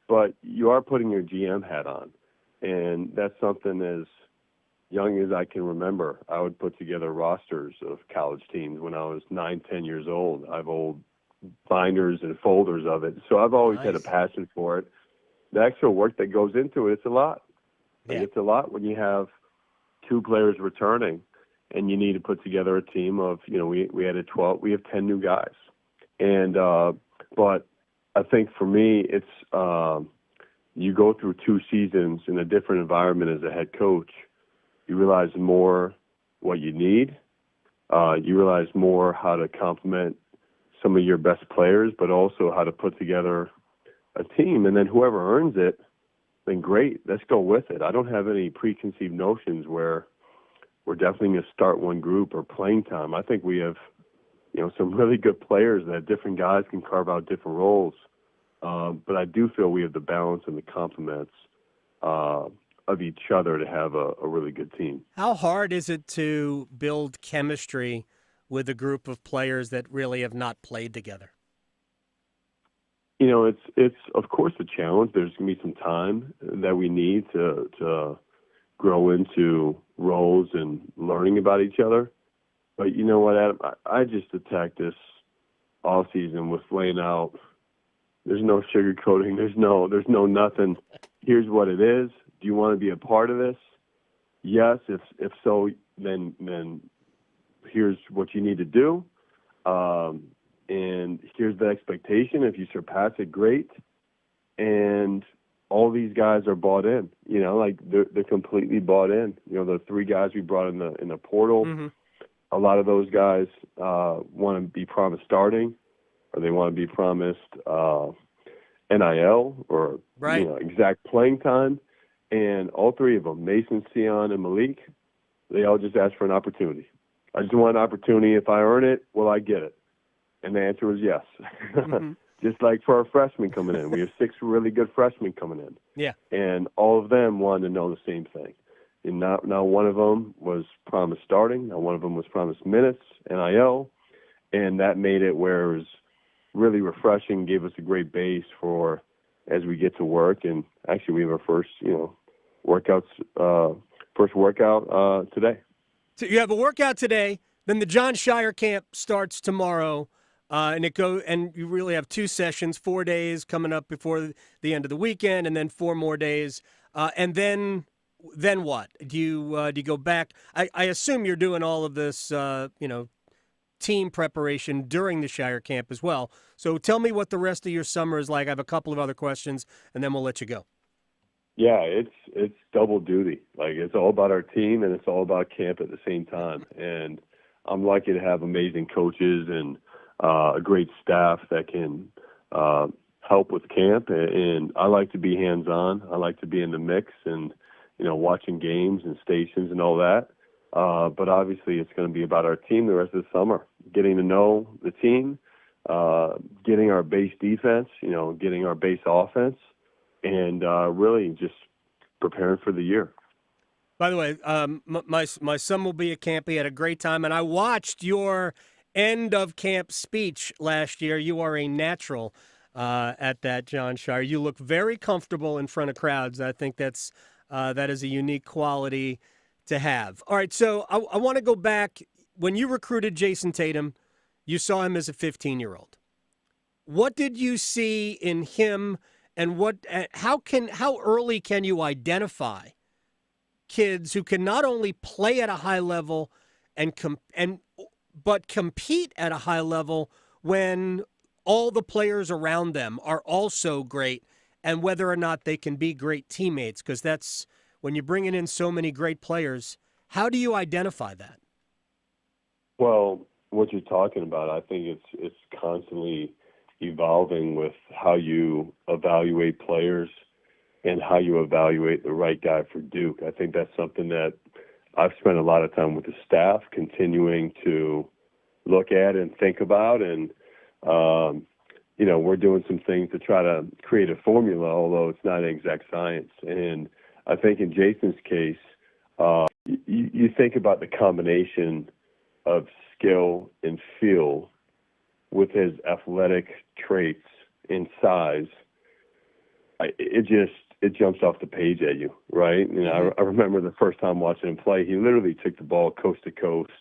but you are putting your GM hat on. And that's something as young as I can remember. I would put together rosters of college teams when I was 9, 10 years old. I have old binders and folders of it. So I've always had a passion for it. The actual work that goes into it, it's a lot. Like, it's a lot when you have 2 players returning and you need to put together a team of, we had 12, we have 10 new guys. And, but I think for me, it's, you go through 2 seasons in a different environment as a head coach, you realize more what you need. You realize more how to complement some of your best players, but also how to put together a team. And then whoever earns it, then great, let's go with it. I don't have any preconceived notions where we're definitely going to start one group or playing time. I think we have, some really good players that different guys can carve out different roles. But I do feel we have the balance and the complements of each other to have a really good team. How hard is it to build chemistry with a group of players that really have not played together? It's of course a challenge. There's going to be some time that we need to grow into roles and learning about each other. But you know what, Adam? I just attacked this offseason with laying out. There's no sugarcoating. There's no nothing. Here's what it is. Do you want to be a part of this? Yes. If so, then here's what you need to do. And here's the expectation. If you surpass it, great. And all these guys are bought in. They're completely bought in. The 3 guys we brought in the portal. Mm-hmm. A lot of those guys want to be promised starting, or they want to be promised NIL or right. Exact playing time. And all 3 of them, Mason, Sion, and Malik, they all just asked for an opportunity. I just want an opportunity. If I earn it, will I get it? And the answer was yes. Mm-hmm. Just like for our freshmen coming in. We have 6 really good freshmen coming in. Yeah. And all of them wanted to know the same thing. And not one of them was promised starting. Not one of them was promised minutes, NIL. And that made it where it was really refreshing, gave us a great base for as we get to work. And actually we have our first, first workout today. So you have a workout today, then the Jon Scheyer camp starts tomorrow. And you really have 2 sessions, 4 days coming up before the end of the weekend, and then 4 more days. And then what? Do you go back? I assume you're doing all of this, team preparation during the Scheyer camp as well. So tell me what the rest of your summer is like. I have a couple of other questions, and then we'll let you go. Yeah, it's double duty. It's all about our team, and it's all about camp at the same time. And I'm lucky to have amazing coaches and a great staff that can help with camp. And I like to be hands-on. I like to be in the mix and, watching games and stations and all that. But obviously it's going to be about our team the rest of the summer, getting to know the team, getting our base defense, getting our base offense, and really just preparing for the year. By the way, my son will be at camp. He had a great time, and I watched your end of camp speech last year. You are a natural at that, Jon Scheyer. You look very comfortable in front of crowds. I think that is a unique quality to have. All right, so I want to go back. When you recruited Jason Tatum, you saw him as a 15-year-old. What did you see in him, and how early can you identify kids who can not only play at a high level but compete at a high level when all the players around them are also great, and whether or not they can be great teammates? Because that's when you're bringing in so many great players. How do you identify that? Well, what you're talking about, I think it's constantly evolving with how you evaluate players and how you evaluate the right guy for Duke. I think that's something that I've spent a lot of time with the staff continuing to look at and think about. And, we're doing some things to try to create a formula, although it's not an exact science. And I think in Jason's case, you think about the combination of skill and feel with his athletic traits and size. It jumps off the page at you, right? I remember the first time watching him play, he literally took the ball coast to coast,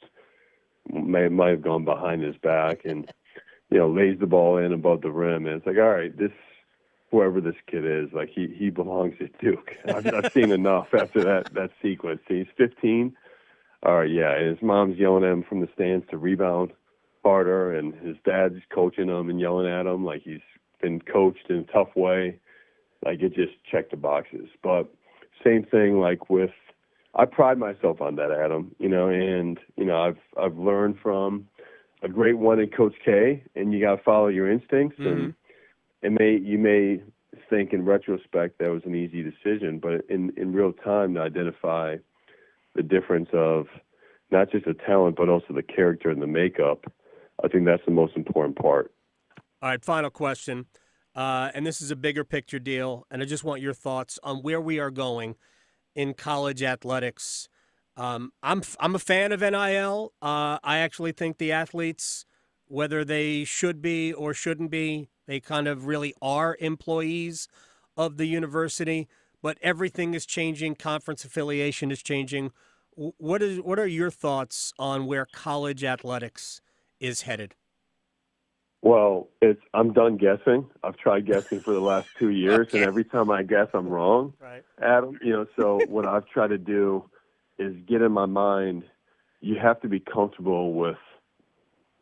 might have gone behind his back, and lays the ball in above the rim, and it's like, all right, whoever this kid is, he belongs at Duke. I've seen enough after that sequence. He's 15. All right, yeah, and his mom's yelling at him from the stands to rebound harder, and his dad's coaching him and yelling at him like he's been coached in a tough way. It just checked the boxes. But same thing with I pride myself on that, Adam, and I've learned from a great one in Coach K, and you got to follow your instincts. Mm-hmm. And you may think in retrospect that was an easy decision, but in real time to identify the difference of not just the talent, but also the character and the makeup, I think that's the most important part. All right, final question. And this is a bigger picture deal, and I just want your thoughts on where we are going in college athletics. I'm a fan of NIL. I actually think the athletes, whether they should be or shouldn't be, they kind of really are employees of the university. But everything is changing. Conference affiliation is changing. What are your thoughts on where college athletics is headed? Well, I'm done guessing. I've tried guessing for the last 2 years, and every time I guess, I'm wrong. Right. Adam, so what I've tried to do is get in my mind, you have to be comfortable with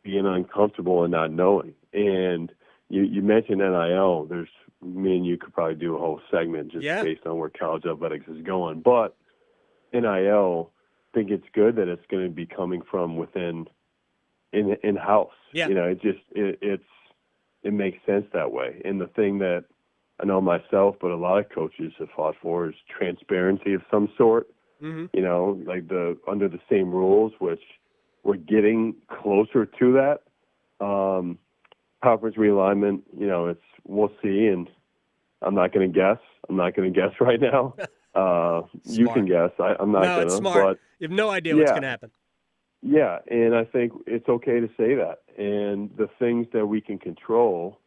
being uncomfortable and not knowing. And you mentioned NIL. Me and you could probably do a whole segment just based on where college athletics is going. But NIL, I think it's good that it's going to be coming from within in-house. Yeah. It makes sense that way. And the thing that I know myself, but a lot of coaches have fought for is transparency of some sort. Mm-hmm. Like under the same rules, which we're getting closer to that. Conference realignment, we'll see, and I'm not going to guess. I'm not going to guess right now. You can guess. I'm not going to. It's smart. But you have no idea what's going to happen. Yeah, and I think it's okay to say that. And the things that we can control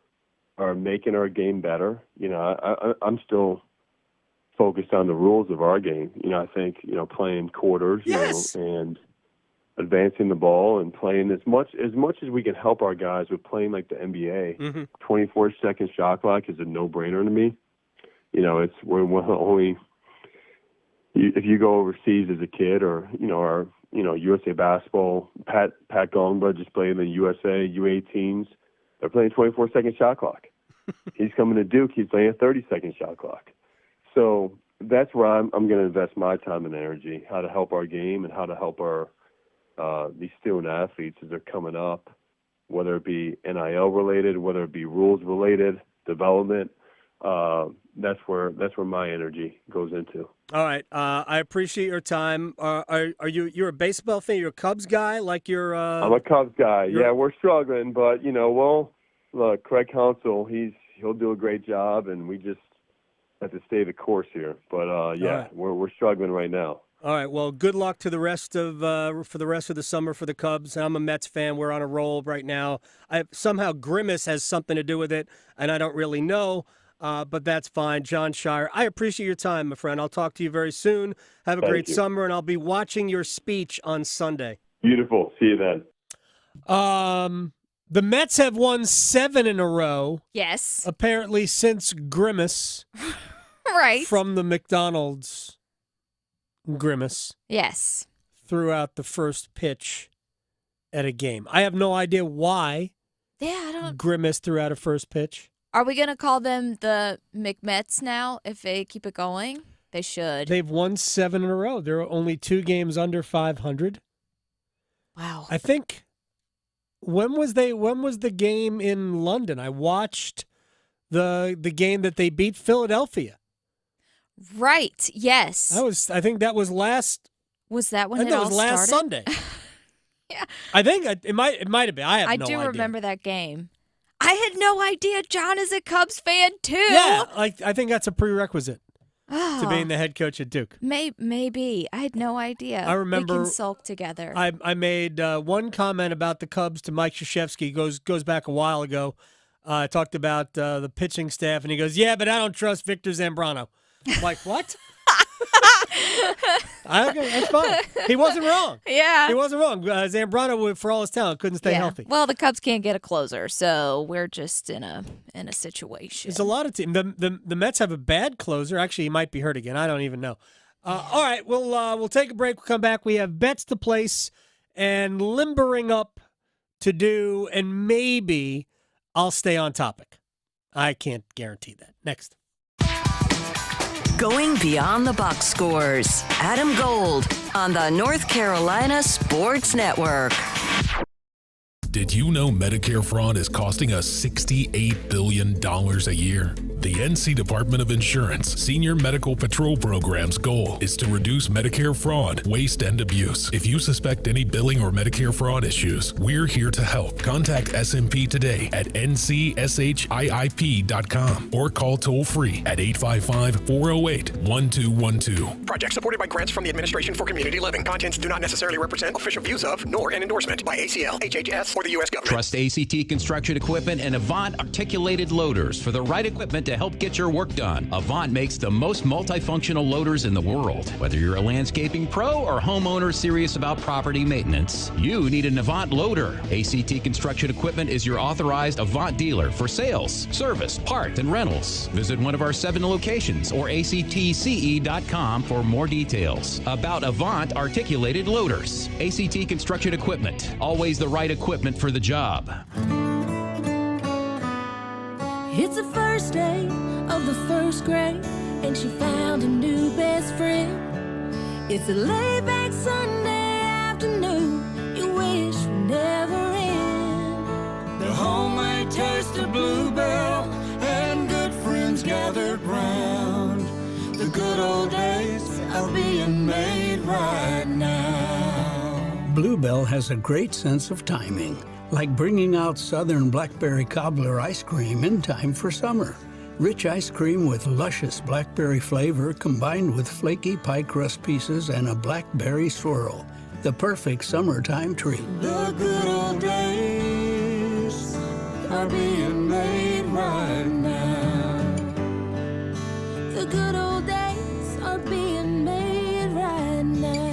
are making our game better. I'm still focused on the rules of our game. I think, playing quarters, and advancing the ball and playing as much as we can help our guys with playing like the NBA. Mm-hmm. 24-second shot clock is a no-brainer to me. We're only if you go overseas as a kid or our USA basketball, Pat Gongba just played in the USA U18s. They're playing 24-second shot clock. He's coming to Duke. He's playing a 30-second shot clock. So that's where I'm going to invest my time and energy, how to help our game and how to help our these student athletes as they're coming up, whether it be NIL related, whether it be rules related, development. That's where my energy goes into. All right, I appreciate your time. Are you're a baseball fan? You're a Cubs guy, like you're. I'm a Cubs guy. Yeah, we're struggling, but look, Craig Counsell, he'll do a great job, and we just have to stay the course here. But right. we're struggling right now. All right. Well, good luck to the rest of for the rest of the summer for the Cubs. I'm a Mets fan. We're on a roll right now. Somehow Grimace has something to do with it, and I don't really know. But that's fine. Jon Scheyer, I appreciate your time, my friend. I'll talk to you very soon. Have a great summer, and I'll be watching your speech on Sunday. Beautiful. See you then. The Mets have won 7 in a row. Yes. Apparently since Grimace. Right. From the McDonald's Grimace. Yes. Threw out the first pitch at a game. I have no idea why Grimace threw out a first pitch. Are we going to call them the McMets now if they keep it going? They should. They've won 7 in a row. There are only 2 games under 500. Wow. I think when was the game in London? I watched the game that they beat Philadelphia. Right. Yes. I think that was last. Was that when it that all was last started? Sunday. Yeah. I think it might have been. I have no idea. I do remember that game. I had no idea John is a Cubs fan too. Yeah, I think that's a prerequisite to being the head coach at Duke. Maybe. I had no idea. I remember we can sulk together. I made one comment about the Cubs to Mike Krzyzewski. Goes back a while ago. I talked about the pitching staff, and he goes, "Yeah, but I don't trust Victor Zambrano." I'm like, what? Okay, that's fine. He wasn't wrong. Yeah. He wasn't wrong. Zambrano, for all his talent, couldn't stay healthy. Well, the Cubs can't get a closer, so we're just in a situation. There's a lot of teams. The Mets have a bad closer. Actually, he might be hurt again. I don't even know. All right, we'll take a break. We'll come back. We have bets to place and limbering up to do, and maybe I'll stay on topic. I can't guarantee that. Next. Going beyond the box scores. Adam Gold on the North Carolina Sports Network. Did you know Medicare fraud is costing us $68 billion a year? The NC Department of Insurance Senior Medical Patrol Program's goal is to reduce Medicare fraud, waste, and abuse. If you suspect any billing or Medicare fraud issues, we're here to help. Contact SMP today at ncshIIP.com or call toll-free at 855-408-1212. Project supported by grants from the Administration for Community Living. Contents do not necessarily represent official views of, nor an endorsement by ACL, HHS, or the U.S. government. Trust ACT Construction Equipment and Avant Articulated Loaders for the right equipment to help get your work done. Avant makes the most multifunctional loaders in the world. Whether you're a landscaping pro or homeowner serious about property maintenance, you need an Avant loader. ACT Construction Equipment is your authorized Avant dealer for sales, service, part, and rentals. Visit one of our 7 locations or actce.com for more details about Avant Articulated Loaders. ACT Construction Equipment, always the right equipment for the job. It's the first day of the first grade, and she found a new best friend. It's a laid-back Sunday afternoon, you wish would never end. The homemade taste of Bluebell, and good friends gathered round. The good old days are being made right now. Bluebell has a great sense of timing, like bringing out Southern Blackberry Cobbler ice cream in time for summer. Rich ice cream with luscious blackberry flavor combined with flaky pie crust pieces and a blackberry swirl. The perfect summertime treat. The good old days are being made right now. The good old days are being made right now.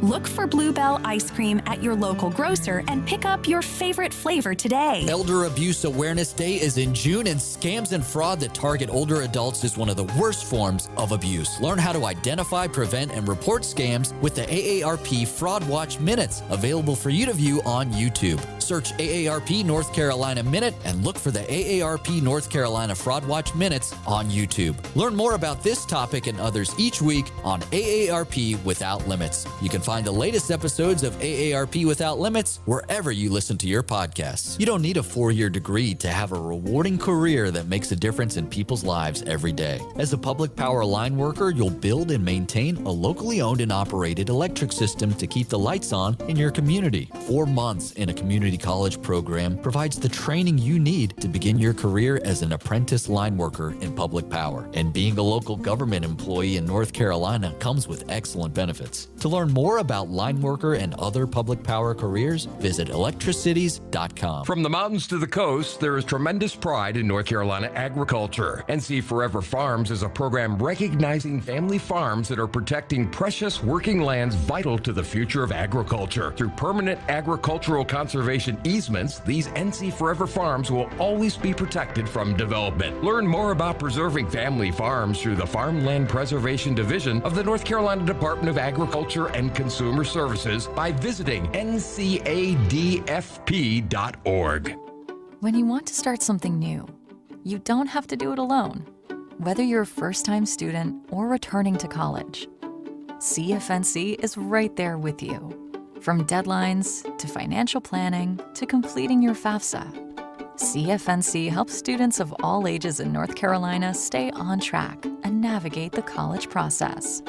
Look for Bluebell ice cream at your local grocer and pick up your favorite flavor today. Elder Abuse Awareness Day is in June, and scams and fraud that target older adults is one of the worst forms of abuse. Learn how to identify, prevent, and report scams with the AARP Fraud Watch Minutes, available for you to view on YouTube. Search AARP North Carolina Minute and look for the AARP North Carolina Fraud Watch Minutes on YouTube. Learn more about this topic and others each week on AARP Without Limits. You can find the latest episodes of AARP Without Limits wherever you listen to your podcasts. You don't need a 4-year degree to have a rewarding career that makes a difference in people's lives every day. As a public power line worker, you'll build and maintain a locally owned and operated electric system to keep the lights on in your community. 4 months in a community college program provides the training you need to begin your career as an apprentice line worker in public power. And being a local government employee in North Carolina comes with excellent benefits. To learn more about line worker and other public power careers, visit electricities.com. From the mountains to the coast, there is tremendous pride in North Carolina agriculture. NC Forever Farms is a program recognizing family farms that are protecting precious working lands vital to the future of agriculture. Through permanent agricultural conservation easements, these NC Forever Farms will always be protected from development. Learn more about preserving family farms through the Farmland Preservation Division of the North Carolina Department of Agriculture and Consumer Services by visiting ncadfp.org. When you want to start something new, you don't have to do it alone. Whether you're a first-time student or returning to college, CFNC is right there with you. From deadlines to financial planning to completing your FAFSA, CFNC helps students of all ages in North Carolina stay on track and navigate the college process.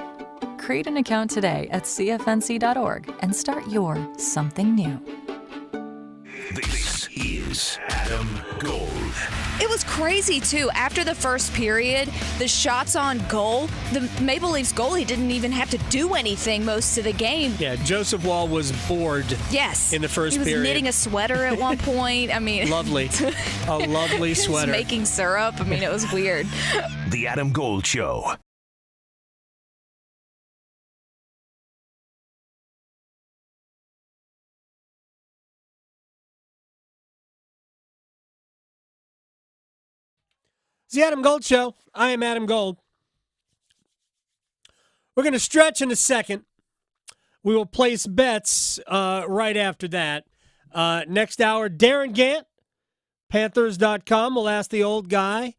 Create an account today at cfnc.org and start your something new. This is Adam Gold. It was crazy, too. After the first period, the shots on goal, the Maple Leafs goalie didn't even have to do anything most of the game. Yeah, Joseph Wall was bored. Yes. In the first period. He was period. knitting a sweater at one point. I mean, lovely. A lovely sweater. He was making syrup. I mean, it was weird. The Adam Gold Show. It's the Adam Gold Show. I am Adam Gold. We're going to stretch in a second. We will place bets right after that. Next hour, Darren Gant, Panthers.com. We'll ask the old guy.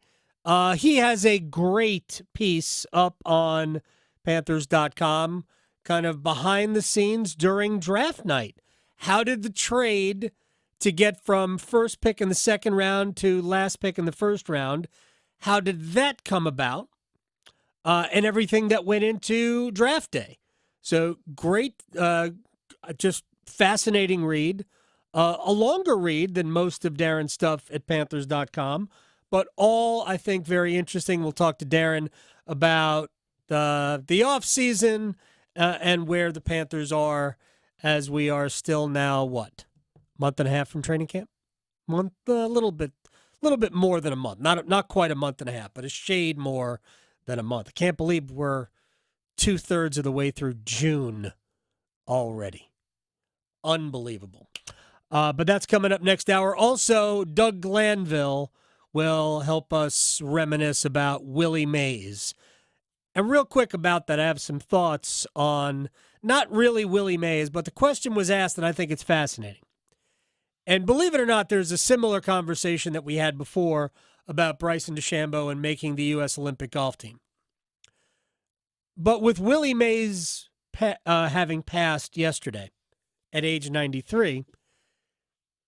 He has a great piece up on Panthers.com, kind of behind the scenes during draft night. How did the trade to get from first pick in the second round to last pick in the first round, how did that come about, and everything that went into draft day. So great, just fascinating read. A longer read than most of Darren's stuff at Panthers.com, but all, I think, very interesting. We'll talk to Darren about the offseason and where the Panthers are as we are still now, month and a half from training camp? A little bit more than a month. Not quite a month and a half, but a shade more than a month. I can't believe we're 2/3 of the way through June already. Unbelievable. But that's coming up next hour. Also, Doug Glanville will help us reminisce about Willie Mays. And real quick about that, I have some thoughts on not really Willie Mays, but the question was asked, and I think it's fascinating. And believe it or not, there's a similar conversation that we had before about Bryson DeChambeau and making the U.S. Olympic golf team. But with Willie Mays having passed yesterday at age 93,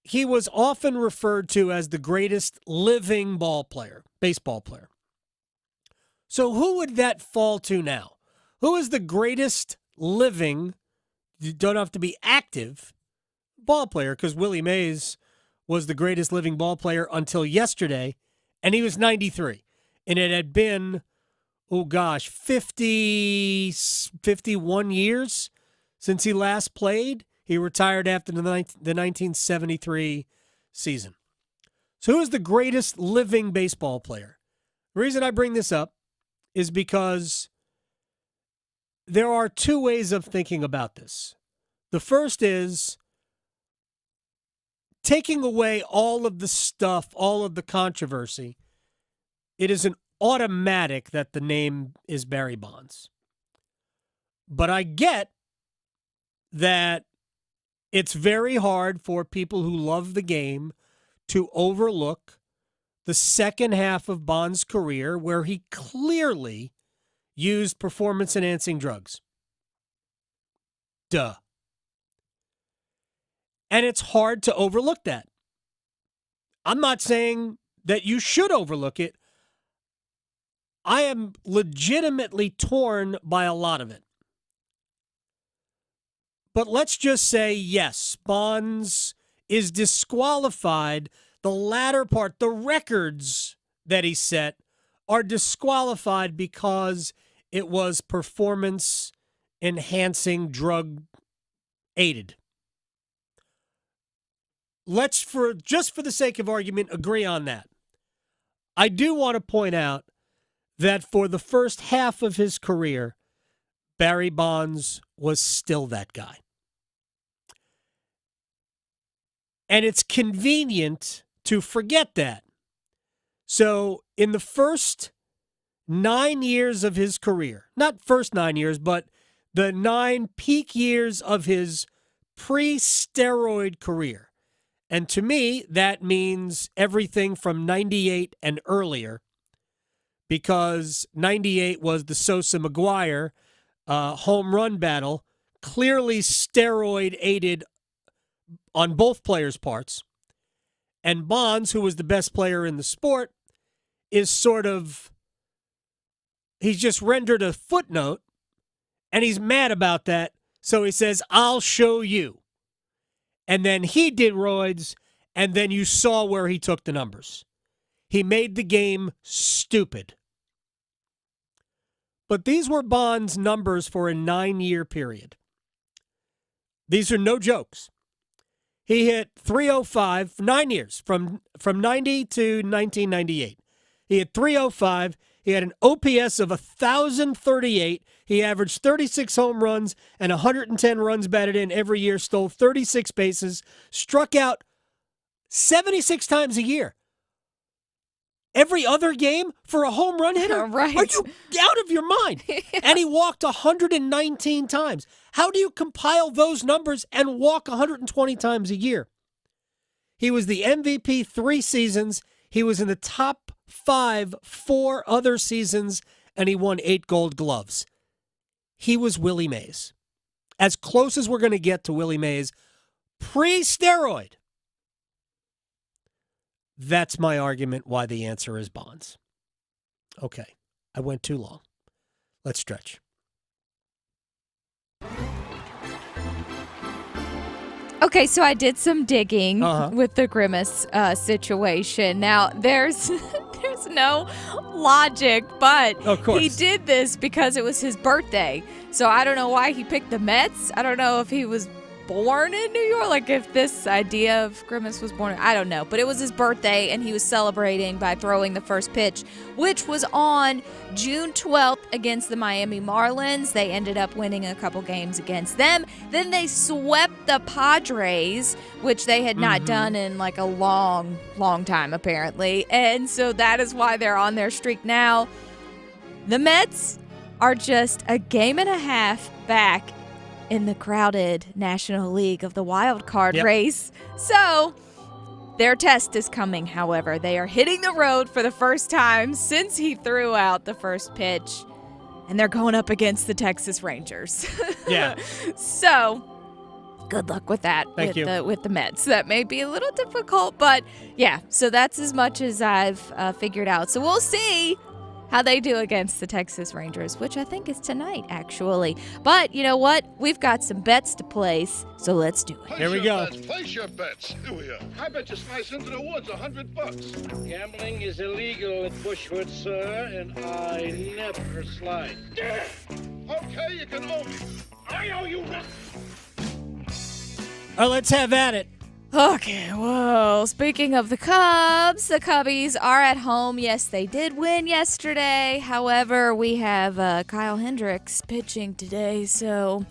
he was often referred to as the greatest living baseball player. So who would that fall to now? Who is the greatest living, you don't have to be active, ball player? Because Willie Mays was the greatest living ball player until yesterday, and he was 93. And it had been, 51 years since he last played. He retired after the 1973 season. So who is the greatest living baseball player? The reason I bring this up is because there are two ways of thinking about this. The first is taking away all of the stuff, all of the controversy. It is an automatic that the name is Barry Bonds. But I get that it's very hard for people who love the game to overlook the second half of Bonds' career where he clearly used performance-enhancing drugs. Duh. And it's hard to overlook that. I'm not saying that you should overlook it. I am legitimately torn by a lot of it. But let's just say, yes, Bonds is disqualified. The latter part, the records that he set, are disqualified because it was performance-enhancing drug aided. Let's, just for the sake of argument, agree on that. I do want to point out that for the first half of his career, Barry Bonds was still that guy. And it's convenient to forget that. So in the first 9 years of his career, not first 9 years, but the 9 peak years of his pre-steroid career, and to me, that means everything from 98 and earlier, because 98 was the Sosa-McGuire home run battle, clearly steroid-aided on both players' parts. And Bonds, who was the best player in the sport, is he's just rendered a footnote, and he's mad about that, so he says, I'll show you. And then he did roids, and then you saw where he took the numbers. He made the game stupid. But these were Bonds' numbers for a 9-year period. These are no jokes. He hit .305 for 9 years, from 90 to 1998. He hit .305. He had an OPS of 1,038. He averaged 36 home runs and 110 runs batted in every year, stole 36 bases, struck out 76 times a year. Every other game for a home run hitter? Right. Are you out of your mind? Yeah. And he walked 119 times. How do you compile those numbers and walk 120 times a year? He was the MVP 3 seasons. He was in the top 5 4 other seasons, and he won 8 Gold Gloves. He was Willie Mays. As close as we're going to get to Willie Mays, pre-steroid. That's my argument why the answer is Bonds. Okay. I went too long. Let's stretch. Okay, so I did some digging with the Grimace situation. Now, there's no logic, but of course. He did this because it was his birthday. So I don't know why he picked the Mets. I don't know if he was born in New York, like if this idea of Grimace was born, I don't know. But it was his birthday, and he was celebrating by throwing the first pitch, which was on June 12th against the Miami Marlins. They ended up winning a couple games against them. Then they swept the Padres, which they had not done in like a long, long time, apparently. And so that is why they're on their streak now. The Mets are just a game and a half back in the crowded National League of the wild card race. So their test is coming, however. They are hitting the road for the first time since he threw out the first pitch, and they're going up against the Texas Rangers. Yeah. So good luck with that with the Mets. That may be a little difficult, but yeah, so that's as much as I've figured out. So we'll see how they do against the Texas Rangers, which I think is tonight, actually. But you know what? We've got some bets to place, so let's do it. Here we go. Place your bets. Here we are. I bet you slice into the woods $100. Gambling is illegal at Bushwood, sir, and I never slide. Yeah. Okay, you can owe me. I owe you nothing. All right, let's have at it. Okay, well, speaking of the Cubs, the Cubbies are at home. Yes, they did win yesterday. However, we have Kyle Hendricks pitching today, so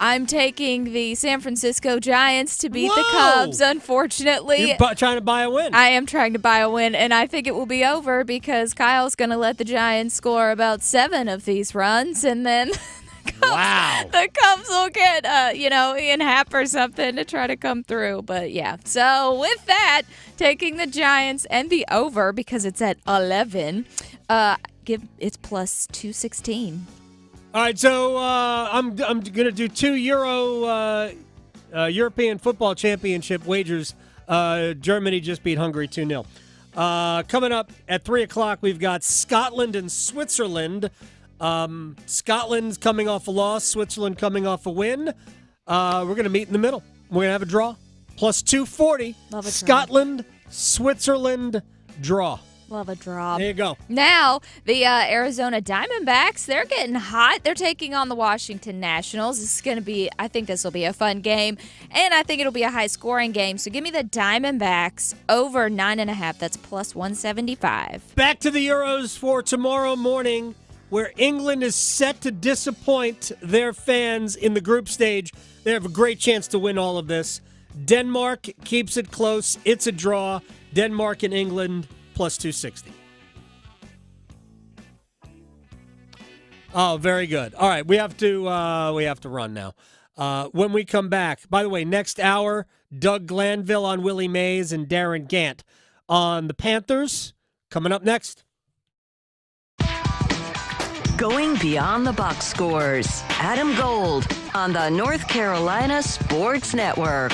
I'm taking the San Francisco Giants to beat the Cubs, unfortunately. You're trying to buy a win. I am trying to buy a win, and I think it will be over because Kyle's going to let the Giants score about 7 of these runs, and then the Cubs will get, Ian Happ or something to try to come through. But, yeah. So, with that, taking the Giants and the over because it's at 11, it's plus 216. All right, so I'm going to do 2 European Football Championship wagers. Germany just beat Hungary 2-0. Coming up at 3 o'clock, we've got Scotland and Switzerland. Scotland's coming off a loss, Switzerland coming off a win. We're going to meet in the middle. We're going to have a draw. Plus 240. Love a Scotland, Switzerland, draw. Love a draw. There you go. Now, the Arizona Diamondbacks, they're getting hot. They're taking on the Washington Nationals. This is going to be, I think this will be a fun game, and I think it'll be a high-scoring game. So give me the Diamondbacks over 9.5. That's plus 175. Back to the Euros for tomorrow morning, where England is set to disappoint their fans in the group stage. They have a great chance to win all of this. Denmark keeps it close. It's a draw. Denmark and England plus 260. Oh, very good. All right, we have to run now. When we come back, by the way, next hour, Doug Glanville on Willie Mays and Darren Gant on the Panthers. Coming up next. Going beyond the box scores. Adam Gold on the North Carolina Sports Network.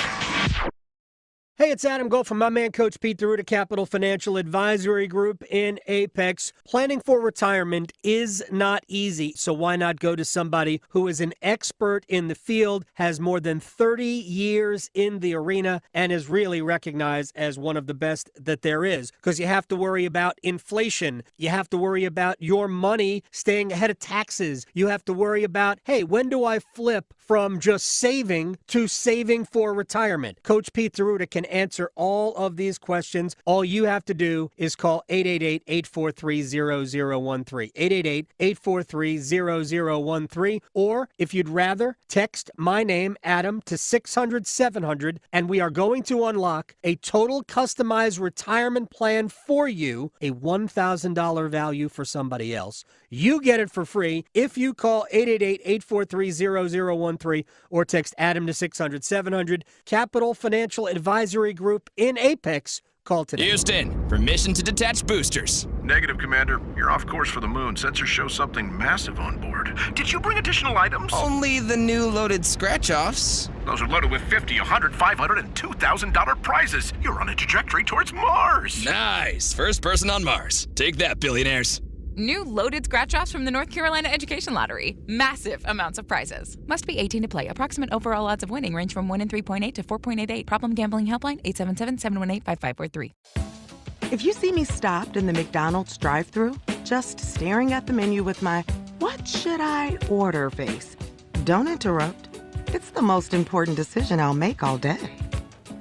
Hey, it's Adam Gold from my man, Coach Pete DeRuta, Capital Financial Advisory Group in Apex. Planning for retirement is not easy, so why not go to somebody who is an expert in the field, has more than 30 years in the arena, and is really recognized as one of the best that there is? Because you have to worry about inflation. You have to worry about your money staying ahead of taxes. You have to worry about, hey, when do I flip from just saving to saving for retirement? Coach Pete DeRuta can answer all of these questions. All you have to do is call 888-843-0013, 888-843-0013, or if you'd rather, text my name, Adam, to 600-700, and we are going to unlock a total customized retirement plan for you, a $1,000 value for somebody else. You get it for free if you call 888-843-0013 or text Adam to 600-700. Capital Financial Advisory Group in Apex. Call today. Houston, permission to detach boosters. Negative, Commander. You're off course for the moon. Sensors show something massive on board. Did you bring additional items? Only the new loaded scratch-offs. Those are loaded with $50, $100, $500, and $2,000 prizes. You're on a trajectory towards Mars. Nice. First person on Mars. Take that, billionaires. New loaded scratch-offs from the North Carolina Education Lottery. Massive amounts of prizes. Must be 18 to play. Approximate overall odds of winning range from 1 in 3.8 to 4.88. Problem gambling helpline 877-718-5543. If you see me stopped in the McDonald's drive-thru, just staring at the menu with my "what should I order" face, don't interrupt. It's the most important decision I'll make all day.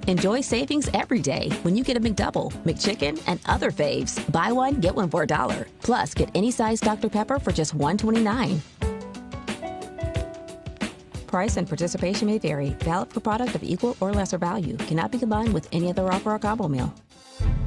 Enjoy savings every day when you get a McDouble, McChicken, and other faves. Buy one, get one for $1. Plus, get any size Dr. Pepper for just $1.29. Price and participation may vary. Valid for product of equal or lesser value. Cannot be combined with any other offer or combo meal.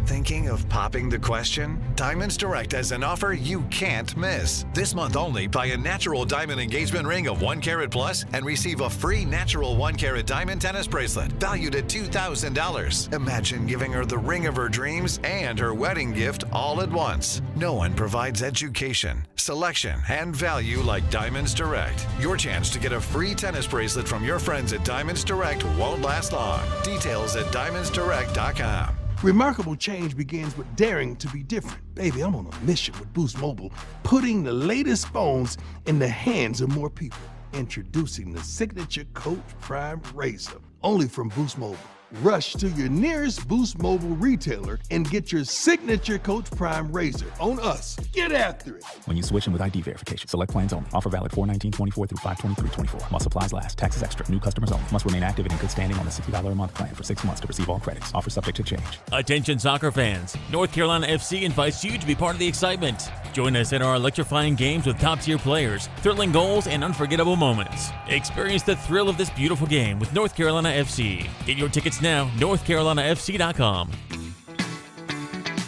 Thinking of popping the question? Diamonds Direct has an offer you can't miss. This month only, buy a natural diamond engagement ring of 1 carat plus and receive a free natural 1 carat diamond tennis bracelet valued at $2,000. Imagine giving her the ring of her dreams and her wedding gift all at once. No one provides education, selection, and value like Diamonds Direct. Your chance to get a free tennis bracelet from your friends at Diamonds Direct won't last long. Details at diamondsdirect.com. Remarkable change begins with daring to be different. Baby, I'm on a mission with Boost Mobile, putting the latest phones in the hands of more people. Introducing the signature Coach Prime Razor, only from Boost Mobile. Rush to your nearest Boost Mobile retailer and get your signature Coach Prime Razor on us. Get after it. When you switch in with ID verification, select plans only. Offer valid 4/19/24 through 5/23/24. While supplies last. Taxes extra. New customers only. Must remain active and in good standing on the $60 a month plan for 6 months to receive all credits. Offer subject to change. Attention soccer fans. North Carolina FC invites you to be part of the excitement. Join us in our electrifying games with top-tier players, thrilling goals, and unforgettable moments. Experience the thrill of this beautiful game with North Carolina FC. Get your tickets now, NorthCarolinaFC.com.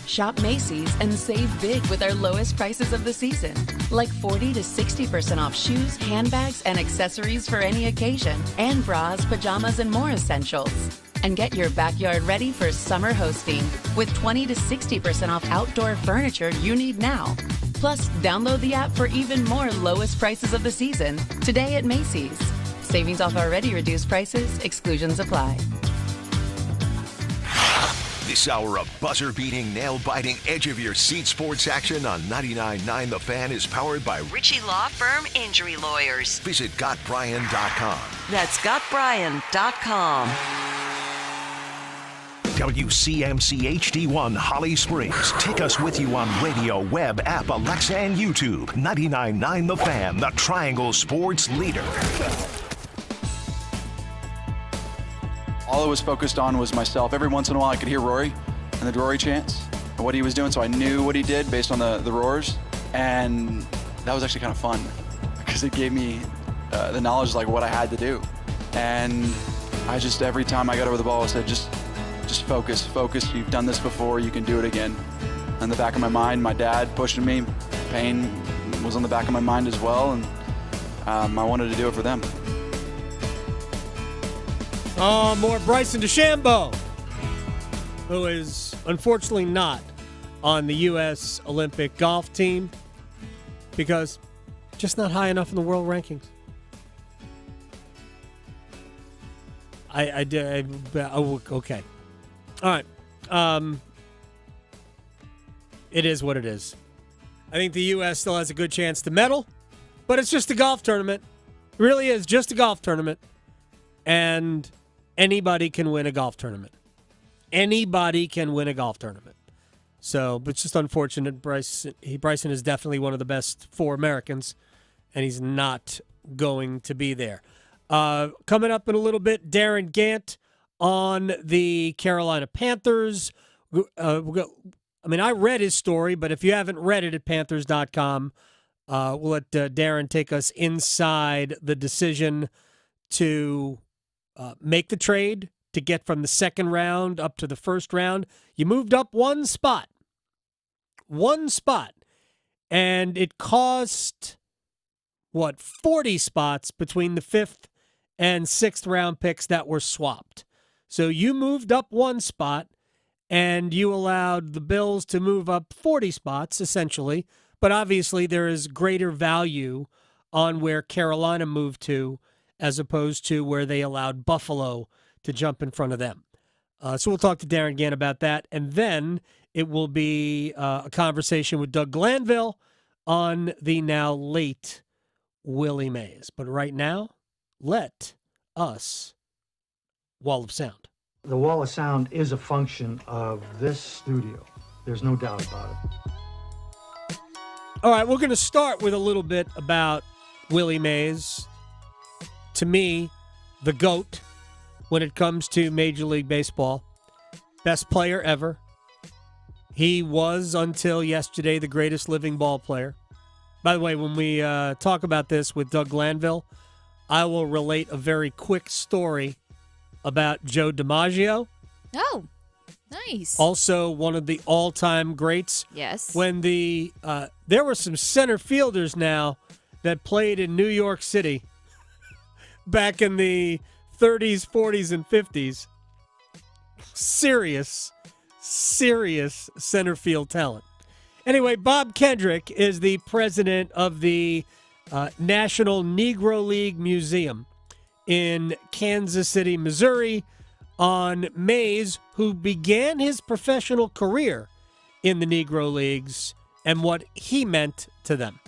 Shop Macy's and save big with our lowest prices of the season. Like 40 to 60% off shoes, handbags, and accessories for any occasion. And bras, pajamas, and more essentials. And get your backyard ready for summer hosting with 20 to 60% off outdoor furniture you need now. Plus, download the app for even more lowest prices of the season today at Macy's. Savings off already reduced prices. Exclusions apply. This hour of buzzer-beating, nail-biting, edge-of-your-seat sports action on 99.9 The Fan is powered by Ritchie Law Firm Injury Lawyers. Visit GotBryan.com. That's GotBryan.com. WCMC HD1 Holly Springs. Take us with you on radio, web, app, Alexa, and YouTube. 99.9 The Fan, the Triangle Sports leader. All I was focused on was myself. Every once in a while I could hear Rory and the Rory chants and what he was doing, so I knew what he did based on the roars. And that was actually kind of fun because it gave me the knowledge like what I had to do. And I just, every time I got over the ball, I said, just focus. You've done this before, you can do it again. In the back of my mind, my dad pushing me, pain was on the back of my mind as well, and I wanted to do it for them. More Bryson DeChambeau, who is unfortunately not on the U.S. Olympic golf team because just not high enough in the world rankings. Okay. All right. It is what it is. I think the U.S. still has a good chance to medal, but it's just a golf tournament. It really is just a golf tournament. And anybody can win a golf tournament. Anybody can win a golf tournament. So, but it's just unfortunate. Bryson is definitely one of the best four Americans, and he's not going to be there. Coming up in a little bit, Darren Gant on the Carolina Panthers. I read his story, but if you haven't read it at Panthers.com, we'll let Darren take us inside the decision to make the trade to get from the second round up to the first round. You moved up one spot, and it cost, 40 spots between the fifth and sixth round picks that were swapped. So you moved up one spot, and you allowed the Bills to move up 40 spots, essentially. But obviously there is greater value on where Carolina moved to as opposed to where they allowed Buffalo to jump in front of them. So we'll talk to Darren again about that. And then it will be a conversation with Doug Glanville on the now late Willie Mays. But right now, let us Wall of Sound. The Wall of Sound is a function of this studio. There's no doubt about it. All right, we're going to start with a little bit about Willie Mays. To me, the GOAT when it comes to Major League Baseball. Best player ever. He was, until yesterday, the greatest living ball player. By the way, when we talk about this with Doug Glanville, I will relate a very quick story about Joe DiMaggio. Oh, nice. Also one of the all-time greats. Yes. When there were some center fielders now that played in New York City back in the 30s, 40s, and 50s. Serious center field talent. Anyway, Bob Kendrick is the president of the National Negro League Museum in Kansas City, Missouri, on Mays, who began his professional career in the Negro Leagues and what he meant to them.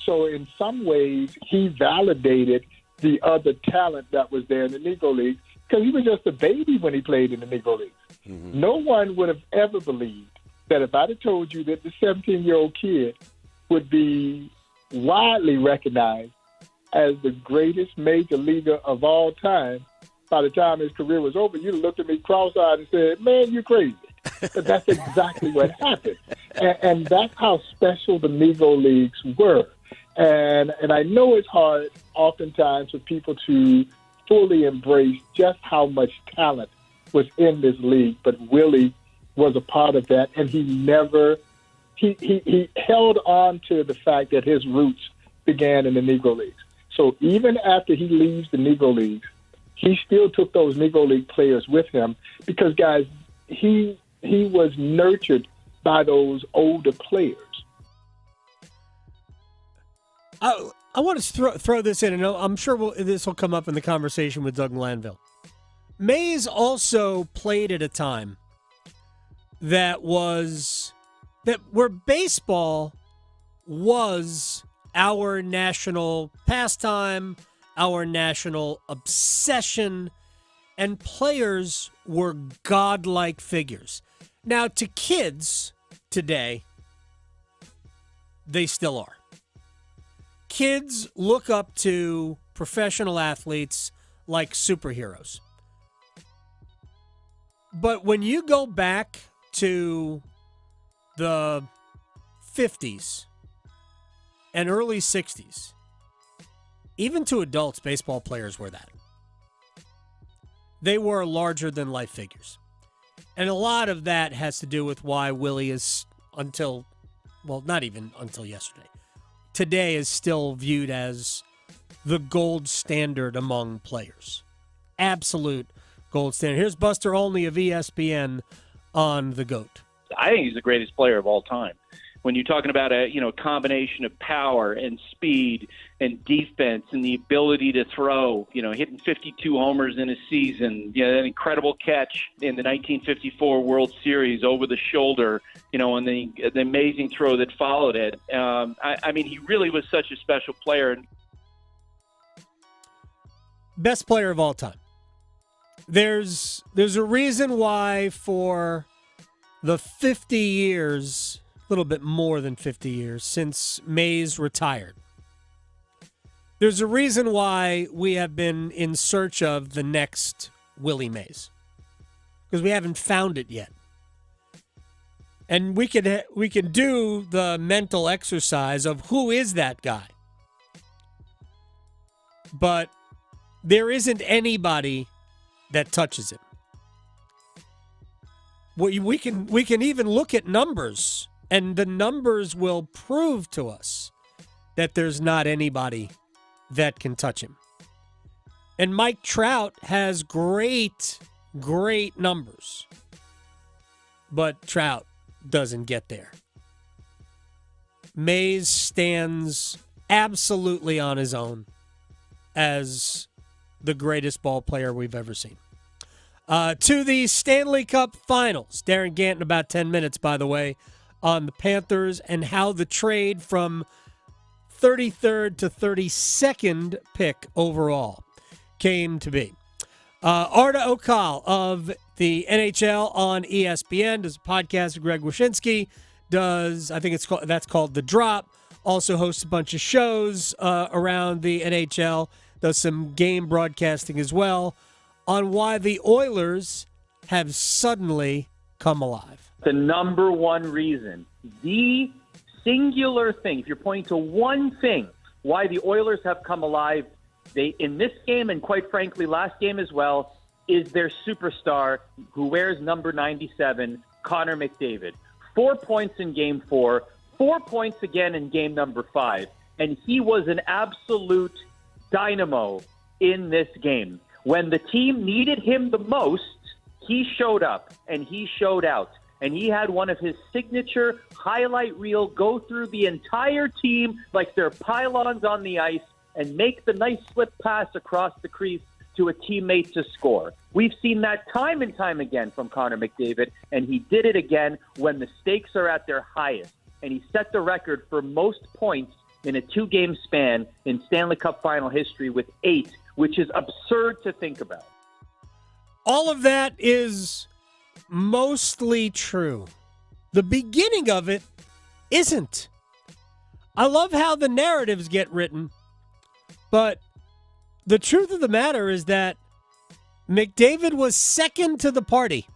So in some ways, he validated the other talent that was there in the Negro Leagues because he was just a baby when he played in the Negro Leagues. Mm-hmm. No one would have ever believed that if I'd have told you that the 17-year-old kid would be widely recognized as the greatest major leaguer of all time, by the time his career was over, you'd have looked at me cross-eyed and said, man, you're crazy. But that's exactly what happened. And that's how special the Negro Leagues were. And I know it's hard oftentimes for people to fully embrace just how much talent was in this league, but Willie was a part of that, and he held on to the fact that his roots began in the Negro Leagues. So even after he leaves the Negro Leagues, he still took those Negro League players with him because, guys, he was nurtured by those older players. I want to throw this in, and I'm sure this will come up in the conversation with Doug Glanville. Mays also played at a time where baseball was our national pastime, our national obsession, and players were godlike figures. Now, to kids today, they still are. Kids look up to professional athletes like superheroes. But when you go back to the 50s and early 60s, even to adults, baseball players were that. They were larger-than-life figures. And a lot of that has to do with why Willie is not even until yesterday, today is still viewed as the gold standard among players. Absolute gold standard. Here's Buster Olney of ESPN on the GOAT. I think he's the greatest player of all time. When you're talking about a combination of power and speed and defense and the ability to throw, hitting 52 homers in a season, an incredible catch in the 1954 World Series over the shoulder, and the amazing throw that followed it. I mean, he really was such a special player. Best player of all time. There's a reason why for the 50 years, a little bit more than 50 years, since Mays retired, there's a reason why we have been in search of the next Willie Mays, because we haven't found it yet. And we can do the mental exercise of who is that guy. But there isn't anybody that touches him. We can even look at numbers, and the numbers will prove to us that there's not anybody that can touch him. And Mike Trout has great numbers, but Trout doesn't get there. Mays stands absolutely on his own as the greatest ball player we've ever seen. To the Stanley Cup Finals. Darren Gant in about 10 minutes, by the way, on the Panthers and how the trade from 33rd to 32nd pick overall came to be. Arda Okal of the NHL on ESPN does a podcast with Greg Wyshynski. That's called The Drop. Also hosts a bunch of shows around the NHL. Does some game broadcasting as well on why the Oilers have suddenly come alive. The number one reason, the singular thing, if you're pointing to one thing, why the Oilers have come alive, they in this game and quite frankly last game as well, is their superstar who wears number 97, Connor McDavid. 4 points in game 4, 4 points again in game number 5, and he was an absolute dynamo in this game. When the team needed him the most, he showed up and he showed out. And he had one of his signature highlight reel go through the entire team like they're pylons on the ice and make the nice slip pass across the crease to a teammate to score. We've seen that time and time again from Connor McDavid, and he did it again when the stakes are at their highest. And he set the record for most points in a 2-game span in Stanley Cup final history with 8, which is absurd to think about. All of that is mostly true. The beginning of it isn't. I love how the narratives get written, but the truth of the matter is that McDavid was second to the party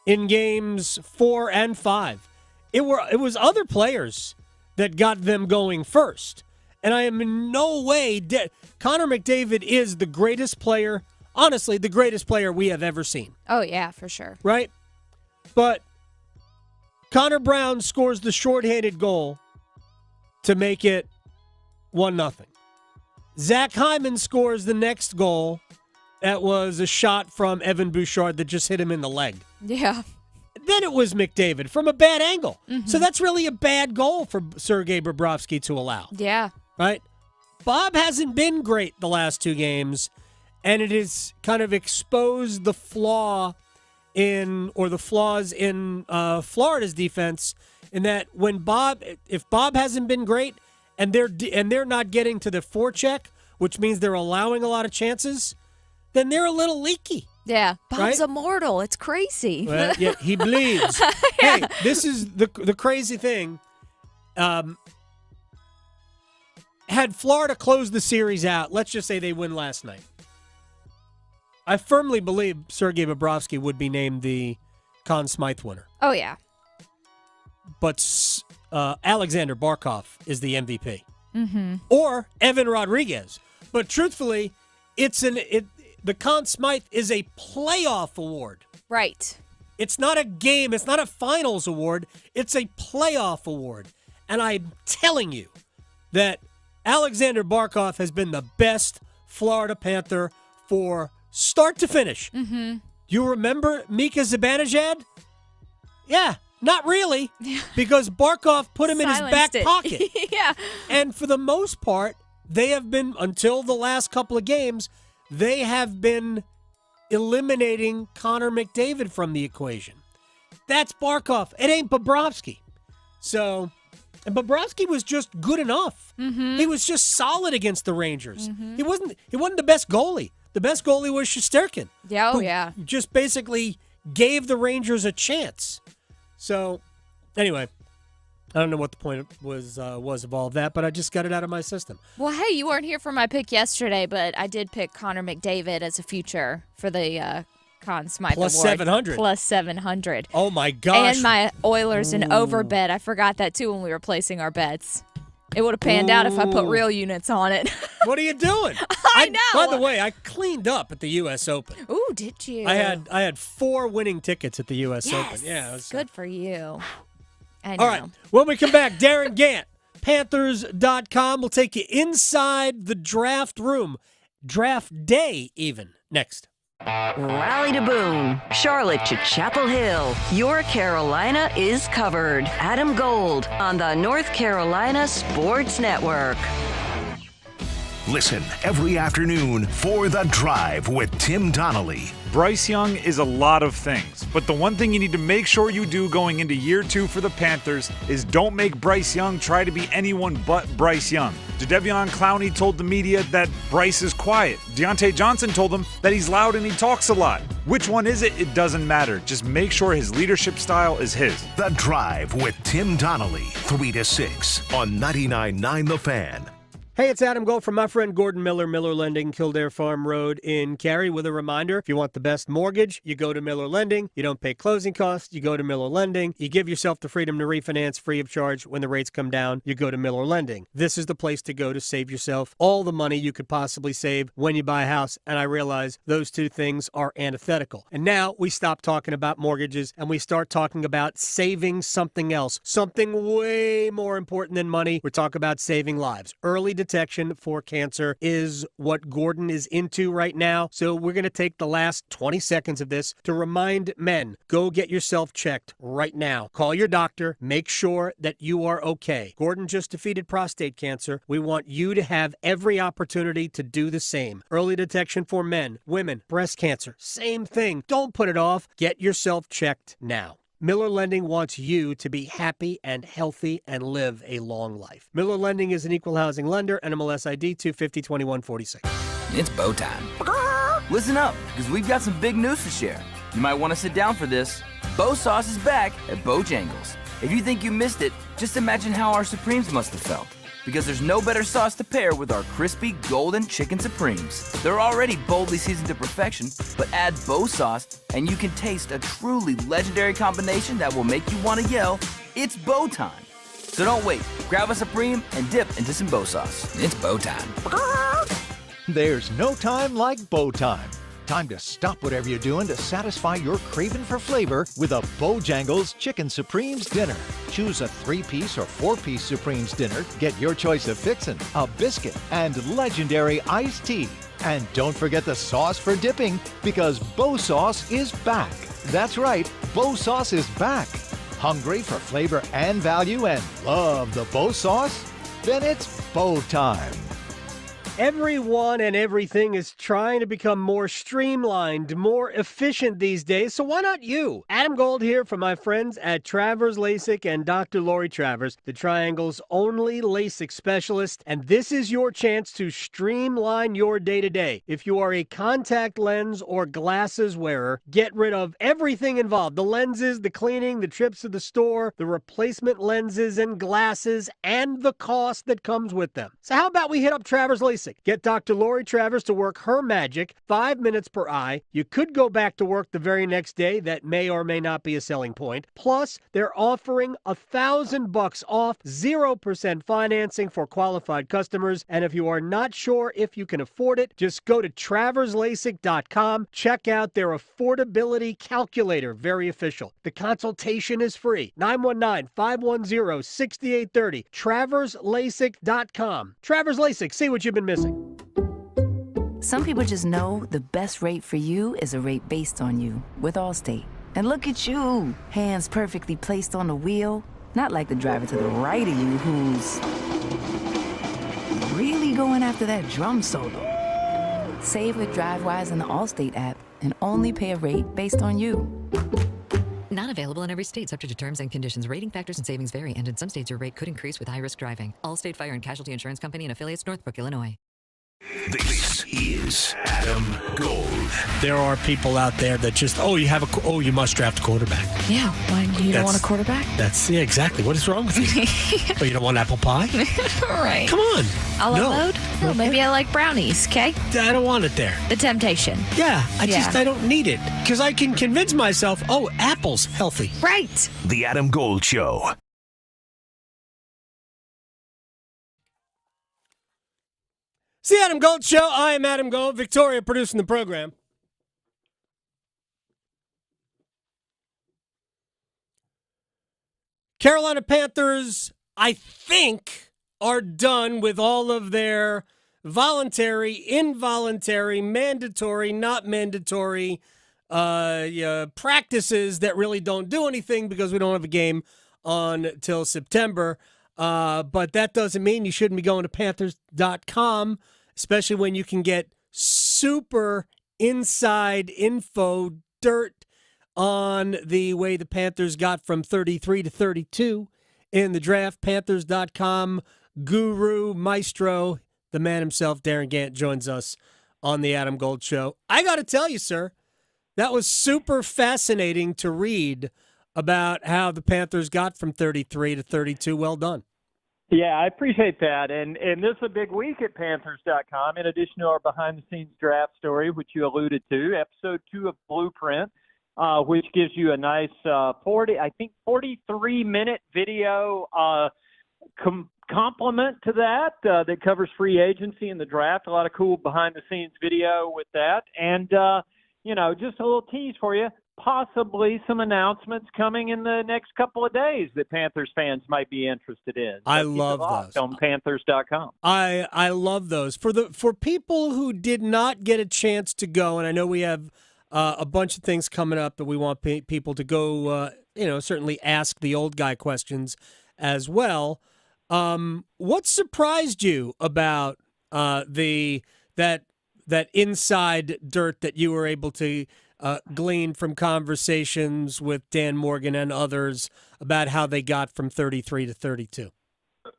in games 4 and 5. It was other players that got them going first. And I am in no way Connor McDavid is the greatest player, honestly, the greatest player we have ever seen. Oh, yeah, for sure. Right? But Connor Brown scores the shorthanded goal to make it 1-0. Zach Hyman scores the next goal. That was a shot from Evan Bouchard that just hit him in the leg. Yeah. Then it was McDavid from a bad angle. Mm-hmm. So that's really a bad goal for Sergei Bobrovsky to allow. Yeah. Right? Bob hasn't been great the last 2 games, and it has kind of exposed the flaws in Florida's defense in that if Bob hasn't been great and they're not getting to the forecheck, which means they're allowing a lot of chances, then they're a little leaky. Yeah, Bob's right? immortal. It's crazy. Well, yeah, he bleeds. Yeah. Hey, this is the crazy thing. Had Florida closed the series out, let's just say they win last night, I firmly believe Sergei Bobrovsky would be named the Conn Smythe winner. Oh, yeah. But Alexander Barkov is the MVP. Mm-hmm. Or Evan Rodriguez. But truthfully, the Conn Smythe is a playoff award. Right. It's not a game. It's not a finals award. It's a playoff award. And I'm telling you that Alexander Barkov has been the best Florida Panther for start to finish. Mm-hmm. You remember Mika Zibanejad? Yeah, not really. Because Barkov put him in his back pocket. Yeah. And for the most part, they have been, until the last couple of games, they have been eliminating Connor McDavid from the equation. That's Barkov. It ain't Bobrovsky. So, and Bobrovsky was just good enough. Mm-hmm. He was just solid against the Rangers. Mm-hmm. He wasn't the best goalie. The best goalie was Shesterkin. Yeah, who just basically gave the Rangers a chance. So, anyway, I don't know what the point was of all of that, but I just got it out of my system. Well, hey, you weren't here for my pick yesterday, but I did pick Connor McDavid as a future for the Conn Smythe Plus Award. 700. Plus 700. Oh, my gosh. And my Oilers and over bet. I forgot that, too, when we were placing our bets. It would have panned out if I put real units on it. What are you doing? I know. By the way, I cleaned up at the U.S. Open. Ooh, did you? I had 4 winning tickets at the U.S. Yes. Open. Yeah, it was good for you. I know. All right. When we come back, Darren Gant, Panthers.com. We'll take you inside the draft room. Draft day, even. Next. Raleigh to Boone, Charlotte to Chapel Hill. Your Carolina is covered. Adam Gold on the North Carolina Sports Network. Listen every afternoon for The Drive with Tim Donnelly. Bryce Young is a lot of things, but the one thing you need to make sure you do going into year 2 for the Panthers is don't make Bryce Young try to be anyone but Bryce Young. Jadeveon Clowney told the media that Bryce is quiet. Deontay Johnson told him that he's loud and he talks a lot. Which one is it? It doesn't matter. Just make sure his leadership style is his. The Drive with Tim Donnelly, 3 to 6 on 99.9 The Fan. Hey, it's Adam Gold from my friend Gordon Miller, Miller Lending, Kildare Farm Road in Cary, with a reminder, if you want the best mortgage, you go to Miller Lending. You don't pay closing costs, you go to Miller Lending. You give yourself the freedom to refinance free of charge when the rates come down, you go to Miller Lending. This is the place to go to save yourself all the money you could possibly save when you buy a house, and I realize those two things are antithetical. And now we stop talking about mortgages and we start talking about saving something else, something way more important than money. We're talking about saving lives. Early detection for cancer is what Gordon is into right now. So we're going to take the last 20 seconds of this to remind men, go get yourself checked right now. Call your doctor. Make sure that you are okay. Gordon just defeated prostate cancer. We want you to have every opportunity to do the same. Early detection for men, women, breast cancer, same thing. Don't put it off. Get yourself checked now. Miller Lending wants you to be happy and healthy and live a long life. Miller Lending is an equal housing lender, NMLS ID 2502146. It's bow time. Listen up, because we've got some big news to share. You might want to sit down for this. Bow Sauce is back at Bojangles. If you think you missed it, just imagine how our Supremes must have felt. Because there's no better sauce to pair with our crispy golden chicken Supremes. They're already boldly seasoned to perfection, but add Bow Sauce and you can taste a truly legendary combination that will make you want to yell, it's bow time. So don't wait, grab a Supreme and dip into some Bow Sauce. It's bow time. There's no time like bow time. Time to stop whatever you're doing to satisfy your craving for flavor with a Bojangles Chicken Supremes dinner. Choose a 3-piece or 4-piece Supremes dinner. Get your choice of fixin', a biscuit, and legendary iced tea. And don't forget the sauce for dipping, because Bow Sauce is back. That's right, Bow Sauce is back. Hungry for flavor and value and love the Bow Sauce? Then it's bow time. Everyone and everything is trying to become more streamlined, more efficient these days, so why not you? Adam Gold here from my friends at Travers LASIK and Dr. Lori Travers, the Triangle's only LASIK specialist, and this is your chance to streamline your day-to-day. If you are a contact lens or glasses wearer, get rid of everything involved, the lenses, the cleaning, the trips to the store, the replacement lenses and glasses, and the cost that comes with them. So how about we hit up Travers LASIK? Get Dr. Lori Travers to work her magic, 5 minutes per eye. You could go back to work the very next day. That may or may not be a selling point. Plus, they're offering $1,000 off, 0% financing for qualified customers. And if you are not sure if you can afford it, just go to TraversLASIK.com. Check out their affordability calculator. Very official. The consultation is free. 919-510-6830. TraversLASIK.com. Travers LASIK. See what you've been missing. Some people just know the best rate for you is a rate based on you with Allstate. And look at you, hands perfectly placed on the wheel. Not like the driver to the right of you who's really going after that drum solo. Save with DriveWise in the Allstate app and only pay a rate based on you. Not available in every state, subject to terms and conditions. Rating factors and savings vary, and in some states your rate could increase with high-risk driving. Allstate Fire and Casualty Insurance Company and affiliates, Northbrook, Illinois. This is Adam Gold. There are people out there that just, you must draft a quarterback. Yeah, why you don't want a quarterback? Yeah, exactly. What is wrong with you? Oh, you don't want apple pie? Right. Come on. A la mode? No, maybe I like brownies, okay? I don't want it there. The temptation. Yeah, I don't need it. Because I can convince myself, apple's healthy. Right. The Adam Gold Show. It's the Adam Gold Show. I am Adam Gold. Victoria producing the program. Carolina Panthers, I think, are done with all of their voluntary, involuntary, mandatory, not mandatory practices that really don't do anything because we don't have a game until September. But that doesn't mean you shouldn't be going to Panthers.com especially when you can get super inside info, dirt on the way the Panthers got from 33 to 32 in the draft. Panthers.com guru, maestro, the man himself, Darren Gant, joins us on the Adam Gold Show. I got to tell you, sir, that was super fascinating to read about how the Panthers got from 33 to 32. Well done. Yeah, I appreciate that. And this is a big week at Panthers.com. In addition to our behind-the-scenes draft story, which you alluded to, episode 2 of Blueprint, which gives you a nice 43-minute video complement to that that covers free agency and the draft. A lot of cool behind-the-scenes video with that. And, just a little tease for you. Possibly some announcements coming in the next couple of days that Panthers fans might be interested in. So I love those on Panthers.com. I love those for people who did not get a chance to go, and I know we have a bunch of things coming up that we want people to go. Certainly ask the old guy questions as well. What surprised you about that inside dirt that you were able to glean from conversations with Dan Morgan and others about how they got from 33 to 32?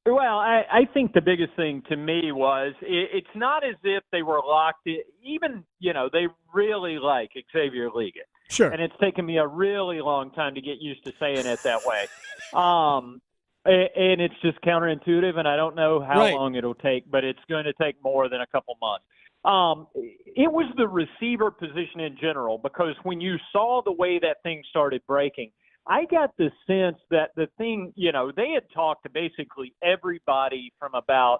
Well, I think the biggest thing to me was it's not as if they were locked in. Even, they really like Xavier Ligon. Sure. And it's taken me a really long time to get used to saying it that way. And it's just counterintuitive, and I don't know how long it'll take, but it's going to take more than a couple months. It was the receiver position in general, because when you saw the way that thing started breaking, I got the sense that the thing, they had talked to basically everybody from about,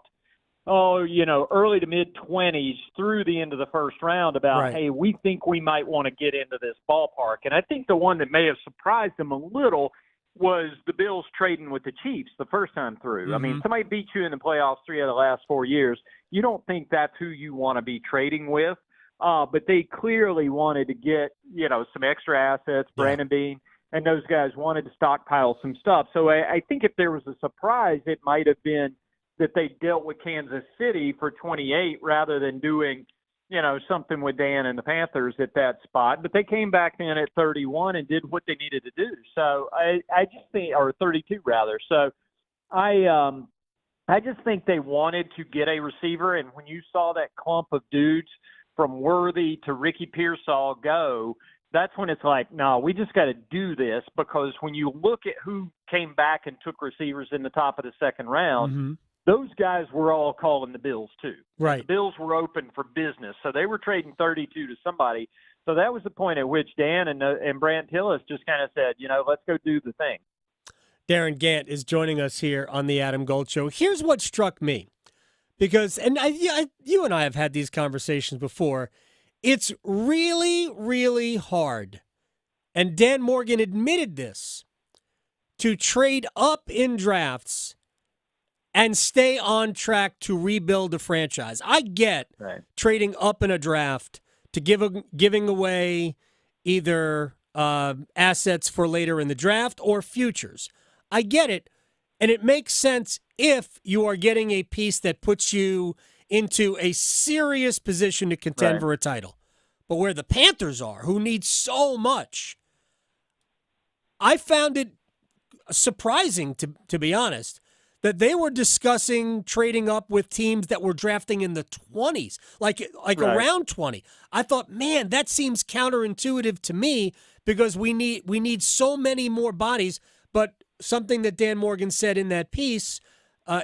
early to mid-20s through the end of the first round about, hey, we think we might want to get into this ballpark. And I think the one that may have surprised them a little was the Bills trading with the Chiefs the first time through. Mm-hmm. I mean, somebody beat you in the playoffs 3 out of the last 4 years. You don't think that's who you want to be trading with. But they clearly wanted to get, some extra assets, Brandon Beane, and those guys wanted to stockpile some stuff. So I think if there was a surprise, it might have been that they dealt with Kansas City for 28 rather than doing, something with Dan and the Panthers at that spot. But they came back in at 31 and did what they needed to do. So I just think, or 32 rather. So I just think they wanted to get a receiver. And when you saw that clump of dudes from Worthy to Ricky Pearsall go, that's when it's like, no, we just got to do this, because when you look at who came back and took receivers in the top of the second round, those guys were all calling the Bills too. Right. The Bills were open for business, so they were trading 32 to somebody. So that was the point at which Dan and Brant Hillis just kind of said, let's go do the thing. Darren Gant is joining us here on the Adam Gold Show. Here's what struck me, because, and you and I have had these conversations before, it's really, really hard, and Dan Morgan admitted this, to trade up in drafts and stay on track to rebuild a franchise. I get trading up in a draft to giving away either assets for later in the draft or futures. I get it, and it makes sense if you are getting a piece that puts you into a serious position to contend for a title. But where the Panthers are, who need so much, I found it surprising, to be honest, that they were discussing trading up with teams that were drafting in the 20s, like around 20. I thought, man, that seems counterintuitive to me, because we need so many more bodies. But something that Dan Morgan said in that piece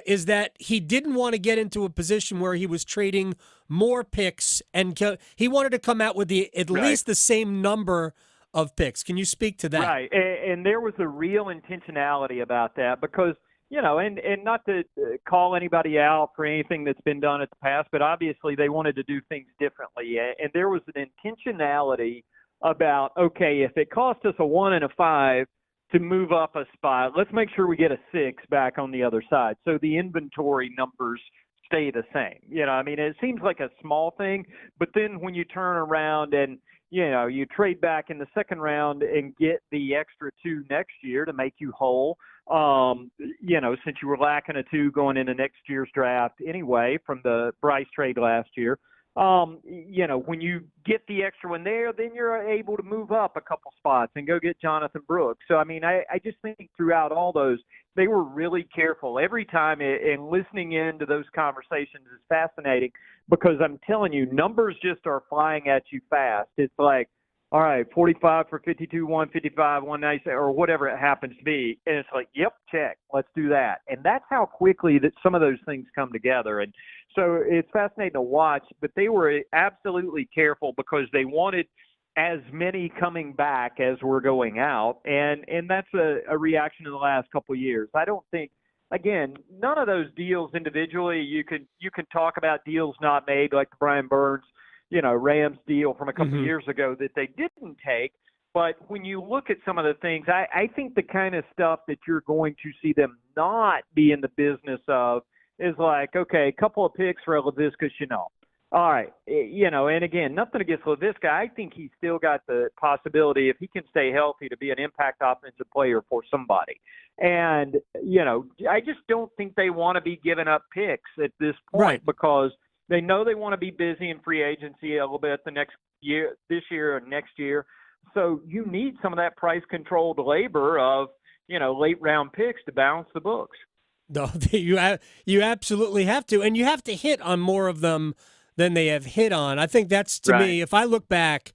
is that he didn't want to get into a position where he was trading more picks, and he wanted to come out with at least the same number of picks. Can you speak to that? Right, and there was a real intentionality about that, because, and not to call anybody out for anything that's been done in the past, but obviously they wanted to do things differently. And there was an intentionality about, okay, if it cost us a 1 and a 5 to move up a spot, let's make sure we get a 6 back on the other side, so the inventory numbers stay the same. It seems like a small thing, but then when you turn around and, you trade back in the second round and get the extra 2 next year to make you whole, Since you were lacking a 2 going into next year's draft anyway from the Bryce trade last year. When you get the extra one there, then you're able to move up a couple spots and go get Jonathan Brooks. So, I just think throughout all those, they were really careful every time, and listening into those conversations is fascinating because I'm telling you, numbers just are flying at you fast. It's like, all right, 45 for 52, 155, 197, or whatever it happens to be. And it's like, yep, check, let's do that. And that's how quickly that some of those things come together. And so it's fascinating to watch, but they were absolutely careful because they wanted as many coming back as were going out. And that's a reaction in the last couple of years. I don't think, again, none of those deals individually, you can talk about deals not made like the Brian Burns, Rams deal from a couple of years ago that they didn't take. But when you look at some of the things, I think the kind of stuff that you're going to see them not be in the business of is like, okay, a couple of picks for Laviska Shenault. All right, and again, nothing against Laviska. I think he's still got the possibility, if he can stay healthy, to be an impact offensive player for somebody. And, I just don't think they want to be giving up picks at this point because they know they want to be busy in free agency a little bit the next year, this year or next year. So you need some of that price-controlled labor of, late-round picks to balance the books. No, you absolutely have to, and you have to hit on more of them than they have hit on. I think that's, to me, if I look back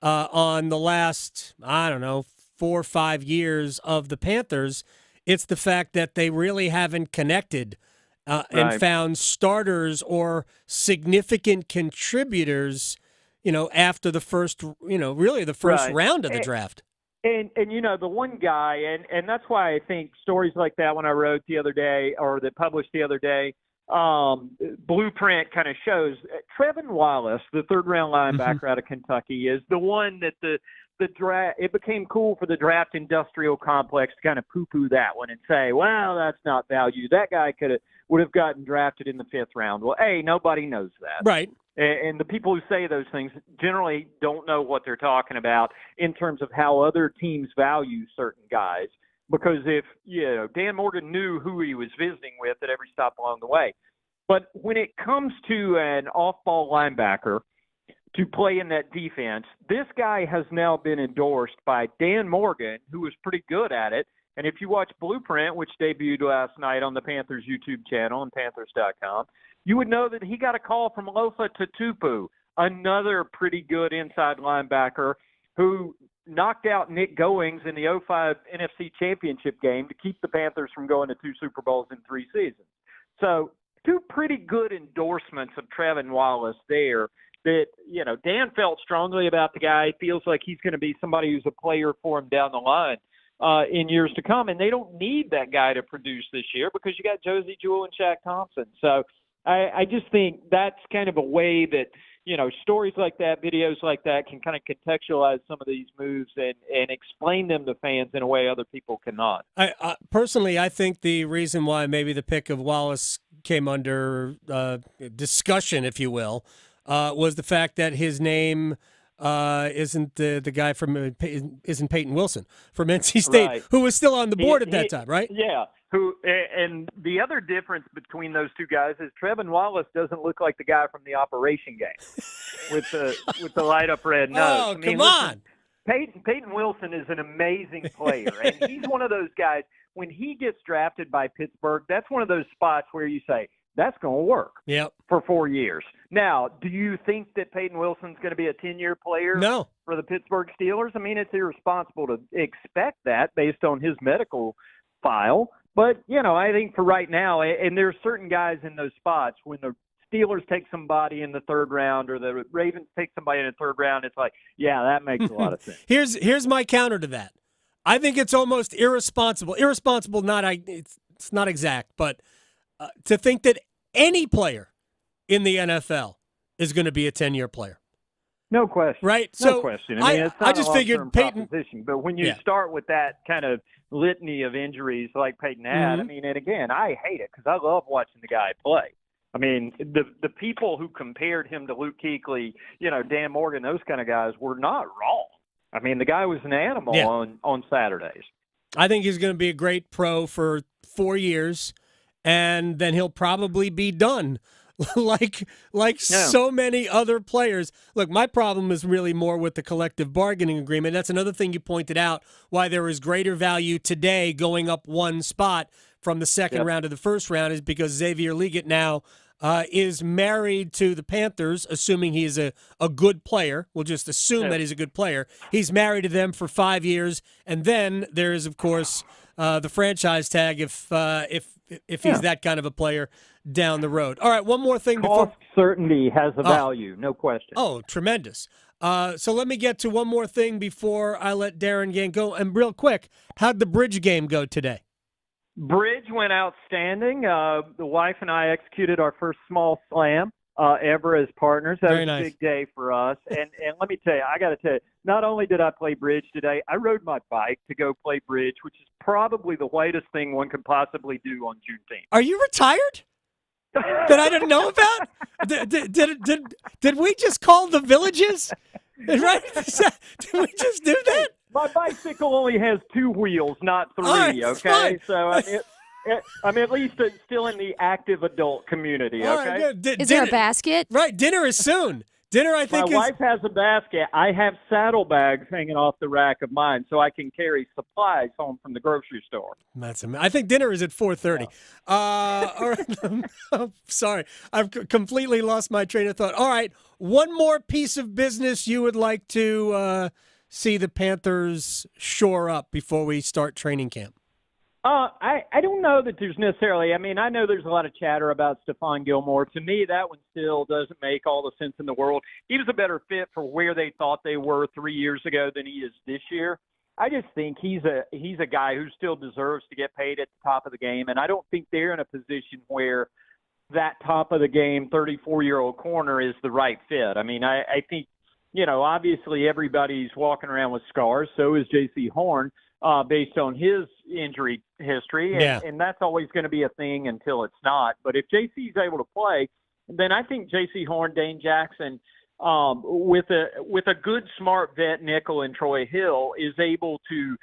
on the last, 4 or 5 years of the Panthers, it's the fact that they really haven't connected and found starters or significant contributors, after the first, really the first round of the draft. And the one guy, and that's why I think stories like that when I wrote the other day or that published the other day, Blueprint kind of shows Trevin Wallace, the third-round linebacker out of Kentucky, is the one that the draft. It became cool for the draft industrial complex to kind of poo-poo that one and say, well, that's not value. That guy would have gotten drafted in the 5th round. Well, nobody knows that. Right. And the people who say those things generally don't know what they're talking about in terms of how other teams value certain guys. Because if, Dan Morgan knew who he was visiting with at every stop along the way. But when it comes to an off-ball linebacker to play in that defense, this guy has now been endorsed by Dan Morgan, who was pretty good at it. And if you watch Blueprint, which debuted last night on the Panthers YouTube channel and Panthers.com, you would know that he got a call from Lofa Tatupu, another pretty good inside linebacker who knocked out Nick Goings in the 2005 NFC Championship game to keep the Panthers from going to 2 Super Bowls in 3 seasons. So 2 pretty good endorsements of Trevin Wallace there that, Dan felt strongly about the guy, feels like he's going to be somebody who's a player for him down the line in years to come. And they don't need that guy to produce this year because you got Josie Jewell and Shaq Thompson. So I just think that's kind of a way that, stories like that, videos like that can kind of contextualize some of these moves and explain them to fans in a way other people cannot. Personally, I think the reason why maybe the pick of Wallace came under discussion, if you will, was the fact that his name isn't the guy from isn't Peyton Wilson from NC State, who was still on the board at that time, right? Yeah. And the other difference between those two guys is Trevin Wallace doesn't look like the guy from the Operation game with the light up red nose. Oh, come on! Peyton Wilson is an amazing player, and he's one of those guys. When he gets drafted by Pittsburgh, that's one of those spots where you say that's going to work. Yep. For 4 years. Now, do you think that Peyton Wilson's going to be a 10-year player? No. For the Pittsburgh Steelers? I mean, it's irresponsible to expect that based on his medical file. But, I think for right now, and there's certain guys in those spots, when the Steelers take somebody in the 3rd round or the Ravens take somebody in the 3rd round, it's like, yeah, that makes a lot of sense. Here's my counter to that. I think it's almost irresponsible. Irresponsible, it's not exact, but to think that any player in the NFL is going to be a 10-year player. No question. Right? No question. I mean, it's not I just figured Peyton. But when you start with that kind of litany of injuries like Peyton had, I mean, and again, I hate it because I love watching the guy play. I mean, the people who compared him to Luke Kuechly, Dan Morgan, those kind of guys were not wrong. I mean, the guy was an animal on Saturdays. I think he's going to be a great pro for 4 years, and then he'll probably be done. like so many other players. Look, my problem is really more with the collective bargaining agreement. That's another thing you pointed out, why there is greater value today going up one spot from the second round to the first round, is because Xavier Liggett now is married to the Panthers, assuming he is a good player. We'll just assume that he's a good player. He's married to them for 5 years, and then there is, of course, the franchise tag if he's that kind of a player down the road. All right, one more thing. Cost certainty has a value, no question. Oh, tremendous. So let me get to one more thing before I let Darren Gann go. And real quick, how'd the bridge game go today? Bridge went outstanding. The wife and I executed our first small slam ever as partners. That was a big day for us. And let me tell you, I got to tell you, not only did I play bridge today, I rode my bike to go play bridge, which is probably the whitest thing one could possibly do on Juneteenth. Are you retired? That I didn't know about? Did we just call the villages? Right? Did we just do that? My bicycle only has 2 wheels, not 3. Right, okay, fine. So I'm at least still in the active adult community. All Okay. right, good. Is there a basket? Right. Dinner is soon. Dinner, I think, My wife has a basket. I have saddlebags hanging off the rack of mine, so I can carry supplies home from the grocery store. That's amazing. I think dinner is at 4:30. All right. Sorry, I've completely lost my train of thought. All right, one more piece of business you would like to see the Panthers shore up before we start training camp. I don't know that there's necessarily. I mean, I know there's a lot of chatter about Stephon Gilmore. To me, that one still doesn't make all the sense in the world. He was a better fit for where they thought they were 3 years ago than he is this year. I just think he's a guy who still deserves to get paid at the top of the game, and I don't think they're in a position where that top of the game 34-year-old corner is the right fit. I mean, I think, obviously everybody's walking around with scars. So is J.C. Horn. Based on his injury history, and that's always going to be a thing until it's not. But if JC's able to play, then I think J.C. Horn, Dane Jackson, with a good, smart vet nickel in Troy Hill, is able to,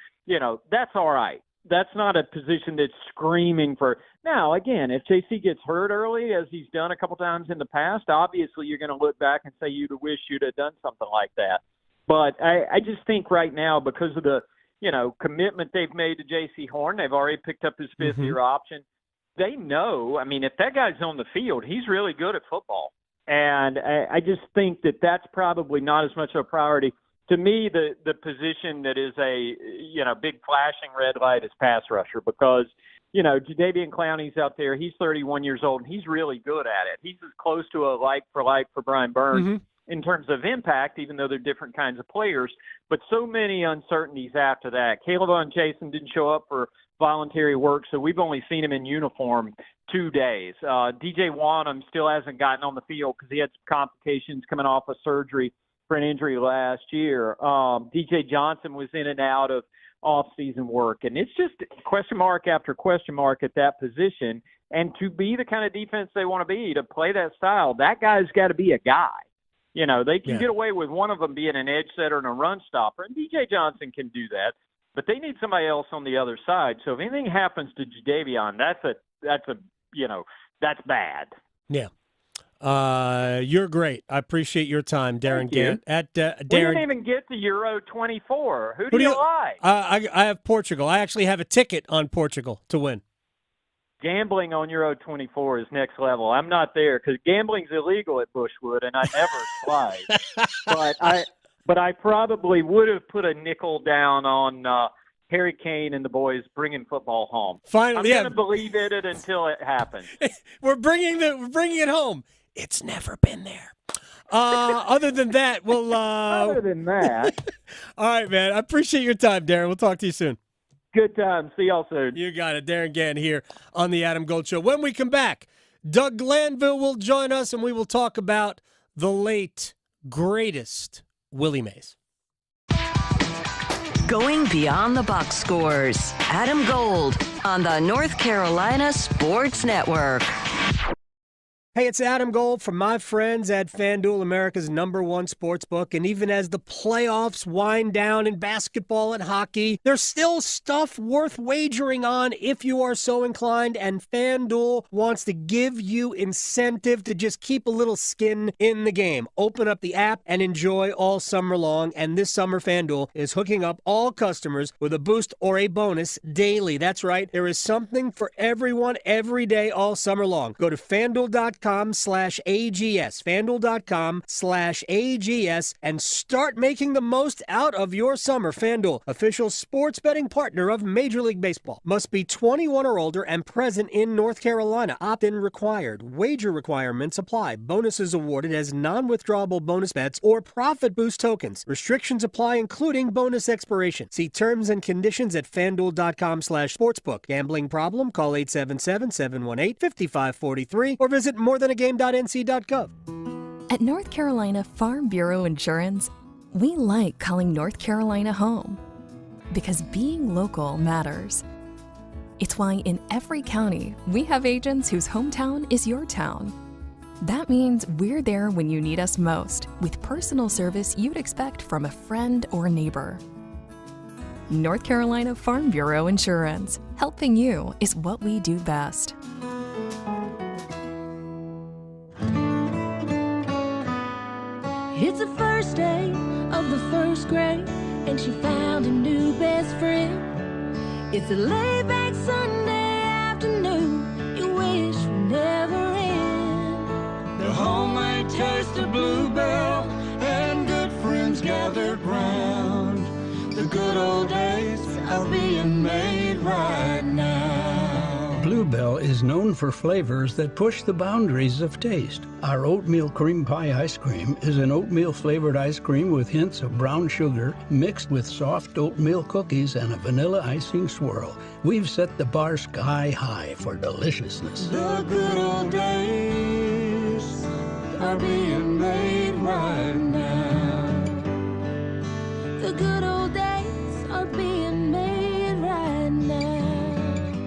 that's all right. That's not a position that's screaming for. Now, again, if JC gets hurt early, as he's done a couple times in the past, obviously you're going to look back and say you'd wish you'd have done something like that. But I just think right now, because of the commitment they've made to J.C. Horn, they've already picked up his fifth-year option. They know, I mean, if that guy's on the field, he's really good at football. And I just think that that's probably not as much of a priority. To me, the position that is a, big flashing red light is pass rusher because, Jadeveon Clowney's out there. He's 31 years old, and he's really good at it. He's as close to a like for Brian Burns in terms of impact, even though they're different kinds of players. But so many uncertainties after that. Caleb Chasen didn't show up for voluntary work, so we've only seen him in uniform 2 days. DJ Wanham still hasn't gotten on the field because he had some complications coming off of surgery for an injury last year. DJ Johnson was in and out of off-season work. And it's just question mark after question mark at that position. And to be the kind of defense they want to be, to play that style, that guy's got to be a guy. They can get away with one of them being an edge setter and a run stopper, and DJ Johnson can do that. But they need somebody else on the other side. So if anything happens to Jadeveon, that's bad. Yeah. You're great. I appreciate your time, Darren Gann. We didn't even get to Euro 24. Who do you like? I have Portugal. I actually have a ticket on Portugal to win. Gambling on Euro 24 is next level. I'm not there because gambling's illegal at Bushwood, and I never slide. But I probably would have put a nickel down on Harry Kane and the boys bringing football home. Finally, I'm going to believe it until it happens. We're bringing it home. It's never been there. Other than that, we'll. Other than that, all right, man. I appreciate your time, Darren. We'll talk to you soon. Good time. See y'all soon. You got it. Darren Gann here on the Adam Gold Show. When we come back, Doug Glanville will join us, and we will talk about the late, greatest Willie Mays. Going beyond the box scores. Adam Gold on the North Carolina Sports Network. Hey, it's Adam Gold from my friends at FanDuel, America's #1 sportsbook. And even as the playoffs wind down in basketball and hockey, there's still stuff worth wagering on if you are so inclined. And FanDuel wants to give you incentive to just keep a little skin in the game. Open up the app and enjoy all summer long. And this summer, FanDuel is hooking up all customers with a boost or a bonus daily. That's right. There is something for everyone every day all summer long. Go to FanDuel.com/AGS, FanDuel.com/AGS, and start making the most out of your summer. FanDuel, official sports betting partner of Major League Baseball. Must be 21 or older and present in North Carolina. Opt-in required. Wager requirements apply. Bonuses awarded as non-withdrawable bonus bets or profit boost tokens. Restrictions apply, including bonus expiration. See terms and conditions at FanDuel.com/sportsbook. Gambling problem? Call 877-718-5543 or visit morethanagame.nc.gov. At North Carolina Farm Bureau Insurance, we like calling North Carolina home because being local matters. It's why in every county, we have agents whose hometown is your town. That means we're there when you need us most, with personal service you'd expect from a friend or neighbor. North Carolina Farm Bureau Insurance. Helping you is what we do best. It's the first day of the first grade, and she found a new best friend. It's a laid-back Sunday afternoon you wish would never end. The homemade taste of Bluebell and good friends gathered round. The good old days are being made right now. Bluebell is known for flavors that push the boundaries of taste. Our oatmeal cream pie ice cream is an oatmeal-flavored ice cream with hints of brown sugar mixed with soft oatmeal cookies and a vanilla icing swirl. We've set the bar sky high for deliciousness. The good old days are being made right now. The good old days are being made right now.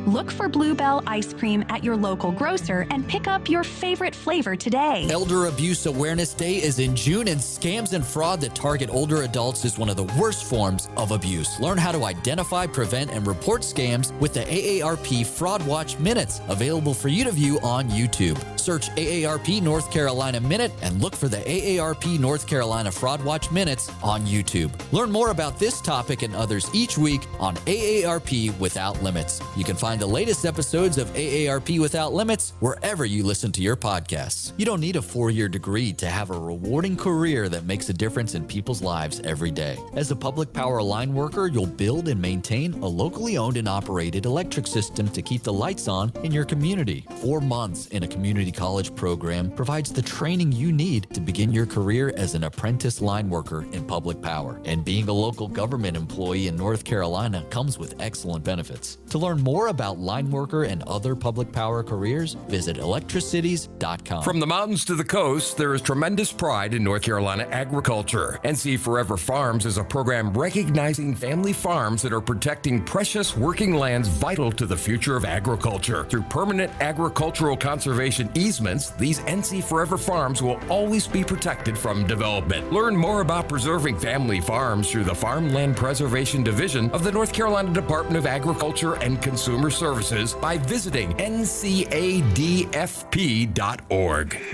Look for Bluebell ice cream at your local grocer and pick up your favorite flavor today. Elder Abuse Awareness Day is in June, and scams and fraud that target older adults is one of the worst forms of abuse. Learn how to identify, prevent, and report scams with the AARP Fraud Watch Minutes, available for you to view on YouTube. Search AARP North Carolina Minute and look for the AARP North Carolina Fraud Watch Minutes on YouTube. Learn more about this topic and others each week on AARP Without Limits. You can find the latest episodes of AARP Without Limits wherever you listen to your podcasts. You don't need a 4-year degree to have a rewarding career that makes a difference in people's lives every day. As a public power line worker, you'll build and maintain a locally owned and operated electric system to keep the lights on in your community. 4 months in a community college program provides the training you need to begin your career as an apprentice line worker in public power. And being a local government employee in North Carolina comes with excellent benefits. To learn more about line worker and other public power careers, visit electricities.com. From the mountains to the coast, there is tremendous pride in North Carolina agriculture. NC Forever Farms is a program recognizing family farms that are protecting precious working lands vital to the future of agriculture. Through permanent agricultural conservation easements, these NC Forever Farms will always be protected from development. Learn more about preserving family farms through the Farmland Preservation Division of the North Carolina Department of Agriculture and Consumer Services by visiting ncadfp.org.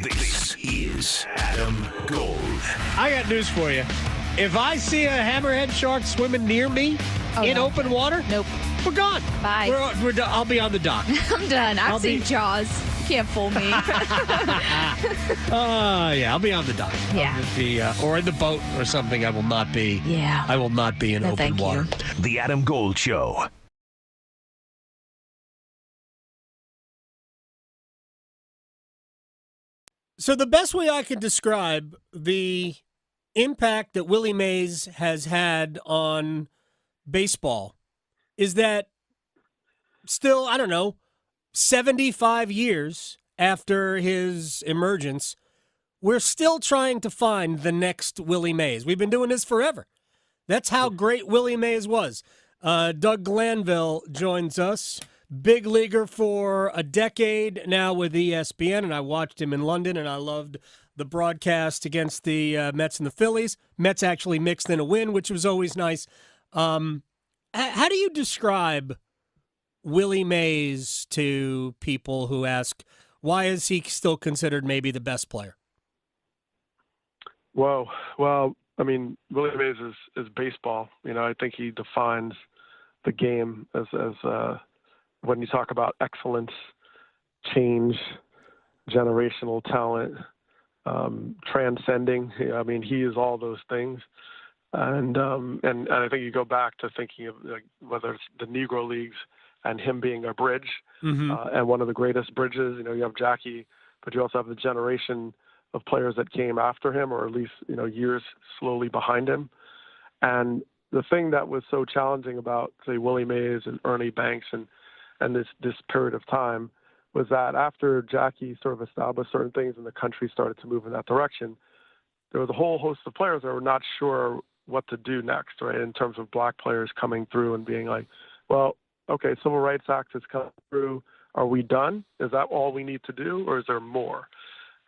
This is Adam Gold. I got news for you. If I see a hammerhead shark swimming near me in open water, we're gone. Bye. We're done. I'll be on the dock. I'm done. I've seen Jaws. You can't fool me. Yeah, I'll be on the dock. Yeah. I'll be, or in the boat or something. I will not be. Yeah. I will not be in open water. The Adam Gold Show. So the best way I could describe the impact that Willie Mays has had on baseball is that still, 75 years after his emergence, we're still trying to find the next Willie Mays. We've been doing this forever. That's how great Willie Mays was. Doug Glanville joins us. big leaguer for a decade now with ESPN, and I watched him in London, and I loved the broadcast against the Mets and the Phillies. Mets actually mixed in a win, which was always nice. How do you describe Willie Mays to people who ask, why is he still considered maybe the best player? Well, I mean, Willie Mays is baseball. I think he defines the game as when you talk about excellence, change, generational talent, transcending. I mean, he is all those things. And I think you go back to thinking of whether it's the Negro Leagues and him being a bridge, and one of the greatest bridges. You have Jackie, but you also have the generation of players that came after him, or at least years slowly behind him. And the thing that was so challenging about, say, Willie Mays and Ernie Banks and this period of time was that after Jackie sort of established certain things and the country started to move in that direction, there was a whole host of players that were not sure what to do next, right, in terms of black players coming through and being like, well, okay, Civil Rights Act has come through. Are we done? Is that all we need to do, or is there more?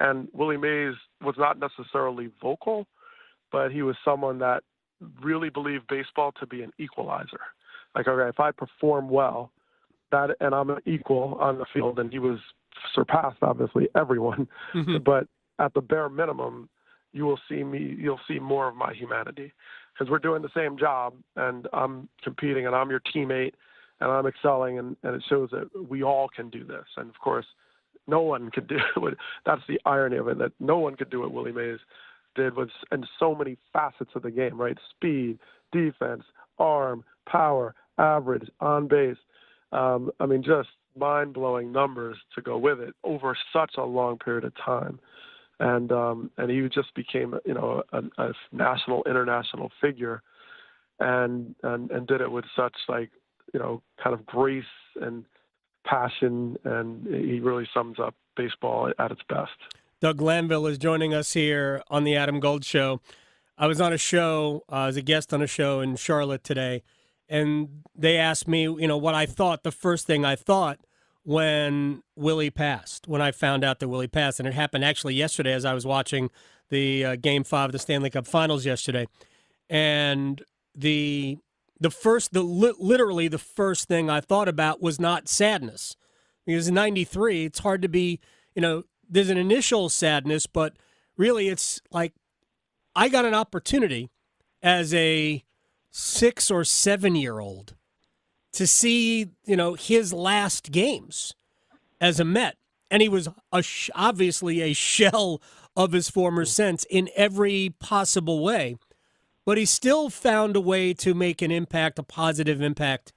And Willie Mays was not necessarily vocal, but he was someone that really believed baseball to be an equalizer. Like, okay, if I perform well, and I'm an equal on the field, and he was surpassed, obviously, everyone. But at the bare minimum, you'll see more of my humanity, because we're doing the same job, and I'm competing, and I'm your teammate, and I'm excelling, and it shows that we all can do this. And, of course, no one could do it. That's the irony of it, that no one could do what Willie Mays did in so many facets of the game, right? Speed, defense, arm, power, average, on base. I mean, just mind-blowing numbers to go with it over such a long period of time. And he just became, a national, international figure, and did it with such kind of grace and passion, and he really sums up baseball at its best. Doug Glanville is joining us here on the Adam Gold Show. I was on a show, as a guest on a show in Charlotte today, and they asked me, what I thought, the first thing I thought when Willie passed, when I found out that Willie passed. And it happened actually yesterday as I was watching the Game 5 of the Stanley Cup Finals yesterday. And literally the first thing I thought about was not sadness. Because in 93, it's hard to be, there's an initial sadness, but really it's like I got an opportunity as a 6 or 7 year old to see, his last games as a Met. And he was obviously a shell of his former sense in every possible way. But he still found a way to make an impact, a positive impact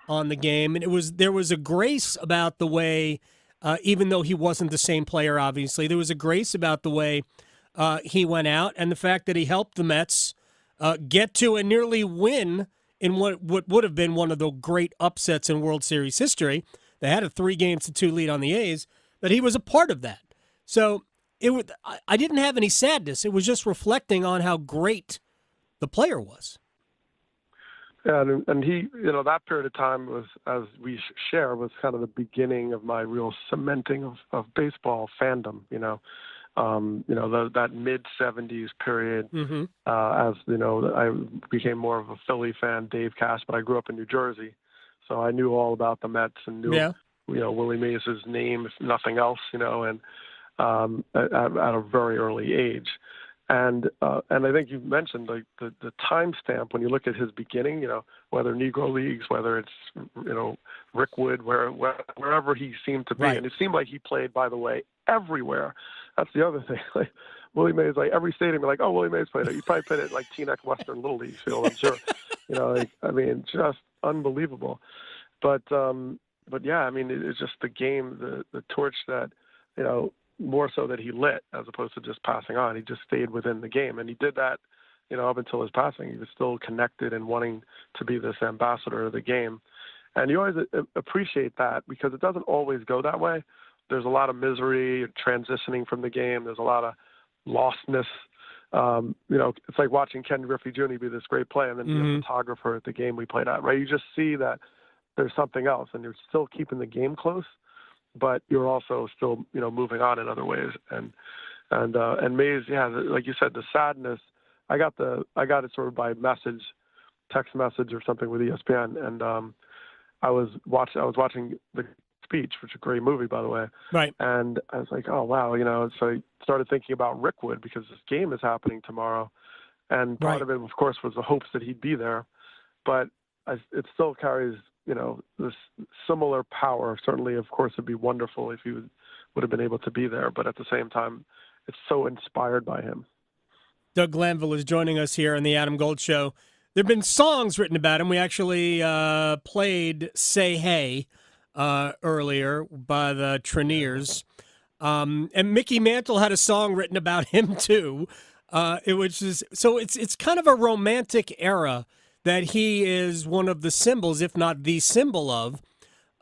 on the game. And there was a grace about the way, even though he wasn't the same player, obviously, there was a grace about the way he went out, and the fact that he helped the Mets get to a nearly win in what would have been one of the great upsets in World Series history. They had a 3-2 lead on the A's, but he was a part of that. So I didn't have any sadness. It was just reflecting on how great the player was. Yeah, and he, that period of time was, as we share, was kind of the beginning of my real cementing of baseball fandom. That mid-'70s period. As I became more of a Philly fan, Dave Cash, but I grew up in New Jersey, so I knew all about the Mets and knew, Willie Mays' name, if nothing else, and at a very early age. And I think you mentioned the timestamp when you look at his beginning, whether Negro Leagues, whether it's, Rickwood, wherever he seemed to be. Right. And it seemed like he played, by the way, everywhere. That's the other thing. Like Willie Mays, like every stadium, you're like, oh, Willie Mays played it. You probably played it like Teaneck Western Little League field, I'm sure. Just unbelievable. But yeah, I mean, it's just the game, the torch that, more so that he lit as opposed to just passing on. He just stayed within the game. And he did that, up until his passing. He was still connected and wanting to be this ambassador of the game. And you always appreciate that, because it doesn't always go that way. There's a lot of misery transitioning from the game. There's a lot of lostness. It's like watching Ken Griffey Jr. be this great player and then be a photographer at the game we played at, right? You just see that there's something else, and you're still keeping the game close, but you're also still, moving on in other ways. And Mays, yeah, like you said, the sadness. I got it sort of by text message or something with ESPN, and I was watching the Speech, which is a great movie, by the way. Right. And I was like, oh wow, so I started thinking about Rickwood because this game is happening tomorrow, and part of it, of course, was the hopes that he'd be there, but it still carries, this similar power. Certainly, of course, it'd be wonderful if he would have been able to be there, but at the same time, it's so inspired by him. Doug Glanville is joining us here on the Adam Gold Show. There have been songs written about him. We actually played "Say Hey" earlier by the Treniers, and Mickey Mantle had a song written about him too. It's kind of a romantic era that he is one of the symbols, if not the symbol of.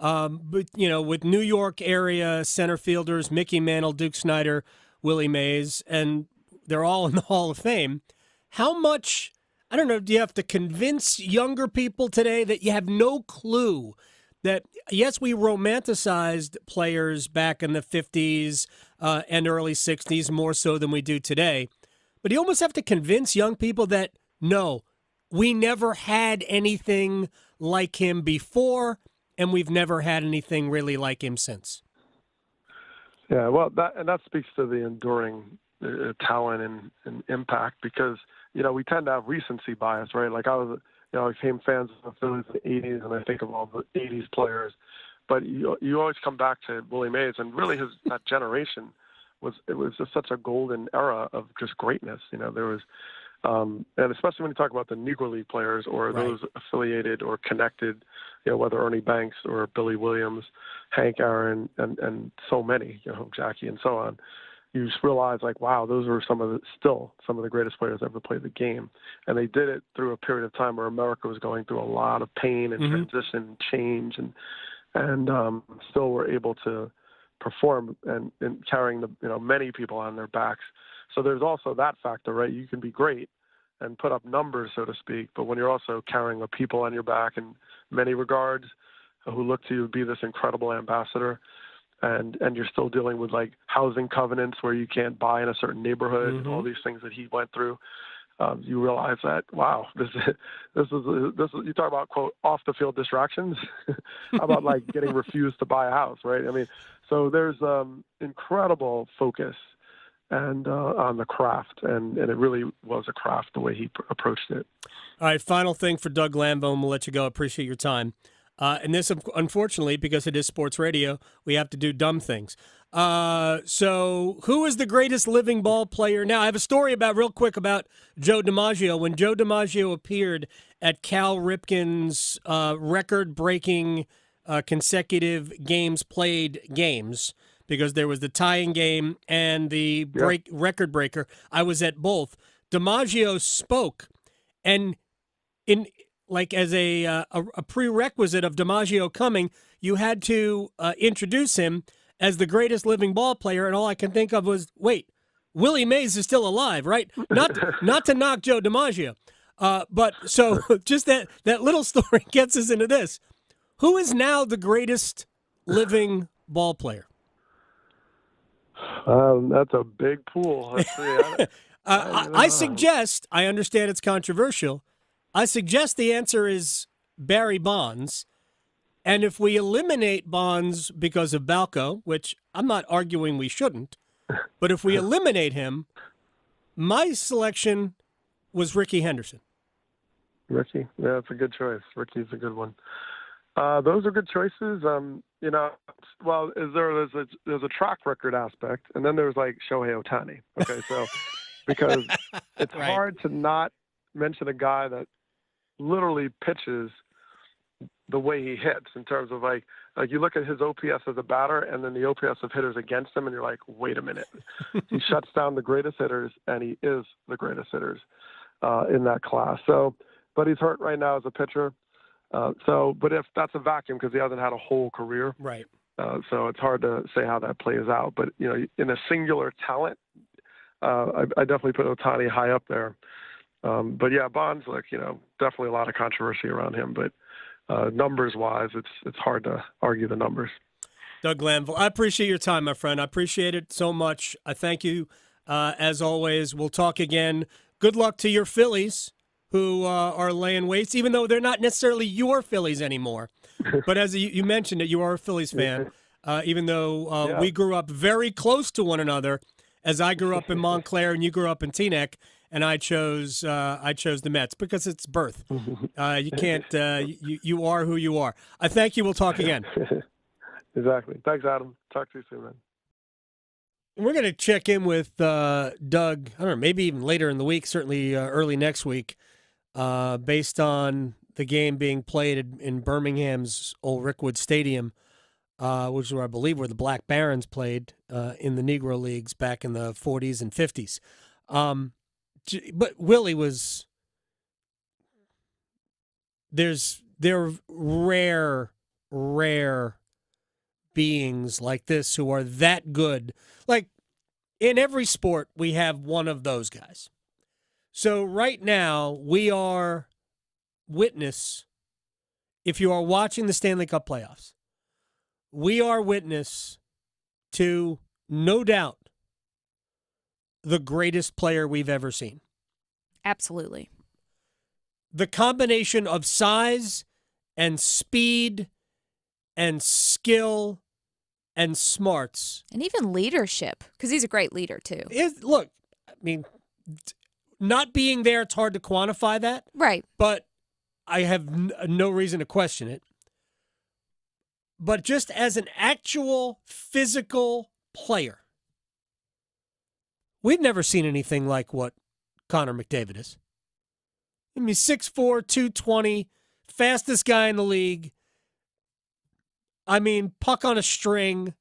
But with New York area center fielders, Mickey Mantle, Duke Snider, Willie Mays, and they're all in the Hall of Fame. How much, I don't know, do you have to convince younger people today that you have no clue that, yes, we romanticized players back in the 50s and early 60s more so than we do today, but you almost have to convince young people that, no, we never had anything like him before, and we've never had anything really like him since. Yeah, well, that speaks to the enduring talent and impact, because we tend to have recency bias, right? Like I became fans of the Phillies in the '80s, and I think of all the '80s players, but you always come back to Willie Mays, and really that generation was just such a golden era of just greatness. There was, and especially when you talk about the Negro League players or those affiliated or connected, whether Ernie Banks or Billy Williams, Hank Aaron, and so many, Jackie and so on. You just realize, like, wow, those were some of the greatest players ever played the game. And they did it through a period of time where America was going through a lot of pain and transition and change, and still were able to perform and carrying many people on their backs. So there's also that factor, right? You can be great and put up numbers, so to speak, but when you're also carrying a people on your back in many regards who look to you to be this incredible ambassador, and you're still dealing with like housing covenants where you can't buy in a certain neighborhood and all these things that he went through, you realize that, wow, this is you talk about, quote, off the field distractions. How about like getting refused to buy a house, right? I mean, so there's incredible focus and on the craft, and it really was a craft the way he approached it. All right, final thing for Doug Glanville, and we'll let you go. Appreciate your time. And this, unfortunately, because it is sports radio, we have to do dumb things. So who is the greatest living ball player now? I have a story real quick about Joe DiMaggio. When Joe DiMaggio appeared at Cal Ripken's record-breaking consecutive games played games, because there was the tying game and the record breaker, I was at both. DiMaggio spoke, and as a prerequisite of DiMaggio coming, you had to introduce him as the greatest living ball player, and all I can think of was, wait, Willie Mays is still alive, right? Not to knock Joe DiMaggio, but so just that little story gets us into this. Who is now the greatest living ball player? That's a big pool. Let's see. I suggest, I understand it's controversial, I suggest the answer is Barry Bonds. And if we eliminate Bonds because of Balco, which I'm not arguing we shouldn't, but if we eliminate him, my selection was Rickey Henderson. Rickey, yeah, that's a good choice. Rickey's a good one. Those are good choices. Well, there's a track record aspect, and then there's like Shohei Ohtani. Okay, so because it's hard to not mention a guy that literally pitches the way he hits, in terms of like you look at his OPS as a batter and then the OPS of hitters against him, and you're like, wait a minute. He shuts down the greatest hitters, and he is the greatest hitters in that class. So, but he's hurt right now as a pitcher. But if that's a vacuum, because he hasn't had a whole career. Right. So it's hard to say how that plays out. But, in a singular talent, I definitely put Ohtani high up there. But yeah, Bonds, definitely a lot of controversy around him. But numbers-wise, it's hard to argue the numbers. Doug Glanville, I appreciate your time, my friend. I appreciate it so much. I thank you, as always. We'll talk again. Good luck to your Phillies, who are laying waste, even though they're not necessarily your Phillies anymore. But as you mentioned it, you are a Phillies fan, even though we grew up very close to one another, as I grew up in Montclair and you grew up in Teaneck, and I chose the Mets because it's birth. You can't. You are who you are. I thank you. We'll talk again. Exactly. Thanks, Adam. Talk to you soon, man. We're going to check in with Doug, I don't know, maybe even later in the week, certainly early next week, based on the game being played in Birmingham's Old Rickwood Stadium, which is where I believe where the Black Barons played in the Negro Leagues back in the 40s and 50s. But Willie was – they're rare beings like this who are that good. Like, in every sport, we have one of those guys. So right now, we are witness, if you are watching the Stanley Cup playoffs, we are witness to, no doubt, the greatest player we've ever seen. Absolutely. The combination of size and speed and skill and smarts. And even leadership, because he's a great leader, too. Look, I mean, not being there, it's hard to quantify that. Right. But I have no reason to question it. But just as an actual physical player, we've never seen anything like what Connor McDavid is. I mean, 6'4", 220, fastest guy in the league. I mean, puck on a string.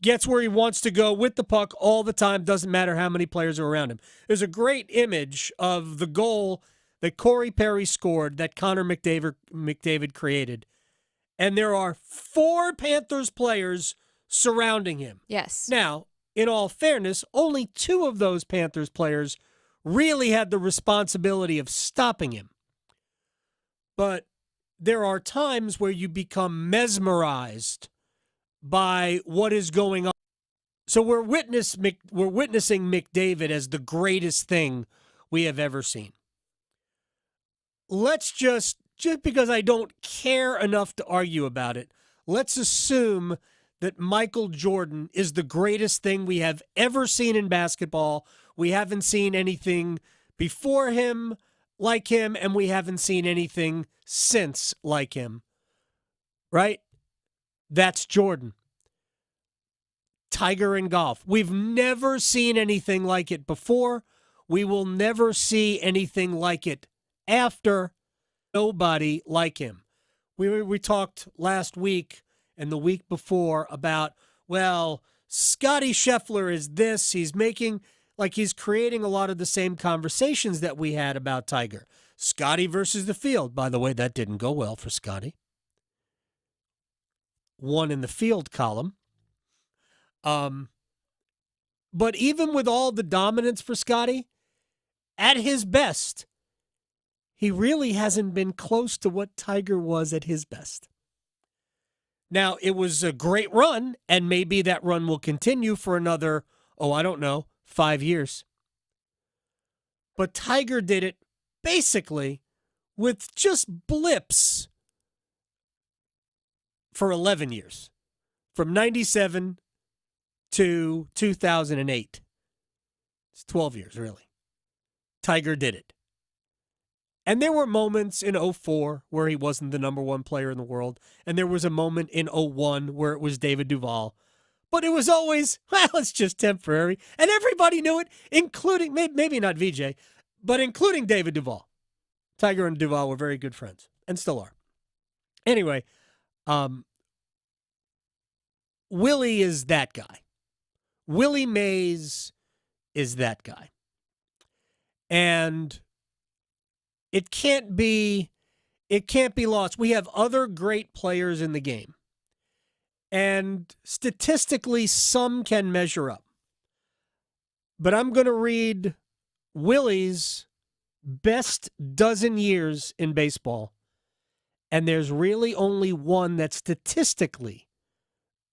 Gets where he wants to go with the puck all the time. Doesn't matter how many players are around him. There's a great image of the goal that Corey Perry scored that Connor McDavid created. And there are 4 Panthers players surrounding him. Yes. Now, in all fairness, only 2 of those Panthers players really had the responsibility of stopping him. But there are times where you become mesmerized by what is going on. So we're witnessing McDavid as the greatest thing we have ever seen. Let's just because I don't care enough to argue about it, let's assume that Michael Jordan is the greatest thing we have ever seen in basketball. We haven't seen anything before him like him, and we haven't seen anything since like him. Right? That's Jordan. Tiger in golf. We've never seen anything like it before. We will never see anything like it after. Nobody like him. We talked last week and the week before about, well, Scotty Scheffler is this. He's creating a lot of the same conversations that we had about Tiger. Scotty versus the field. By the way, that didn't go well for Scotty. One in the field column. But even with all the dominance for Scotty, at his best, he really hasn't been close to what Tiger was at his best. Now, it was a great run, and maybe that run will continue for another, 5 years. But Tiger did it basically with just blips for 11 years, from 97 to 2008. It's 12 years, really. Tiger did it. And there were moments in 2004 where he wasn't the number one player in the world. And there was a moment in 2001 where it was David Duval. But it was always, well, it's just temporary. And everybody knew it, including, maybe not VJ, but including David Duval. Tiger and Duval were very good friends and still are. Anyway, Willie is that guy. Willie Mays is that guy. And it can't be lost. We have other great players in the game. And statistically, some can measure up. But I'm going to read Willie's best dozen years in baseball and there's really only one that statistically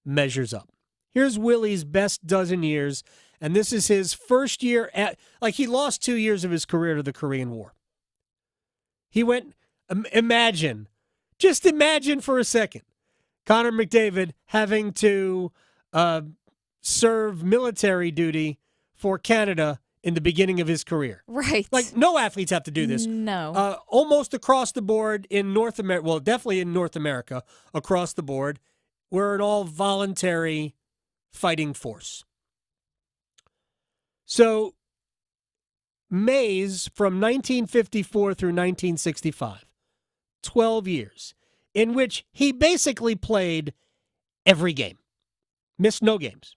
measures up. Here's Willie's best dozen years, and this is his first year he lost 2 years of his career to the Korean War. He went, just imagine for a second, Connor McDavid having to serve military duty for Canada in the beginning of his career. Right. Like, no athletes have to do this. No. Almost across the board in North America, well, definitely in North America, across the board, we're an all-voluntary fighting force. So, Mays, from 1954 through 1965, 12 years, in which he basically played every game. Missed no games.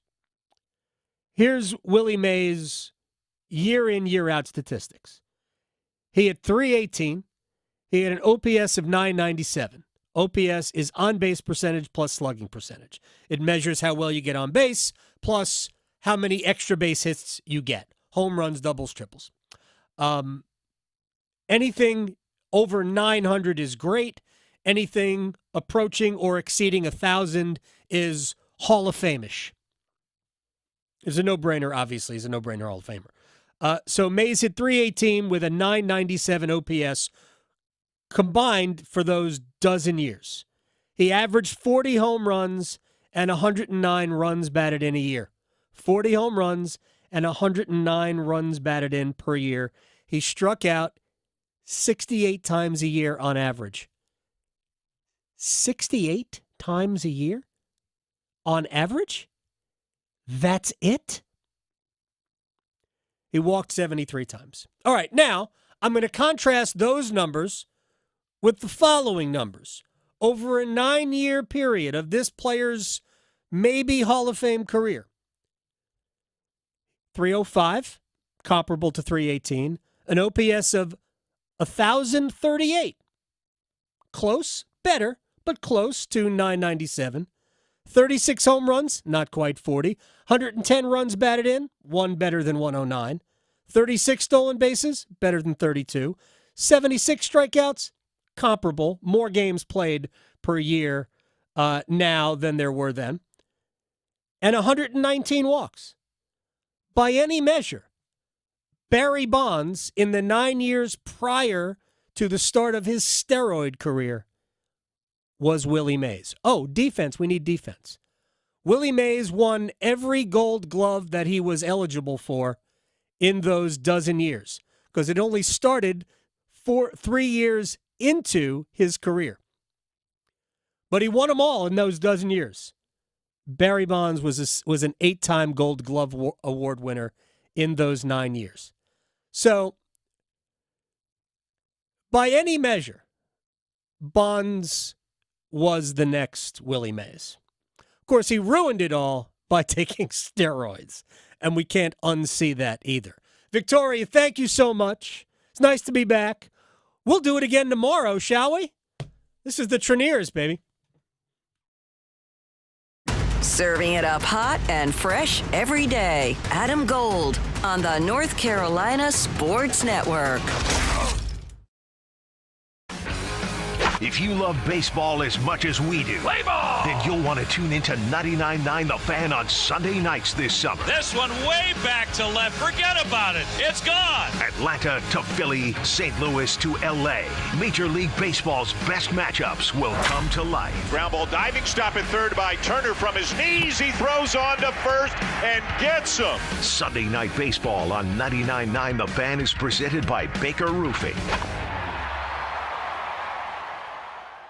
Here's Willie Mays' year in, year out statistics. He had .318. He had an OPS of .997. OPS is on-base percentage plus slugging percentage. It measures how well you get on base plus how many extra base hits you get. Home runs, doubles, triples. Anything over 900 is great. Anything approaching or exceeding 1,000 is Hall of Fame-ish. It's a no-brainer, obviously. He's a no-brainer Hall of Famer. So Mays hit .318 with a .997 OPS combined for those dozen years. He averaged 40 home runs and 109 runs batted in a year. 40 home runs and 109 runs batted in per year. He struck out 68 times a year on average. 68 times a year on average? That's it? He walked 73 times. All right, now I'm going to contrast those numbers with the following numbers. Over a 9-year period of this player's maybe Hall of Fame career. 305, comparable to 318. An OPS of 1,038. Close, better, but close to 997. 36 home runs, not quite 40. 110 runs batted in, one better than 109. 36 stolen bases, better than 32. 76 strikeouts, comparable. More games played per year now than there were then. And 119 walks. By any measure, Barry Bonds, in the 9 years prior to the start of his steroid career, was Willie Mays. Oh, defense. We need defense. Willie Mays won every Gold Glove that he was eligible for in those dozen years because it only started 3 years into his career. But he won them all in those dozen years. Barry Bonds was an 8-time Gold Glove Award winner in those 9 years. So, by any measure, Bonds was the next Willie Mays. Of course, he ruined it all by taking steroids, and we can't unsee that either. Victoria, thank you so much. It's nice to be back. We'll do it again tomorrow, shall we? This is the Treniers, baby. Serving it up hot and fresh every day. Adam Gold on the North Carolina Sports Network. If you love baseball as much as we do, play ball! Then you'll want to tune into 99.9 The Fan on Sunday nights this summer. This one way back to left. Forget about it. It's gone. Atlanta to Philly, St. Louis to L.A. Major League Baseball's best matchups will come to life. Ground ball diving stop at third by Turner from his knees. He throws on to first and gets him. Sunday Night Baseball on 99.9 The Fan is presented by Baker Roofing.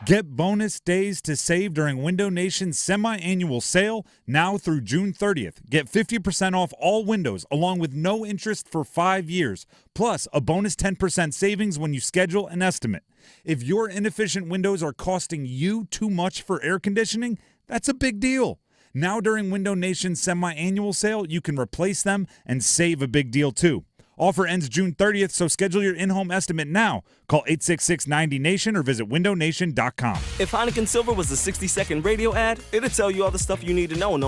Get bonus days to save during Window Nation's semi-annual sale now through June 30th. Get 50% off all windows along with no interest for 5 years, plus a bonus 10% savings when you schedule an estimate. If your inefficient windows are costing you too much for air conditioning, that's a big deal. Now during Window Nation's semi-annual sale, you can replace them and save a big deal too. Offer ends June 30th, so schedule your in-home estimate now. Call 866-90-NATION or visit windownation.com. If Heineken Silver was a 60-second radio ad, it'd tell you all the stuff you need to know.